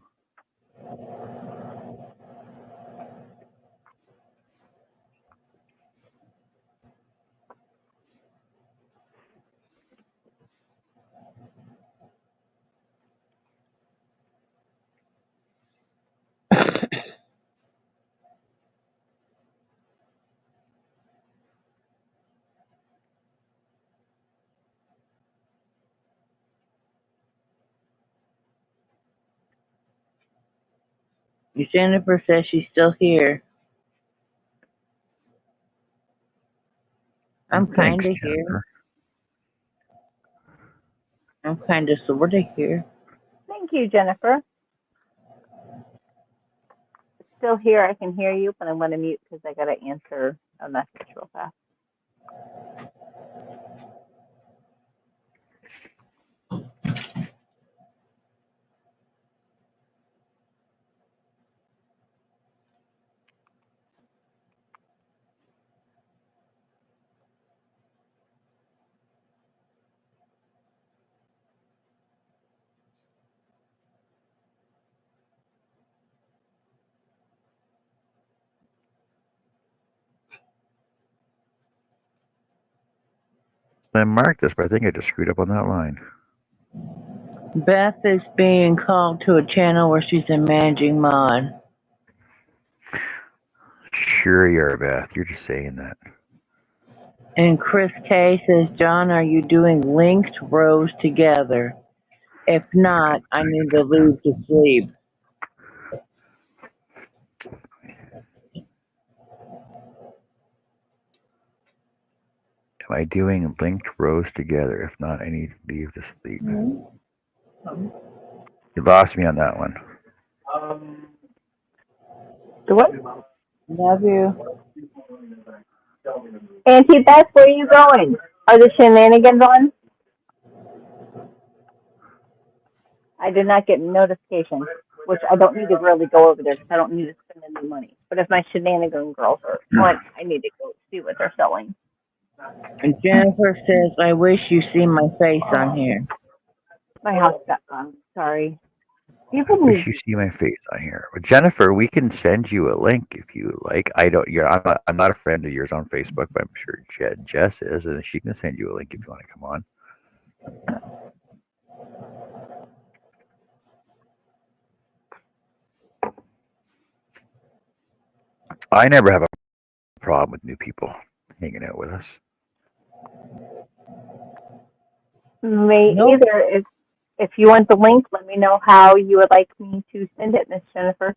Jennifer says she's still here. I'm kind of here. I'm kind of sort of here. Thank you, Jennifer. Still here. I can hear you, but I'm going to mute because I got to answer a message real fast. I marked this, but I think I just screwed up on that line. Beth is being called to a channel where she's a managing mod. Sure you are, Beth. You're just saying that. And Chris K says, John, are you doing linked rows together? If not, I need to leave to sleep. Am I doing linked rows together? If not, I need to leave to sleep. Mm-hmm. You lost me on that one. What? Love you. Auntie Beth, where are you going? Are the shenanigans on? I did not get notifications, which I don't need to really go over there because I don't need to spend any money. But if my shenanigan girls are on, I need to go see what they're selling. And Jennifer says, I wish you see my face on here. My house got gone. Sorry. People Wish need. you see my face on here. Well, Jennifer, we can send you a link if you like. I don't. I'm not a friend of yours on Facebook, but I'm sure Jess is, and she can send you a link if you want to come on. I never have a problem with new people hanging out with us. Me Nope. either. If you want the link, let me know how you would like me to send it, Miss Jennifer.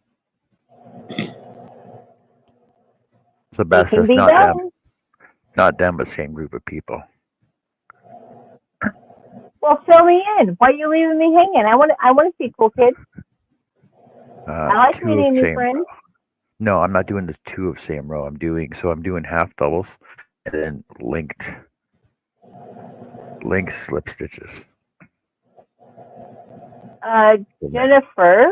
It's the It best. can It's be done. not them, but same group of people. Well, fill me in. Why are you leaving me hanging? I want to see cool kids. I like Two of meeting new same. friends. No, I'm not doing the two of same row. I'm doing half doubles and then linked slip stitches. Jennifer,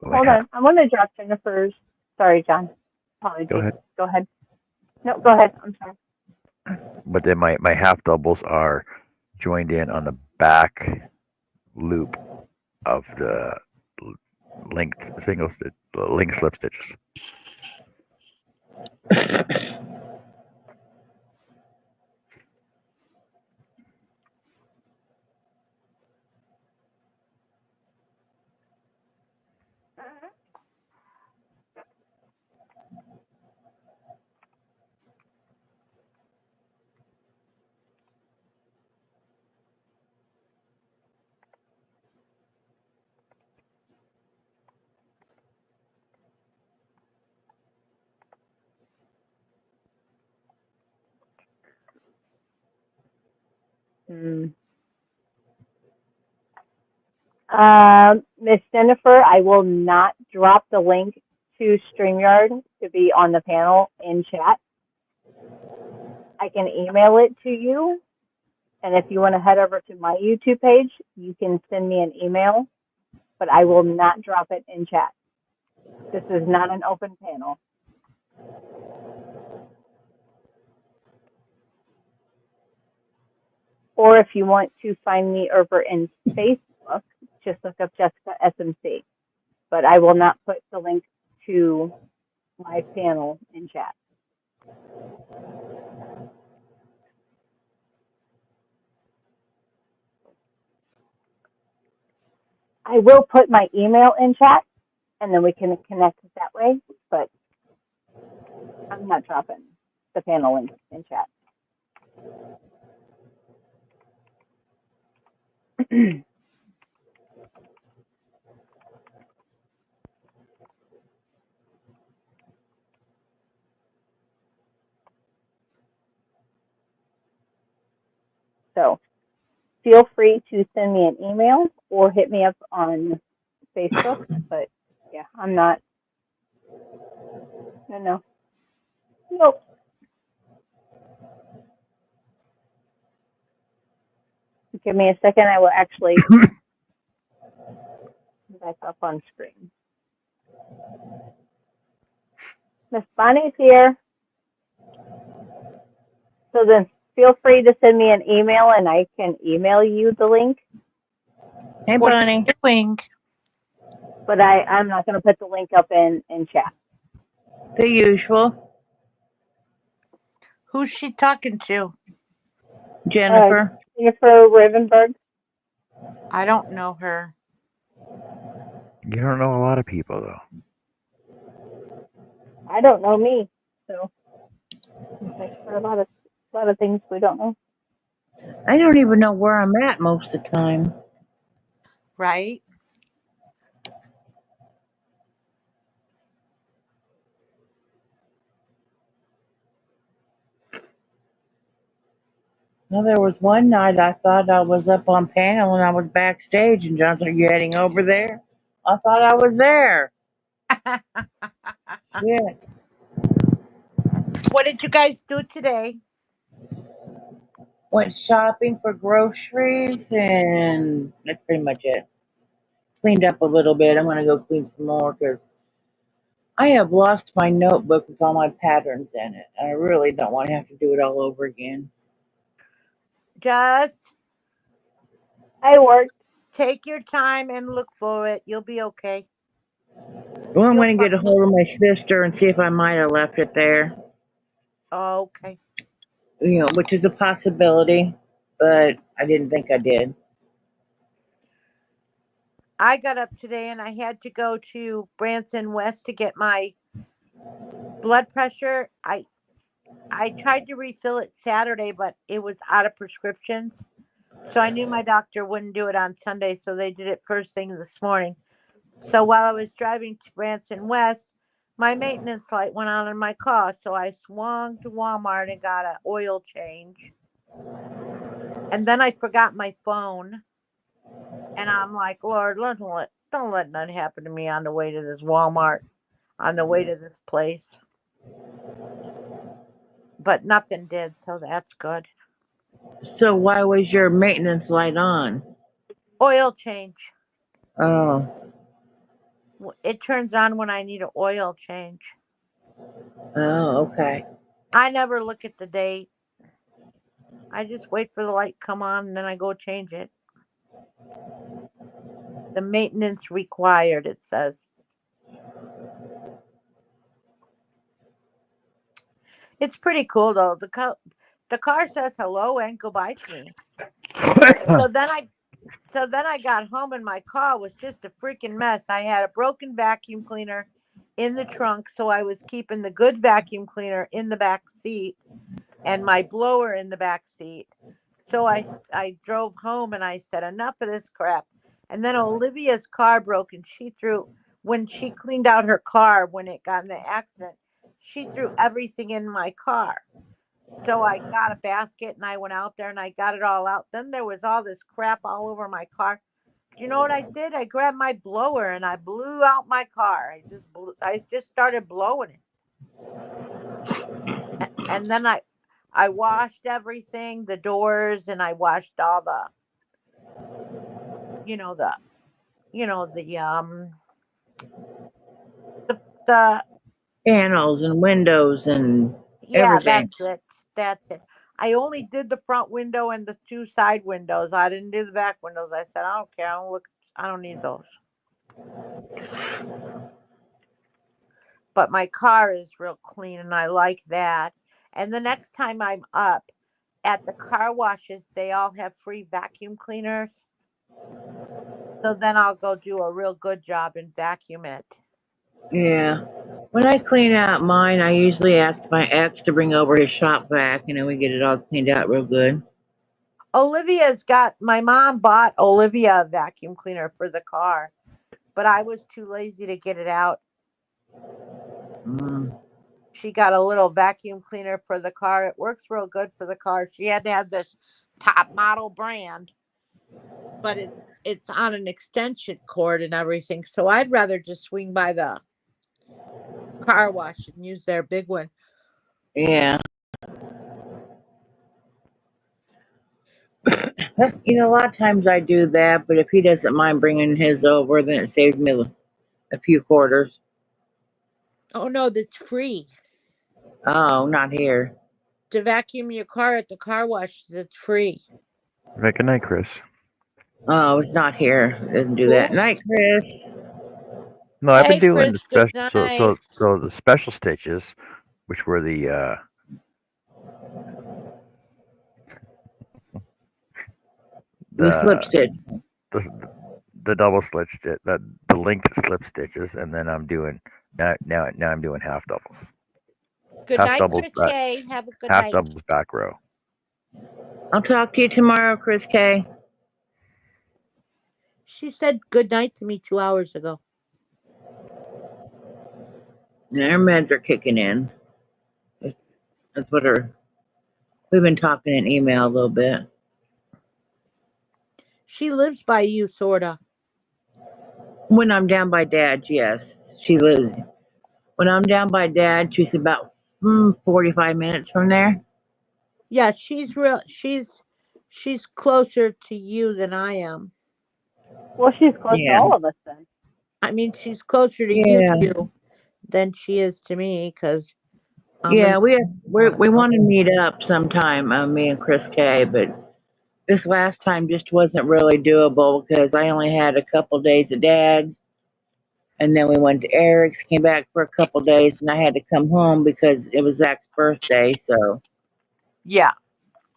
My hold on. I'm going to drop Jennifer's. Sorry, John. Apologies. Go ahead. No, go ahead. I'm sorry. But then my half doubles are joined in on the back loop of the linked linked slip stitches. Miss Jennifer, I will not drop the link to StreamYard to be on the panel in chat. I can email it to you. And if you want to head over to my YouTube page, you can send me an email, but I will not drop it in chat. This is not an open panel. Or if you want to find me over in Facebook, just look up Jessica SMC. But I will not put the link to my panel in chat. I will put my email in chat, and then we can connect that way, but I'm not dropping the panel link in chat. So feel free to send me an email or hit me up on Facebook, but yeah, I'm not. No. Nope. Give me a second. I will actually back up on screen. Miss Bonnie's here. So then feel free to send me an email and I can email you the link. Hey, Bonnie. But I'm not going to put the link up in chat. The usual. Who's she talking to? Jennifer. Jennifer Ravenberg. I don't know her. You don't know a lot of people though. I don't know me, so there's a lot of things we don't know. I don't even know where I'm at most of the time. Right? Well, there was one night I thought I was up on panel and I was backstage, and John's like, "You heading over there?" I thought I was there. Yeah. What did you guys do today? Went shopping for groceries, and that's pretty much it. Cleaned up a little bit. I'm going to go clean some more because I have lost my notebook with all my patterns in it. I really don't want to have to do it all over again. Just I worked. take your time and look for it. You'll be okay. Well, I'm You'll going to get a find it. hold of my sister and see if I might have left it there. Okay. Which is a possibility, but I didn't think I did. I got up today and I had to go to Branson West to get my blood pressure. I tried to refill it Saturday, but it was out of prescriptions. So I knew my doctor wouldn't do it on Sunday, so they did it first thing this morning. So while I was driving to Branson West, my maintenance light went on in my car, so I swung to Walmart and got an oil change. And then I forgot my phone. And I'm like, Lord, don't let nothing happen to me on the way to this Walmart, on the way to this place. But nothing did, so that's good. So why was your maintenance light on? Oil change. Oh, It turns on when I need an oil change. oh, okay. I never look at the date. I just wait for the light to come on and then I go change it. The maintenance required, it says. It's pretty cool though. The car says hello and goodbye to me. So then I got home and my car was just a freaking mess. I had a broken vacuum cleaner in the trunk, so I was keeping the good vacuum cleaner in the back seat and my blower in the back seat. So I drove home and I said, enough of this crap. And then Olivia's car broke and when she cleaned out her car when it got in the accident, she threw everything in my car. So I got a basket and I went out there and I got it all out. Then there was all this crap all over my car. Do you know what I did? I grabbed my blower and I blew out my car. I just started blowing it. And then I washed everything, the doors, and I washed all you know the the Panels and windows and yeah, everything. that's it. That's it. I only did the front window and the two side windows. I didn't do the back windows. I said, I don't care. I don't need those. But my car is real clean and I like that. And the next time I'm up at the car washes, they all have free vacuum cleaners. So then I'll go do a real good job and vacuum it. Yeah. When I clean out mine, I usually ask my ex to bring over his shop vac, and then we get it all cleaned out real good. My mom bought Olivia a vacuum cleaner for the car, but I was too lazy to get it out. Mm. She got a little vacuum cleaner for the car. It works real good for the car. She had to have this top model brand, but it's on an extension cord and everything. So I'd rather just swing by the car wash and use their big one. Yeah. A lot of times I do that, but if he doesn't mind bringing his over, then it saves me a few quarters. Oh no, that's free. Oh, not here. To vacuum your car at the car wash, it's free. Good night, Chris. Oh, it's not here. It doesn't do that. Cool. Night, Chris. No, I've been Hey doing the Chris, good special. night. So the special stitches, which were The slip the stitch. the the double slip stitch, the linked slip stitches, and then I'm doing now I'm doing half doubles, Good half night, doubles Chris back, K. Have a good half night. doubles back row. I'll talk to you tomorrow, Chris K. She said good night to me 2 hours ago. And our meds are kicking in. That's what we've been talking in email a little bit. She lives by you, sorta. When I'm down by Dad's, yes, she lives. When I'm down by Dad, she's about 45 minutes from there. Yeah, she's closer to you than I am. Well, she's close to Yeah, all of us then. I mean, she's closer to you yeah, than she is to me because I'm in yeah. We Ohio. want to meet up sometime, me and Chris K. But this last time just wasn't really doable because I only had a couple days of Dad's, and then we went to Eric's, came back for a couple days, and I had to come home because it was Zach's birthday. So Yeah,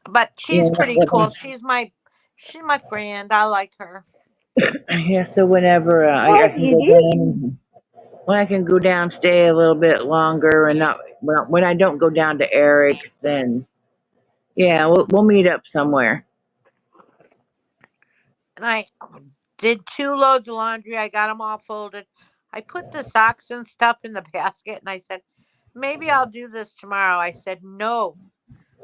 but she's pretty cool. yeah, She's my friend. I like her. yeah. So whenever I What can you go do? down, when I can go down, stay a little bit longer, and not when I don't go down to Eric's, then yeah, we'll meet up somewhere. And I did 2 loads of laundry. I got them all folded. I put the socks and stuff in the basket, and I said, maybe I'll do this tomorrow. I said, no.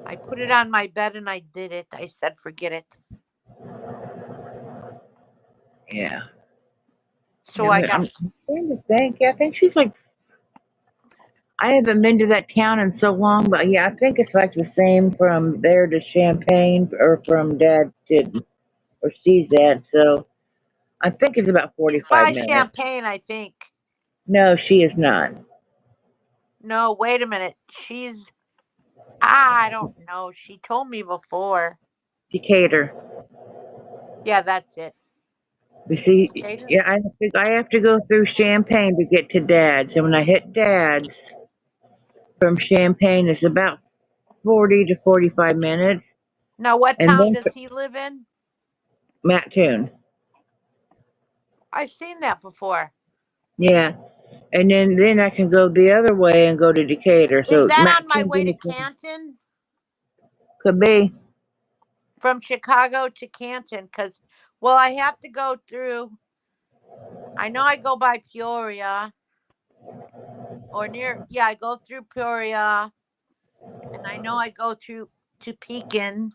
I put it on my bed and I did it. I said, forget it. Yeah. So I got, I'm trying to think. Yeah, I think she's like, I haven't been to that town in so long, but yeah, I think it's like the same from there to Champaign or from Dad to where she's at. So I think it's about she's 45 by minutes. Champagne, I think. No, she is not. No, wait a minute. I don't know. She told me before. Decatur. Yeah, that's it. You see, Decatur? yeah, I have to go through Champaign to get to Dad's. And when I hit Dad's from Champaign, it's about 40 to 45 minutes. Now, what And town then does he live in? Mattoon. I've seen that before. Yeah. And then I can go the other way and go to Decatur. Is So that on my Mattoon's way in to between. Canton? Could be. From Chicago to Canton? Because, well, I have to go through, I know I go by Peoria or near, yeah, I go through Peoria, and I know I go through to Pekin,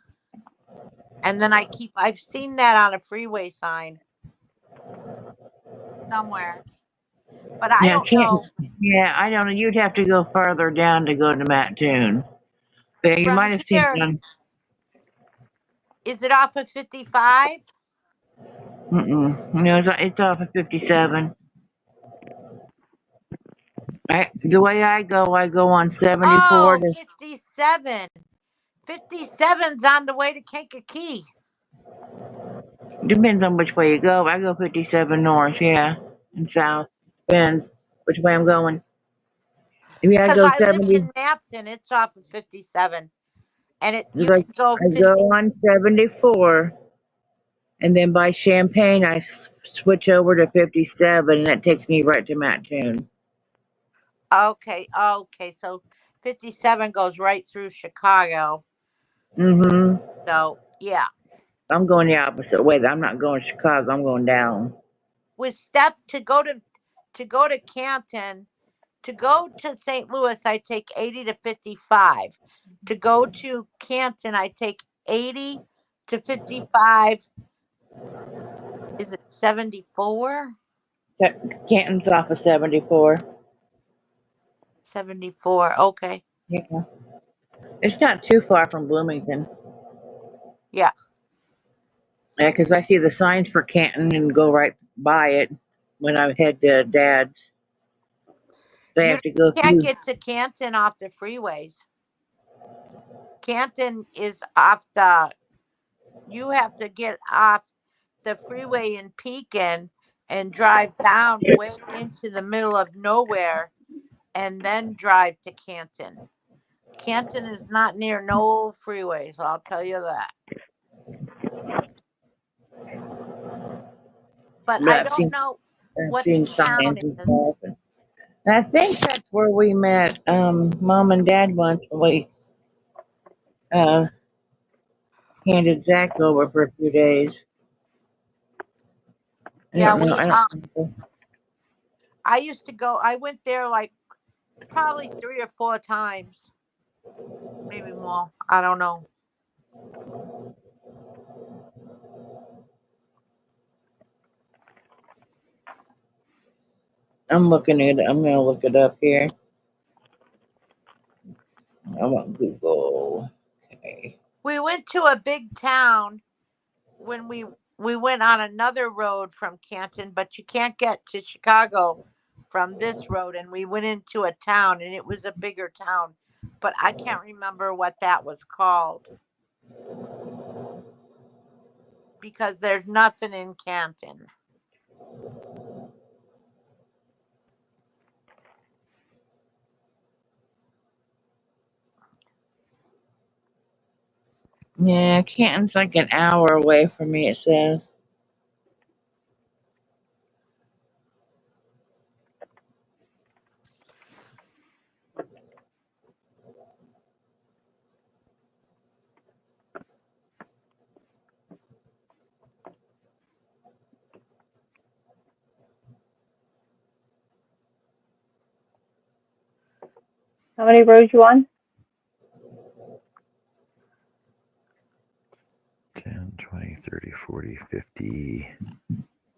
and then I've seen that on a freeway sign somewhere, but I Yeah, don't know. Canton. Yeah, I don't know. You'd have to go farther down to go to Mattoon. But you From might have seen it here, on. is it off of 55? No, it's off of 57. The way I go on 74 Oh, to 57. 57's on the way to Kankakee. depends on which way you go. I go 57 north, yeah, and south. Depends which way I'm going. Yeah, I Because go I live 70. in Matson, it's off of 57. And you Like can go I go 50. on 74, and then by Champagne I switch over to 57, and that takes me right to Mattoon. Okay, okay. So 57 goes right through Chicago. Mhm. So, yeah. I'm going the opposite way. I'm not going to Chicago. I'm going down. With Steph to go to Canton, to go to St. Louis, I take 80 to 55. To go to Canton, I take 80 to 55. Is it 74? Canton's off of 74. 74. Okay. Yeah. It's not too far from Bloomington. Yeah. Yeah, 'cause I see the signs for Canton and go right by it when I head to Dad's. They You have to go can't through. get to Canton off the freeways. Canton is off the, you have to get off the freeway in Pekin and drive down way into the middle of nowhere and then drive to Canton. Canton is not near no freeways, I'll tell you that. But But I don't know I've what the seen town signs and is. stuff. And I think that's where we met Mom and Dad once when we uh, handed Zach over for a few days. I Yeah, don't know. I don't remember. I used to go, I went there like probably 3 or 4 times, maybe more. I don't know. I'm looking at it. I'm gonna look it up here. I'm on Google. Okay. We went to a big town when we went on another road from Canton, but you can't get to Chicago from this road. And we went into a town, and it was a bigger town, but I can't remember what that was called. because there's nothing in Canton. Yeah, Canton's like an hour away from me, it says. How many rows you on? 10, 20, 30, 40, 50,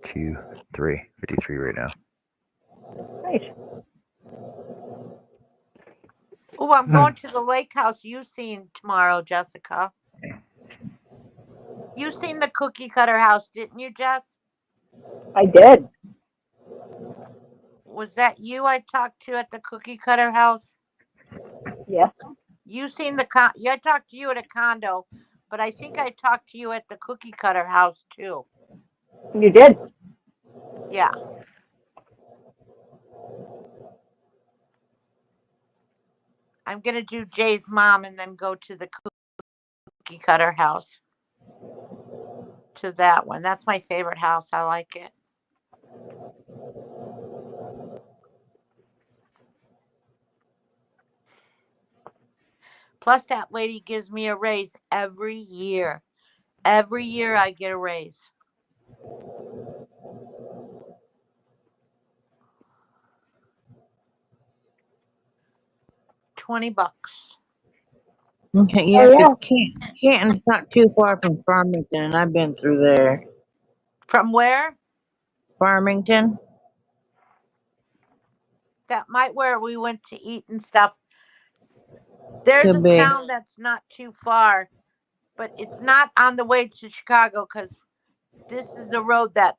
2, 3. 53 right now. Nice. Oh, I'm going to the lake house you seen tomorrow, Jessica. You seen the cookie cutter house, didn't you, Jess? I did. Was that you I talked to at the cookie cutter house? Yes. You seen the I talked to you at a condo, but I think I talked to you at the cookie cutter house too. You did. Yeah. I'm gonna do Jay's mom and then go to the cookie cutter house. To that one. That's my favorite house. I like it. Plus, that lady gives me a raise every year. Every year I get a raise. $20. Okay, yeah, Oh yeah. because Canton's not too far from Farmington, and I've been through there. From where? Farmington? That might where we went to eat and stuff. There's a Could be. town that's not too far, but it's not on the way to Chicago because this is a road that's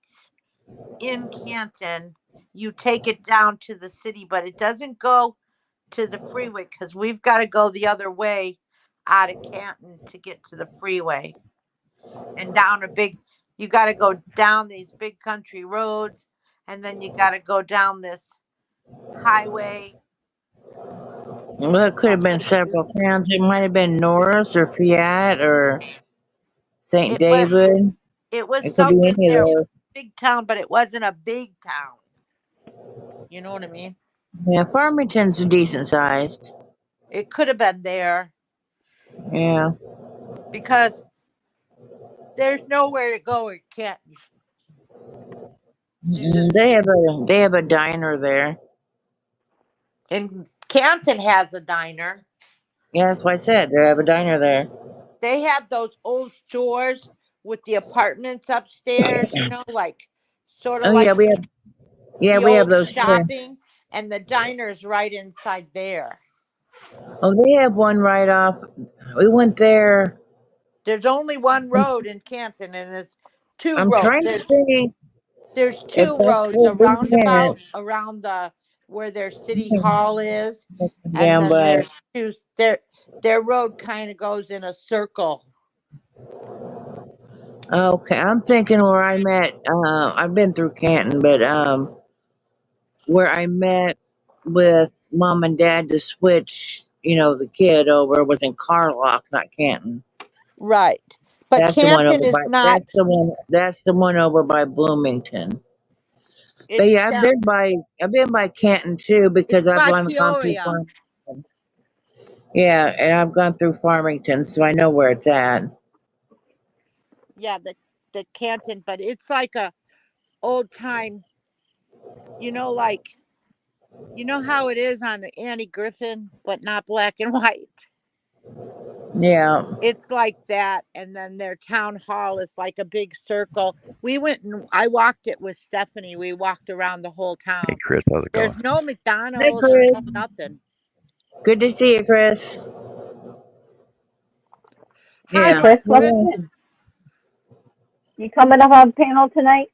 in Canton. You take it down to the city, but it doesn't go to the freeway because we've got to go the other way out of Canton to get to the freeway and down you got to go down these big country roads and then you got to go down this highway. Well, it could have been several towns. It might have been Norris or Fiat or St. It was David. it was It could be something any of there. It those. was a big town, but it wasn't a big town. You know what I mean? Yeah, Farmington's decent sized. It could have been there Yeah. because there's nowhere to go in Canton. You just They have a diner there. and Canton has a diner. Yeah, that's what I said. They have a diner there. They have those old stores with the apartments upstairs, like sort Oh of yeah, like the we have old those here. shopping, and the diner's right inside there. Oh, they have one right off. We went there. There's only one road in Canton, and it's two I'm roads. trying to think There's if two that's roads, a what we roundabout had. around the where their city hall is, and Down then by. there's two. Their road kind of goes in a circle. Okay, I'm thinking where I met. I've been through Canton, but where I met with mom and dad to switch, the kid over was in Carlock, not Canton. Right, but That's the one over Canton is by. not. That's the one. That's the one over by Bloomington. But It's yeah, I've down. been by. I've been by Canton too because It's I've by gone through Peoria. Farmington. Yeah, and I've gone through Farmington, so I know where it's at. Yeah, the Canton, but it's like a old time. Like how it is on the Annie Griffin, but not black and white. Yeah. It's like that, and then their town hall is like a big circle. We went and I walked it with Stephanie. We walked around the whole Hey, town. Chris, how's it There's going? no Hey, McDonald's or Chris. no nothing. Good to see you, Chris. Hi, Hi, Yeah. my Chris. Chris. You coming up on panel tonight?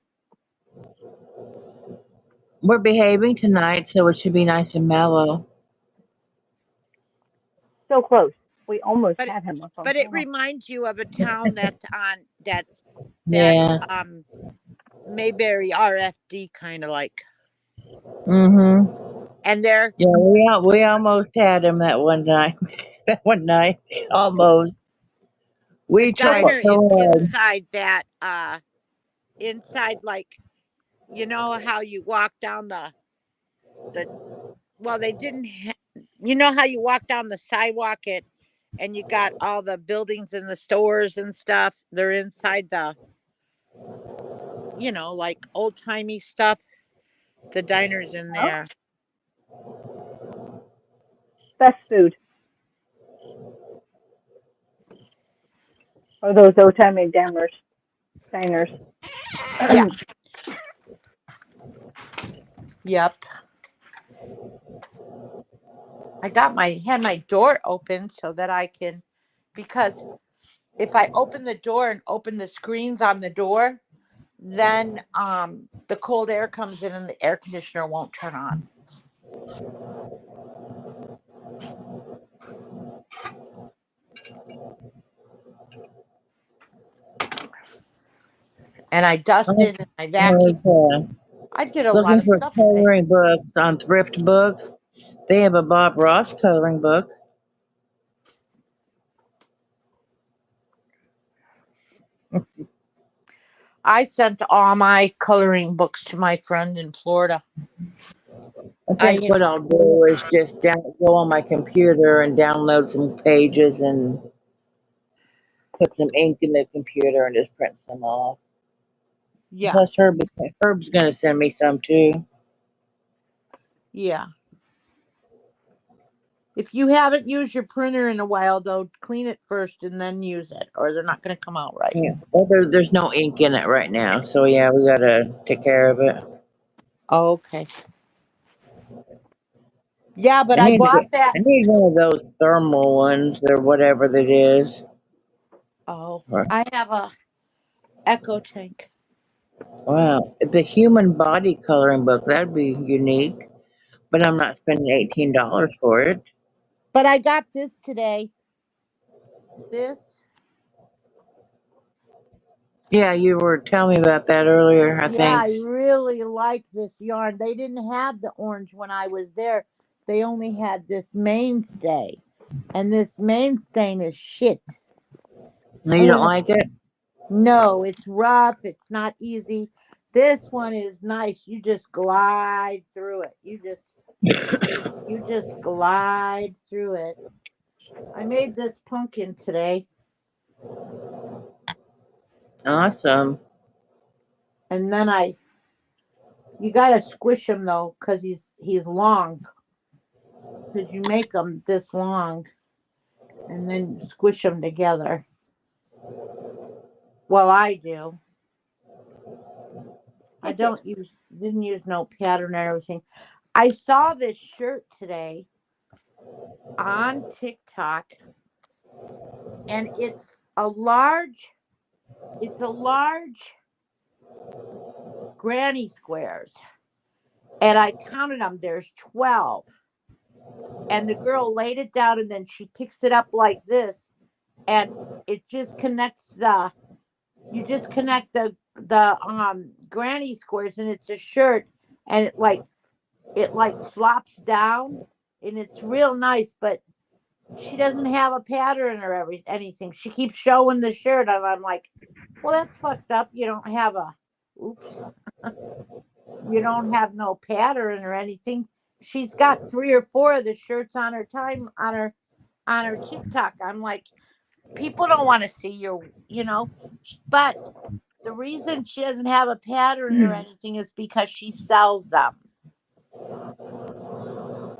We're behaving tonight, so it should be nice and mellow. So close. We almost But had him up on but it panel. reminds you of a town that's that's Yeah. Mayberry RFD kind of like. Mm-hmm. And they're Yeah, we almost had him that one night. That one night, almost. the We tried diner is so hard. inside that inside, like, you know how you walk down the well, they didn't you know how you walk down the sidewalk and you got all the buildings and the stores and stuff, they're inside the, like old-timey stuff. The diner's in Oh, there. best food. Or those old-timey diners. Yeah. Yep. I had my door open so that I can, because if I open the door and open the screens on the door, then the cold air comes in and the air conditioner won't turn on. And I I dusted and I vacuumed. was I did a lot looking of for stuff today. coloring books on Thrift Books. They have a Bob Ross coloring book. I sent all my coloring books to my friend in Florida. I think what I'll do is just go on my computer and download some pages and put some ink in the computer and just print some off. Yeah, Plus, Herb's gonna send me some too. yeah. If you haven't used your printer in a while, though, clean it first and then use it, or they're not going to come out right. Yeah. Well, there's no ink in it right now, so yeah, we gotta take care of it. Oh, okay. Yeah, but I I need to bought get. that. I need one of those thermal ones or whatever that is. Oh, Or, I have a Echo Tank. wow, the human body coloring book, that'd be unique. But I'm not spending $18 for it. But I got this today. This. Yeah, you were telling me about that earlier, I Yeah, think. I really like this yarn. They didn't have the orange when I was there. They only had this mainstay. And this mainstay is shit. No, you And don't when like it? no, it's rough, it's not easy. This one is nice. You just glide through it. You just glide through it. I made this pumpkin today, Awesome. and then you gotta squish him though, cause he's long. Cause you make them this long, and then squish them together. Well, I do. I didn't use no pattern or everything. I saw this shirt today on TikTok, and it's a large granny squares, and I counted them. There's 12, and the girl laid it down, and then she picks it up like this, and it just connects the. You just connect the granny squares, and it's a shirt, and it flops down, and it's real nice, but she doesn't have a pattern or anything. She keeps showing the shirt, and I'm like, well, that's fucked up. You don't have oops, you don't have no pattern or anything. She's got 3 or 4 of the shirts on her on her TikTok. I'm like, people don't want to see but the reason she doesn't have a pattern or anything is because she sells them.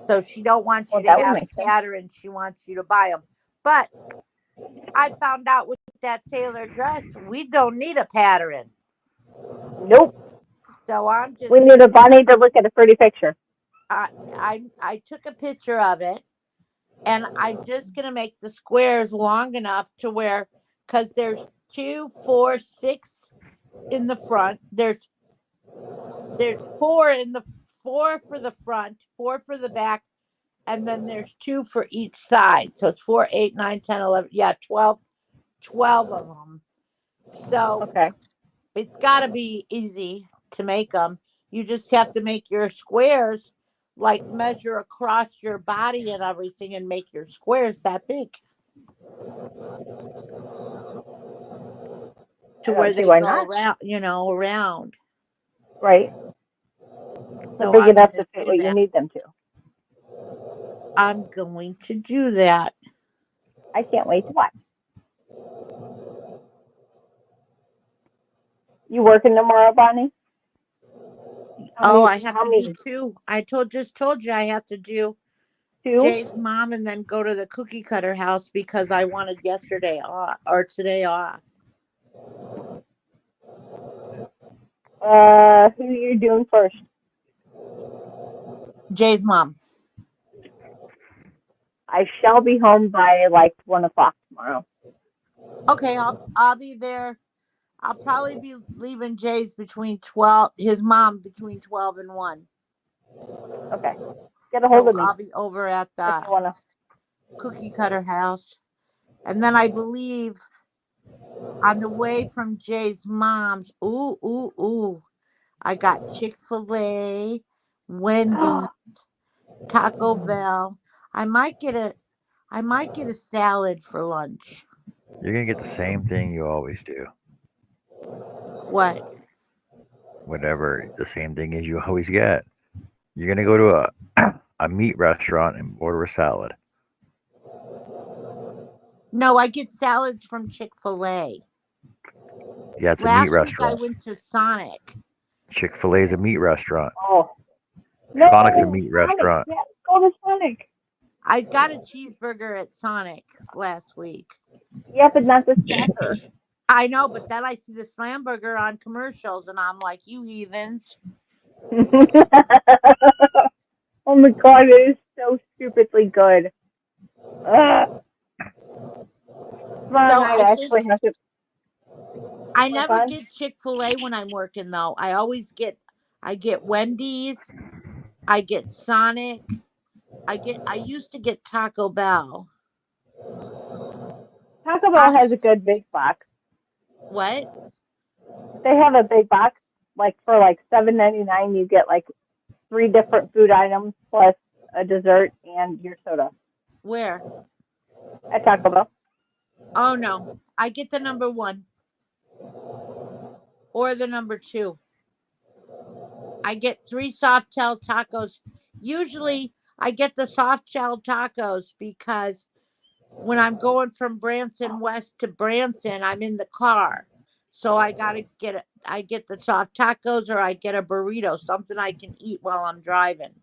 So she don't want you Well, to that would have make a sense. pattern. She wants you to buy them. But I found out with that tailor dress, we don't need a pattern. Nope. So I'm just We need a bunny to look at a pretty picture. I took a picture of it, and I'm just gonna make the squares long enough to where, because there's 2, 4, 6 in the front. There's 4 for the front, 4 for the back, and then there's 2 for each side. So it's 4, 8, 9, 10, 11. Yeah, 12 of them. So Okay. It's got to be easy to make them. You just have to make your squares, like measure across your body and everything, and make your squares that big I to where don't see they why go not. around. Around. Right. So So big I'm enough going to to fit do what you that. need them to. I'm going to do that. I can't wait to watch. You working tomorrow, Bonnie? Oh, I have How to do many? two. I just told you I have to do Two? Jay's mom and then go to the cookie cutter house because I wanted yesterday off or today off. Who are you doing first? Jay's mom. I shall be home by like 1 o'clock tomorrow. Okay, I'll be there. I'll probably be leaving Jay's between 12. His mom between 12 and 1. Okay. Get a hold So of me I'll be over at if the you wanna. cookie cutter house, and then I believe on the way from Jay's mom's. Ooh! I got Chick-fil-A, Wendy's, Taco Bell. I might get a salad for lunch. You're gonna get the same thing you always do. What? Whatever the same thing as you always get. You're gonna go to a meat restaurant and order a salad. No, I get salads from Chick-fil-A. Yeah, it's a meat Last week I restaurant. went to Sonic. Chick-fil-A is a meat restaurant. Oh Sonic's a no, meat Sonic! restaurant. Yeah, go to Sonic. I got a cheeseburger at Sonic last week. Yeah, but not the stacker. I know, but then I see the Slam Burger on commercials, and I'm like, you heathens. Oh my god, it is so stupidly good. Tomorrow So night I I think actually have to. I What, never Bon? get Chick-fil-A when I'm working, though. I get Wendy's, I get Sonic, I used to get Taco Bell. Taco Bell I, has a good big box. what? They have a big box, like for like $7.99. You get like 3 different food items plus a dessert and your soda Where? at Taco Bell. Oh, no. I get the number one or the number two. I get 3 soft shell tacos. Usually, I get the soft shell tacos because when I'm going from Branson West to Branson, I'm in the car. So I get the soft tacos or I get a burrito, something I can eat while I'm driving.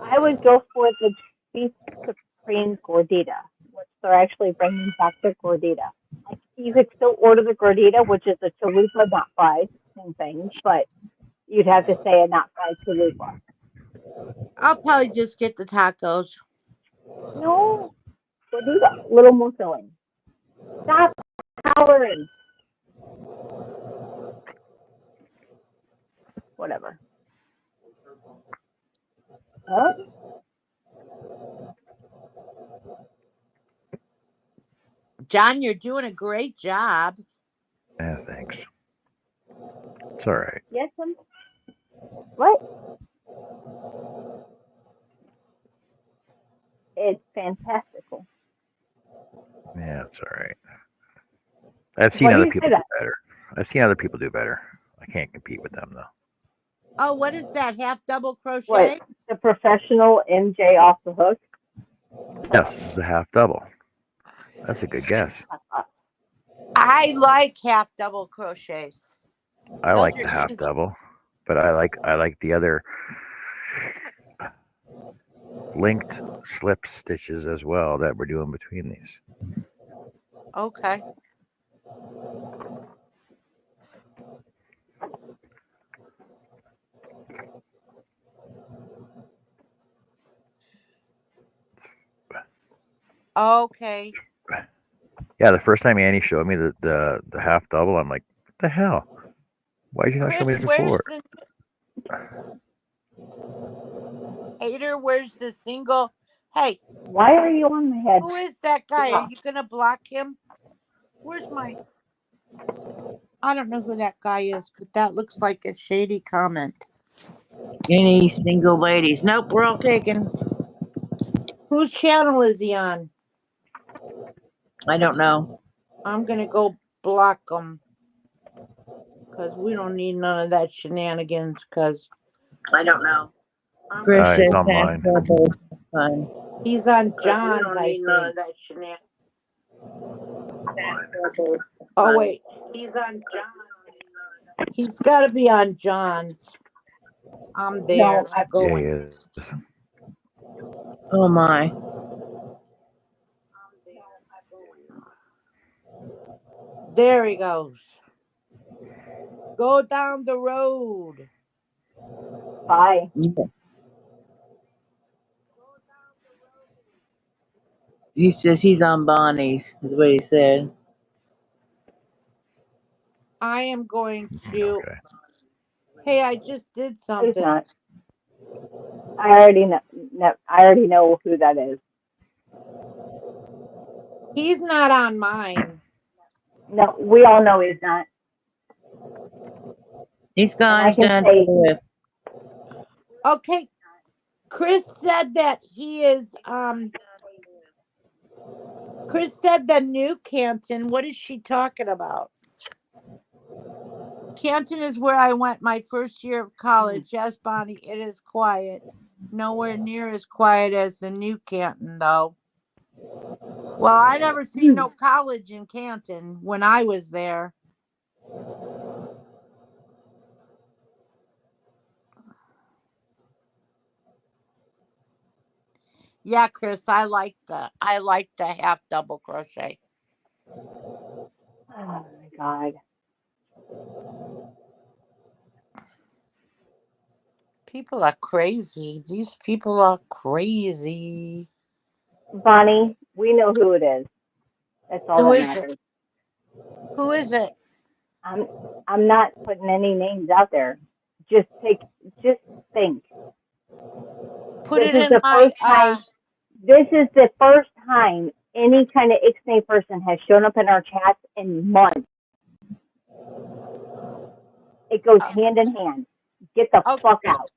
I would go for the beef supreme gordita, which they're actually bringing back the gordita. Like you could still order the gordita, which is a chalupa, not fries, same thing, but you'd have to say a not fried chalupa. I'll probably just get the tacos. No, gordita, a little more filling. Stop hollering. Whatever. Huh? John, you're doing a great job. Yeah, thanks. It's all right. Yes, what? It's fantastical. Yeah, it's all right. I've seen What do other you say people do that? better. I've seen other people do better. I can't compete with them though. Oh, what is that? Half double What? crochet? The professional MJ off the hook? Yes, this is a half double. That's a good guess. I like half double crochets. I Those like are the half easy. double, but I like the other linked slip stitches as well that we're doing between these. Okay. Okay. Yeah, the first time Annie showed me the half double, I'm like, what the hell? Why did you not show Chris, me this where's before? the hater? Where's the single? Hey, Why are you on my head? who is that guy? Are you gonna block him? Where's my I don't know who that guy is, but that looks like a shady comment. Any single ladies? Nope, we're all taken. Whose channel is he on? I don't know. I'm gonna go block him because we don't need none of that shenanigans. Because I don't know. Chris It's says on half mine. double. Fine. he's on We John's, don't I need none of think. that shenanigans. Half double. Oh wait, He's on John. he's got to be on John's. I'm there. No, I'm Yeah, he going. is. Oh my. There he goes. Go down the road. bye. Yeah. He says he's on Bonnie's, is what he said. I am going to. Okay. Hey, I just did He's something. not. I already know. No, I already know who that is. He's not on mine. No, we all know he's not. He's And gone. I He's can done say, with. Okay, Chris said that he is. Chris said the new Canton. What is she talking about? Canton is where I went my first year of college. Yes, Bonnie, it is quiet. Nowhere near as quiet as the new Canton, though. Well, I never seen no college in Canton when I was there. Yeah, Chris, I like the half double crochet. oh my God. People are crazy. These people are crazy. Bonnie, we know who it is. That's all Who that is it? matters. Who is it? I'm not putting any names out there. Just think. Put This it is in the my first time. This is the first time any kind of Ixnay person has shown up in our chats in months. It goes hand in hand. Get the okay. fuck out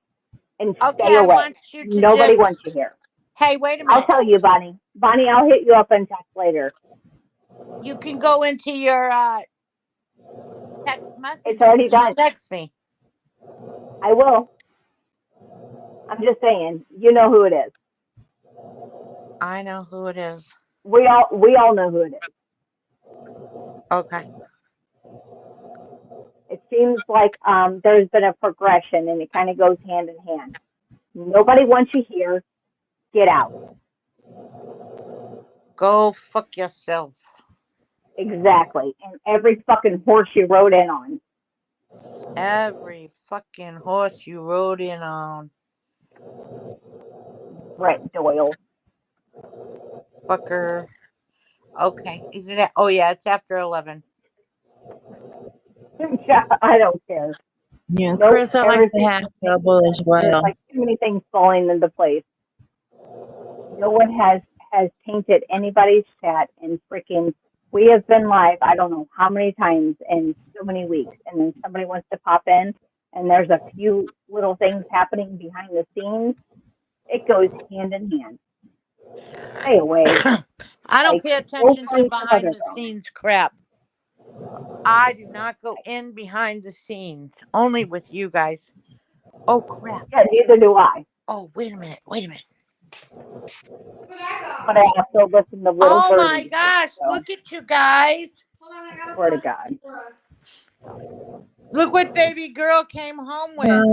and Okay, stay I away. want you to Nobody just. wants you here. Hey, wait a I'll minute. tell you, Bonnie. Bonnie, I'll hit you up in text later. You can go into your text messages It's already and done. text me. I will. I'm just saying. You know who it is. I know who it is. We all know who it is. Okay. It seems like there's been a progression, and it kind of goes hand in hand. Nobody wants you here. Get out. Go fuck yourself. Exactly. And every fucking horse you rode in on. Every fucking horse you rode in on. Brett Doyle. Fucker. Okay. Is it? Oh, yeah, it's after 11. I don't care. Yeah, Nope, Chris, I like the everything. half double as There's well. like too many things falling into place. No one has tainted anybody's chat, and freaking we have been live I don't know how many times in so many weeks, and then somebody wants to pop in and there's a few little things happening behind the scenes. It goes hand in hand. Stay away. I don't Like, pay go attention to find some behind other the girl. scenes crap. I do not go in behind the scenes. Only with you guys. Oh, crap. Yeah, neither do I. Oh, wait a minute. But I also listen to little Oh, my birdies. gosh. So, Look at you guys. swear to God. Look what baby girl came home with.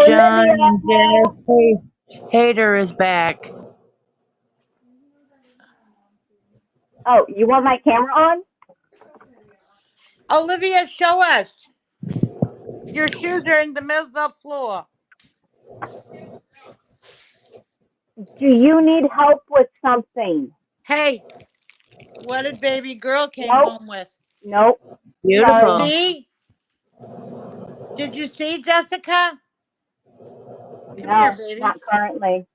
John Olivia! and Jess Hater is back. Oh, you want my camera on? Olivia, show us. Your shoes are in the middle of the floor. Do you need help with something? Hey, what did baby girl came Nope. home with? Nope. Beautiful. Sorry. See? Did you see, Jessica? Come No, here, baby. not currently.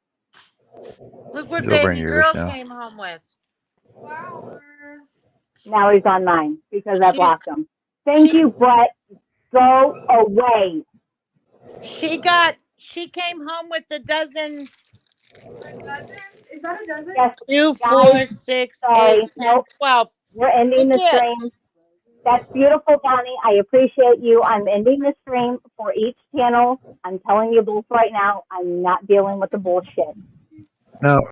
Look what He's over in baby yours girl now. came home with. Now he's on mine because I blocked him. Thank you, Brett. Go away. She came home with a dozen. Is that a dozen? Yes, 2, guys, 4, 6, 8, sorry. 10, Nope, 12. we're ending the Look stream. That's beautiful, Bonnie. I appreciate you. I'm ending the stream for each channel. I'm telling you both right now, I'm not dealing with the bullshit. No,